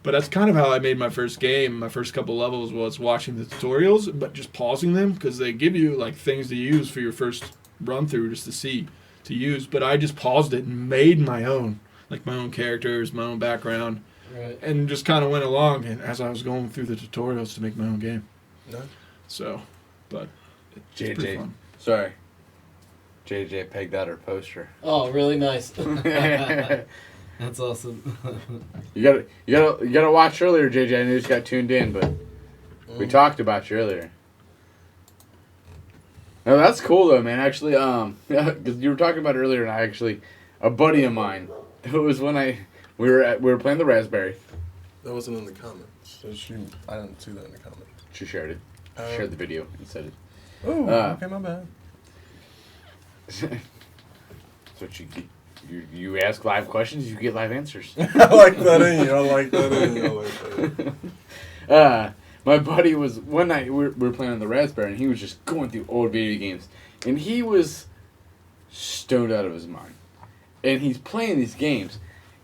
But that's kind of how I made my first game. My first couple levels was watching the tutorials, but just pausing them because they give you like things to use for your first run through just to use. But I just paused it and made my own. Like my own characters, my own background, Right. and just kind of went along and as I was going through the tutorials to make my own game. No. So, but it's pretty JJ, fun. sorry. JJ pegged out her poster. Oh, really nice. That's awesome. You gotta watch earlier, JJ. I know you just got tuned in, but we talked about you earlier. No, that's cool though, man. Actually, because you were talking about it earlier, and a buddy of mine. It was when we were playing the Raspberry. That wasn't in the comments. I didn't see that in the comments. She shared it. She shared the video and said it. Oh, okay, my bad. So you ask live questions, you get live answers. I like that in you. My buddy was one night we were playing on the Raspberry, and he was just going through old video games, and he was stoned out of his mind. And he's playing these games,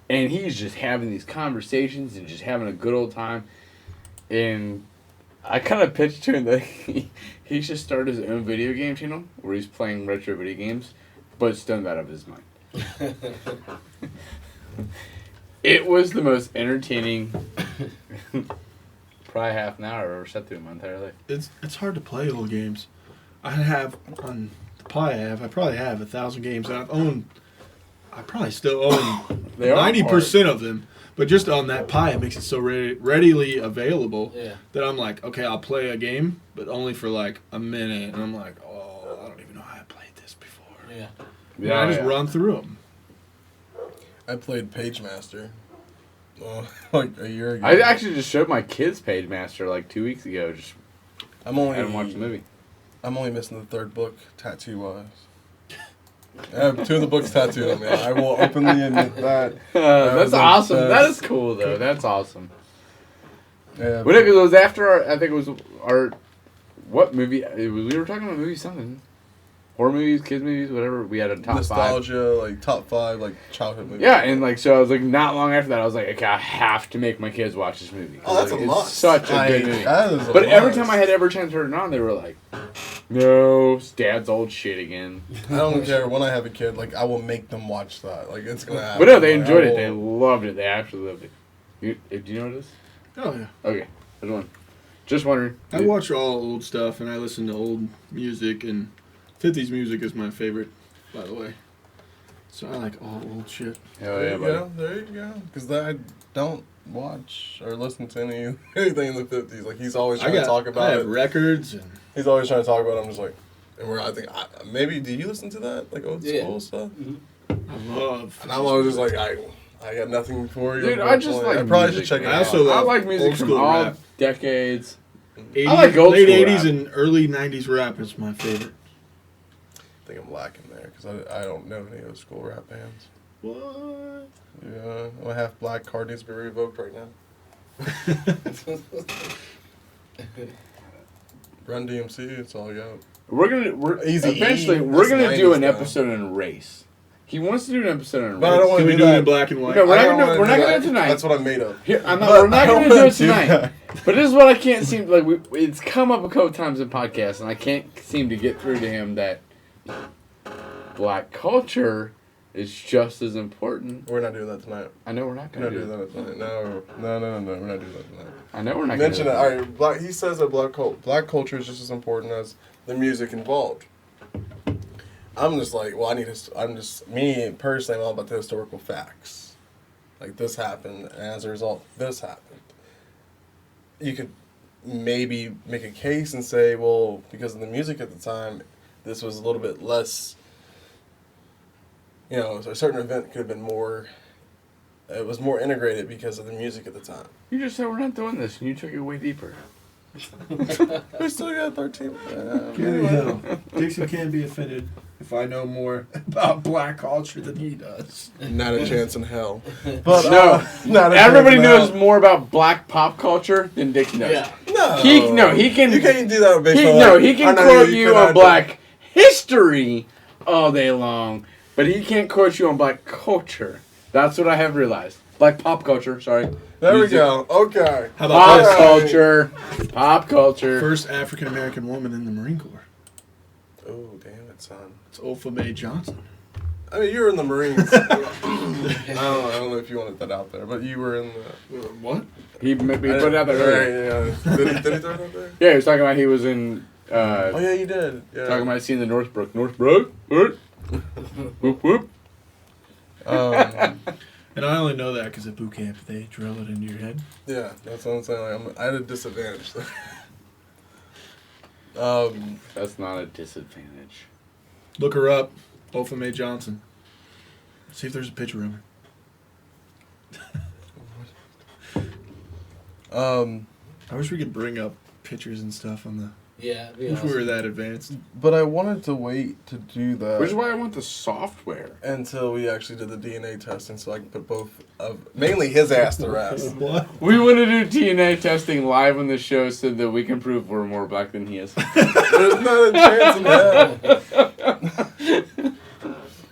and he's just having these conversations and just having a good old time. And I kind of pitched to him that he should start his own video game channel where he's playing retro video games, but stoned out of his mind. It was the most entertaining, probably half an hour I've ever sat through in my entire life. It's hard to play old games. I probably have 1,000 games, and I probably still own 90% of them. But just on that pie, it makes it so readily available Yeah. that I'm like, okay, I'll play a game, but only for like a minute. And I'm like, oh, I don't even know how I played this before. Yeah. Yeah, I just run through them. I played Page Master. Like a year ago. I actually just showed my kids Page Master like 2 weeks ago. Just I haven't watched the movie. I'm only missing the third book, tattoo wise. I have 2 of the books tattooed on me. I will openly admit that. That's awesome. That is cool though. That's awesome. Yeah. Well, it was after our, I think it was our, what movie? We were talking about movie something. Horror movies, kids movies, whatever. We had a top 5. Nostalgia, like top 5, like childhood movies. Yeah, and like so, I was like, not long after that, I was like, okay, I have to make my kids watch this movie. Oh, that's like, a it's must. such a good movie. That is a But every must. time I had ever chance to turn it on, they were like, no, it's Dad's old shit again. I don't care when I have a kid. Like I will make them watch that. Like it's gonna happen. But no, they Like, enjoyed I it. will- They loved it. They absolutely loved it. Do you know what it is? Oh, yeah. Okay, there's one. Just wondering. I watch all old stuff, and I listen to old music, and 50s music is my favorite, by the way. So I like all old shit. Hell There yeah, you buddy. go. There you go. Because I don't watch or listen to anything in the 50s. Like he's always trying to talk I about have it. records, and He's always trying to talk about it. I'm just like, and where I think maybe do you listen to that like old Yeah. school stuff? I love. And I'm always just like I got nothing for you. Dude, I just like I probably music, should check it man. out. I also I love like music old from school all rap. decades. 80s, I like old late school 80s rap. and early 90s rap is my favorite. I think I'm lacking there because I don't know any old school rap bands. What? Yeah, my half black card needs to be revoked right now. Run DMC, it's all I got. We're Easy-E, eventually that's gonna do an 90s though. episode on race. He wants to do an episode on But I race. don't wanna Can we do do it that. in black and white? No, we're I not don't gonna wanna we're not do gonna that. do it tonight. That's what I'm made of. Here, But we're not I gonna don't do wanna it tonight. that. But this is what I can't seem like. It's come up a couple times in podcasts, and I can't seem to get through to him that black culture is just as important. We're not doing that tonight. I know we're not We're gonna not do doing it. that tonight. No, we're not doing that tonight. I know we're not Mention it. gonna All right, black. He says that black culture is just as important as the music involved. I'm just like, well, me personally, I'm all about the historical facts. Like this happened, and as a result, this happened. You could maybe make a case and say, well, because of the music at the time, this was a little bit less. You know, a certain event could have been more. It was more integrated because of the music at the time. You just said we're not doing this, and you took it way deeper. We still got 13. Dixon can't be offended if I know more about black culture than he does. Not a chance in hell. But No, not a everybody chance in knows hell. more about black pop culture than Dixon does. Yeah. No, He can. You can't do that based He, on no, like, he I can know quote you you cannot on do- black history all day long, but he can't quote you on black culture. That's what I have realized. Black pop culture, sorry. There we Music. go. Okay. How Pop about this? culture. Pop culture. First African American woman in the Marine Corps. Oh, damn it, son. It's Opha Mae Johnson. I mean, you were in the Marines. I don't know if you wanted that out there, but you were in the. What? He put it out there earlier. Right, yeah. Did he throw it out there? Yeah, he was talking about he was in. Oh yeah, you did. Yeah. Talking about seeing the Northbrook. Northbrook? What? Whoop whoop. And I only know that because at boot camp they drill it into your head. Yeah, that's what I'm saying. Like, I had a disadvantage. That's not a disadvantage. Look her up, Opha Mae Johnson. See if there's a picture of her. I wish we could bring up pictures and stuff on the. Yeah. I wish we were that advanced. But I wanted to wait to do that. Which is why I want the software. Until we actually did the DNA testing, so I can put both of mainly his ass to rest. What? We want to do DNA testing live on the show so that we can prove we're more black than he is. There's not a chance in hell.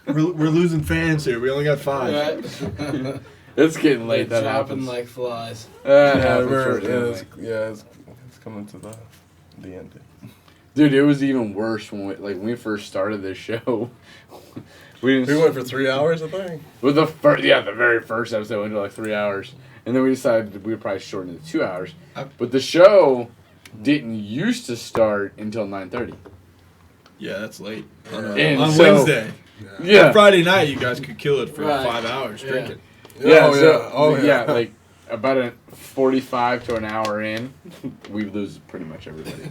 We're losing fans here. We only got 5. Right. It's getting late. They're That dropping happens. like flies. That Yeah, happens we're, for it's coming to the end. Dude, it was even worse when we first started this show. we went for 3 hours, I think. With the very first episode went to like 3 hours, and then we decided we would probably shorten it to 2 hours. But the show didn't used to start until 9:30. Yeah, that's late. Yeah. On And on so- Wednesday. Yeah. Friday night, you guys could kill it for Right. 5 hours Yeah. drinking. Yeah, Oh, so, yeah. Oh, yeah. like about a 45 to an hour in, we lose pretty much everybody.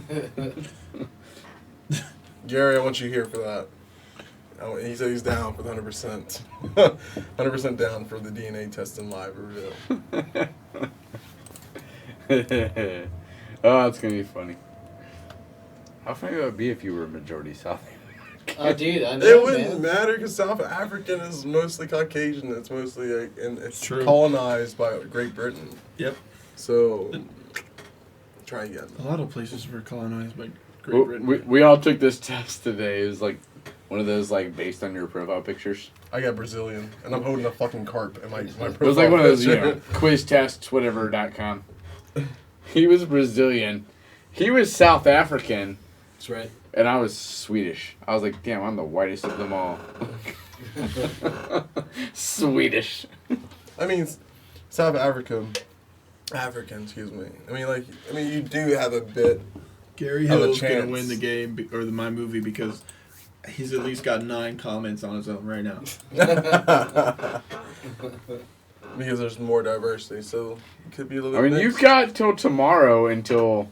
Gary, I want you here for that. He said he's down for the 100%. 100% down for the DNA test and live reveal. Oh, it's gonna be funny. How funny would it be if you were a majority South African? Oh, dude, I know, It wouldn't man. matter because South African is mostly Caucasian. It's mostly and it's True. colonized by Great Britain. Yep. So try again. A lot of places were colonized by Great Well, Britain. we all took this test today. It was like one of those like based on your profile pictures. I got Brazilian, and I'm holding a fucking carp in my It was like one of those, quiz tests, whatever.com. He was Brazilian. He was South African. That's right. And I was Swedish. I was like, damn, I'm the whitest of them all. Swedish. I mean, South African, excuse me. I mean, you do have a bit. Gary Have a Hill's gonna chance. win the game my movie because he's at least got 9 comments on his own right now. Because there's more diversity, so it could be a little I bit mean, mixed. you've got till tomorrow until...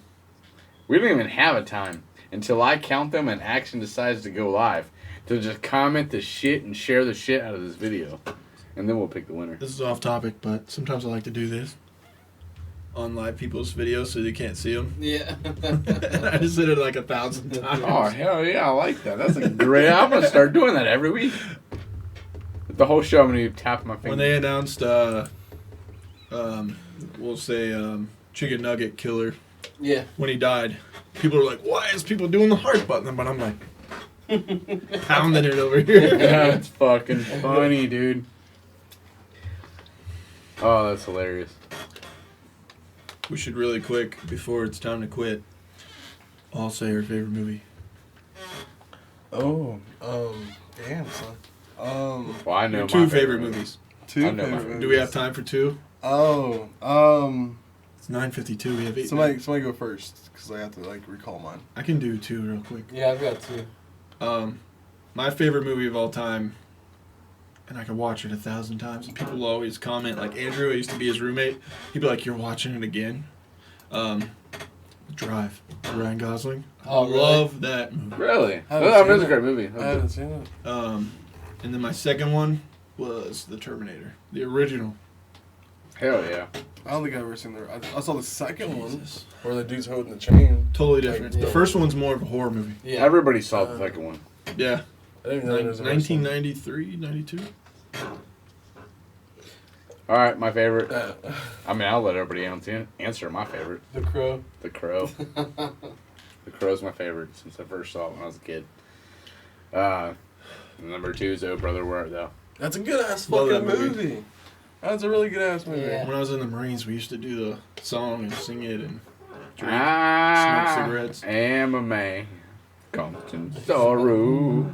We don't even have a time. Until I count them and Action decides to go live. To just comment the shit and share the shit out of this video. And then we'll pick the winner. This is off topic, but sometimes I like to do this on live people's videos so they can't see them. Yeah. I just did it like 1,000 times. Oh, hell yeah, I like that. That's a great... I'm going to start doing that every week. The whole show, I'm going to be tapping my finger. When they announced, we'll say, Chicken Nugget Killer, Yeah. when he died, people were like, why is people doing the heart button? But I'm like, pounding it over here. That's fucking funny, dude. Oh, that's hilarious. We should really quick, before it's time to quit, all say our favorite movie. Oh, damn, son. Well, I know Your my 2 favorite movies. 2 I know favorite my- movies. Do we have time for 2? Oh, It's 9:52. We have 8. somebody go first, because I have to, recall mine. I can do 2 real quick. Yeah, I've got 2. My favorite movie of all time, and I could watch it 1,000 times, and people will always comment, like Andrew, I used to be his roommate, he'd be like, you're watching it again? Drive, Ryan Gosling. Oh, I really? love that movie. Really? I haven't That was seen a great movie. I haven't seen it. And then my second one was The Terminator, the original. Hell yeah. I don't think I've ever seen I saw the second one, Jesus. where the dude's holding the chain. Totally different. Yeah. The first one's more of a horror movie. Yeah. Everybody saw the second one. Yeah. I didn't even know there was a first one. 1993, 92. All right, my favorite. Uh, I mean, I'll let everybody answer my favorite. The Crow. The Crow. The Crow's my favorite since I first saw it when I was a kid. Number 2 is Oh Brother, Where Art Thou? That's a good ass Love fucking that movie. movie. That's a really good ass movie. Yeah. When I was in the Marines, we used to do the song and sing it and drink. I smoke cigarettes. am a man. Constant sorrow.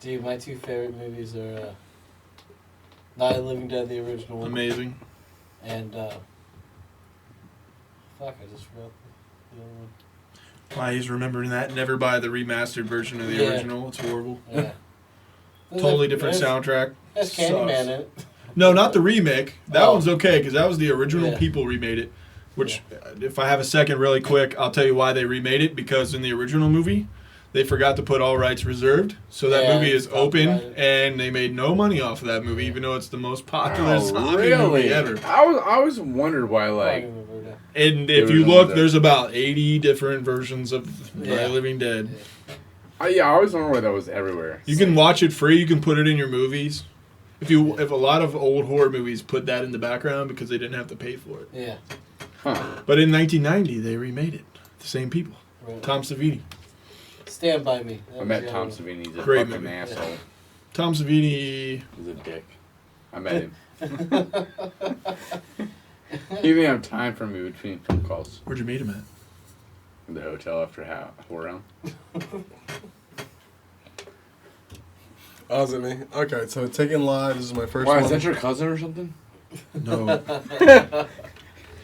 Dude, my 2 favorite movies are Night of the Living Dead, the original one, Amazing. and fuck, I just forgot the other one. Why he's remembering that. Never buy the remastered version of the Yeah. original. It's horrible. Yeah. Totally different There's- soundtrack. There's Sucks. Candyman in it. No, not the remake. That Oh. one's okay because that was the original Yeah. people remade it. Which, if I have a second really quick, I'll tell you why they remade it. Because in the original movie, they forgot to put all rights reserved. So that Yeah, movie is it's open copyrighted. and they made no money off of that movie, even though it's the most popular Oh, zombie movie ever. I always wondered why, I don't like, remember that. And The if you original look, was there's about 80 different versions of Night Yeah. of the Living Dead. I always wondered why that was everywhere. You can watch it free. You can put it in your movies. If a lot of old horror movies put that in the background because they didn't have to pay for it. Yeah. Huh. But in 1990, they remade it. The same people. Right. Tom Savini. Stand By Me. That I was met the Tom other one. Savini. He's a Great fucking movie. asshole. Tom Savini. He's a dick. I met him. He didn't have time for me between phone calls. Where'd you meet him at? In the hotel after whore round. Oh, is it me? Okay, so Taking Live, this is my first Why, one. is that your cousin or something? No.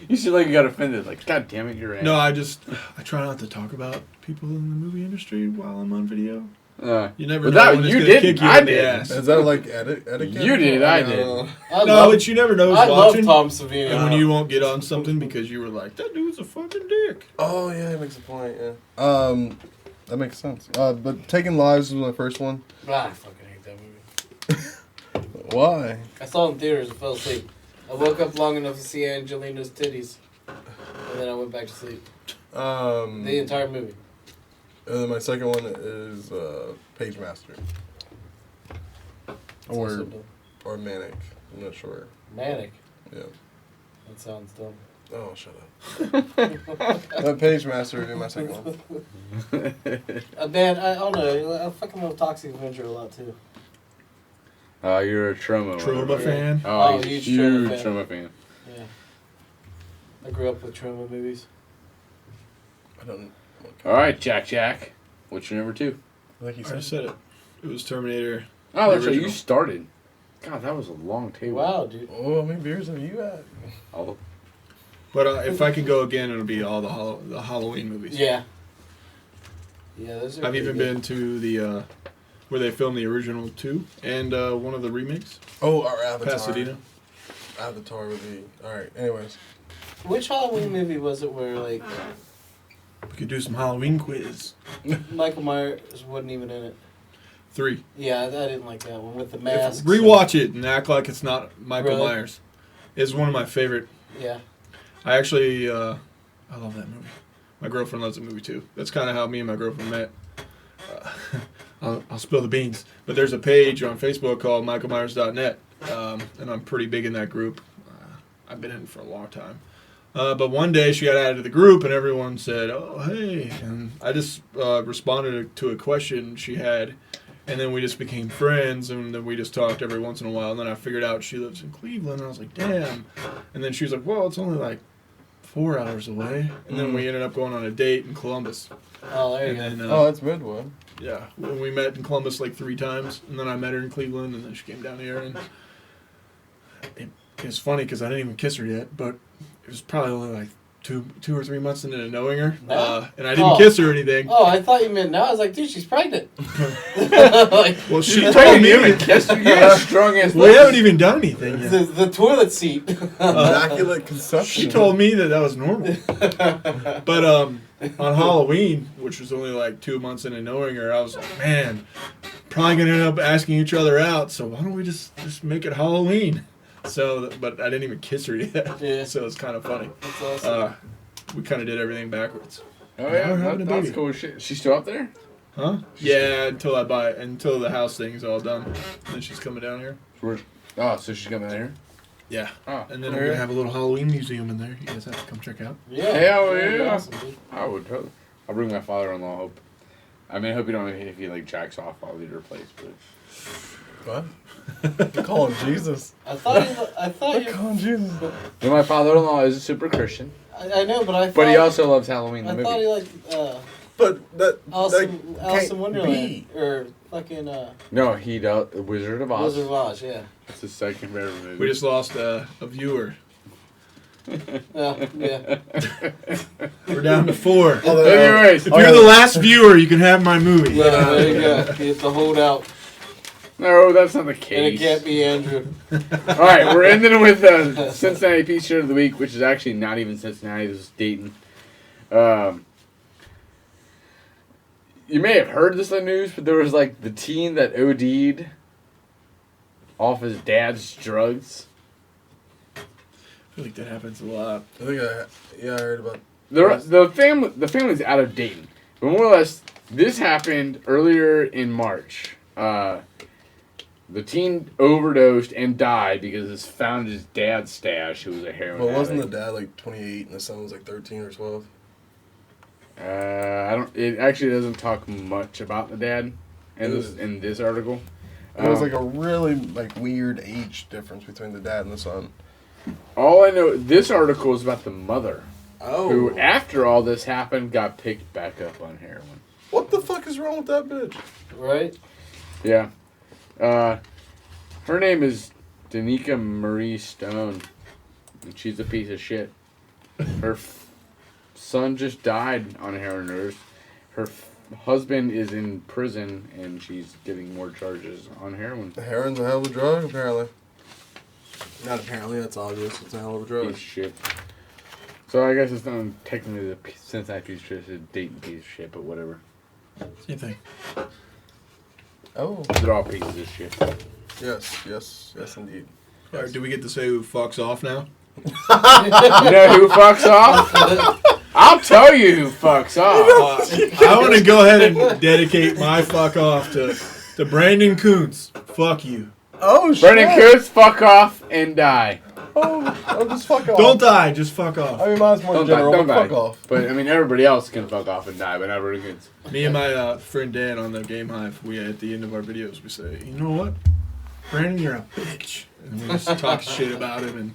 You seem like you got offended. Like, God damn it, you're in. No, I try not to talk about people in the movie industry while I'm on video. You never But know that- when it's you gonna didn't. kick you I in the did. ass. Is that like etiquette? You did, I did. No, but you never know who's I love watching. Tom Savini. And when you won't get on something because you were like, that dude's a fucking dick. Oh yeah, that makes a point. Yeah. That makes sense. But Taking Lives was my first one. I fucking hate that movie. Why? I saw it in theaters and fell asleep. I woke up long enough to see Angelina's titties, and then I went back to sleep. The entire movie. And then my second one is Page Master. Or Manic. I'm not sure. Manic. Yeah. That sounds dumb. Oh, shut up. Page Master would be my second one. Man, I don't know. I fucking love Toxic Avenger a lot too. You're a Troma Fan. Oh, huge huge Troma Troma fan. Yeah. I grew up with Troma movies. I don't. All right, Jack. What's your number 2? Like you I said it. It was Terminator. Oh, that's The right. You original. started. God, that was a long table. Wow, dude. Oh, how many beers have you had? All But if I could go again, it'll be all the Halloween movies. Yeah. Yeah, those are. I've pretty even good. been to the where they filmed the original 2 and one of the remakes. Oh, our Avatar. Pasadena. Avatar would be. Alright, anyways. Which Halloween movie was it where like We could do some Halloween quiz. Michael Myers wasn't even in it? 3. Yeah, I didn't like that one with the masks. Rewatch it and act like it's not Michael Really? Myers. It's one of my favorite. Yeah. I actually, I love that movie. My girlfriend loves the movie too. That's kind of how me and my girlfriend met. I'll spill the beans. But there's a page on Facebook called michaelmyers.net, and I'm pretty big in that group. I've been in it for a long time. But one day she got added to the group, and everyone said, "Oh, hey!" And I just responded to a question she had, and then we just became friends, and then we just talked every once in a while. And then I figured out she lives in Cleveland, and I was like, "Damn!" And then she was like, "Well, it's only like 4 hours away." And then we ended up going on a date in Columbus. Oh, there you And go. then, Oh, that's Midwood. yeah, we met in Columbus like 3 times, and then I met her in Cleveland, and then she came down here, and it's funny because I didn't even kiss her yet, but it was probably only like two or 3 months into knowing her, and I didn't kiss her or anything. Oh, I thought you meant now. I was like, dude, she's pregnant. Like, Well, she You told me. you haven't kissed her. You had strong ass. We haven't even done anything yet. the toilet seat. Immaculate conception. She told me that was normal. But on Halloween, which was only like 2 months into knowing her, I was like, man, probably gonna end up asking each other out. So why don't we just make it Halloween? So, but I didn't even kiss her yet. Yeah. So it's kind of funny. That's awesome. We kind of did everything backwards. Oh Now yeah, we're having a that's baby. cool shit. She's still up there? Huh? Yeah, until the house thing's all done. And then she's coming down here. Oh, so she's coming here? Yeah. Oh, And then we're gonna have a little Halloween museum in there. You guys have to come check out. Yeah. Hell That'd be yeah. awesome, dude. I would totally. I'll bring my father-in-law. Hope. I mean, I hope you don't. If he like jacks off, I'll leave your place. But What? They're calling Jesus. I thought They're you. calling Jesus. yeah, my father-in-law is a super Christian, I know, but I thought. but he also loves Halloween the I movie. thought he liked But that Alice in can't Wonderland be. or fucking No, he does Wizard of Oz. Wizard of Oz. Yeah. It's his second favorite movie. We just lost a viewer. Yeah. We're down to 4. Oh, Anyways, If you're the last viewer, you can have my movie. Yeah, there you go. You have to hold out, no, that's not the and it case. can't be Andrew. All right, we're ending with the Cincinnati Peach Shirt of the Week, which is actually not even Cincinnati. This is Dayton. You may have heard this in the news, but there was like the teen that OD'd off his dad's drugs. I feel like that happens a lot. I think I heard about. The family's out of Dayton, but more or less, this happened earlier in March. The teen overdosed and died because it found his dad's stash, who was a heroin But wasn't the addict. dad like 28 and the son was like 13 or 12? I don't. It actually doesn't talk much about the dad in this article. There was like a really like weird age difference between the dad and the son. All I know, this article is about the mother, Oh. who after all this happened got picked back up on heroin. What the fuck is wrong with that bitch? Right? Yeah. Her name is Danica Marie Stone, and she's a piece of shit. Her son just died on a heroin overdose. Her husband is in prison and she's getting more charges on heroin. The heroin's a hell of a drug, apparently. Not apparently, that's obvious. It's a hell of a drug. Piece of shit. So I guess it's not technically the Cincinnati piece of shit, it's a Dayton piece of shit, but whatever. Same thing. Oh. They're all pieces of shit. Yes, indeed. All right, do we get to say who fucks off now? You know who fucks off? I'll tell you who fucks off. I want to go ahead and dedicate my fuck off to Brandon Kuntz. Fuck you. Oh, shit. Brendan Kuntz, fuck off and die. Oh, just fuck off. Don't die, just fuck off. I mean, mine's more Don't general, die, don't but fuck die. off. But I mean, everybody else can fuck off and die, but not Brendan Kuntz. Me and my friend Dan on the Game Hive, we at the end of our videos, we say, you know what? Brandon, you're a bitch. And we just talk shit about him and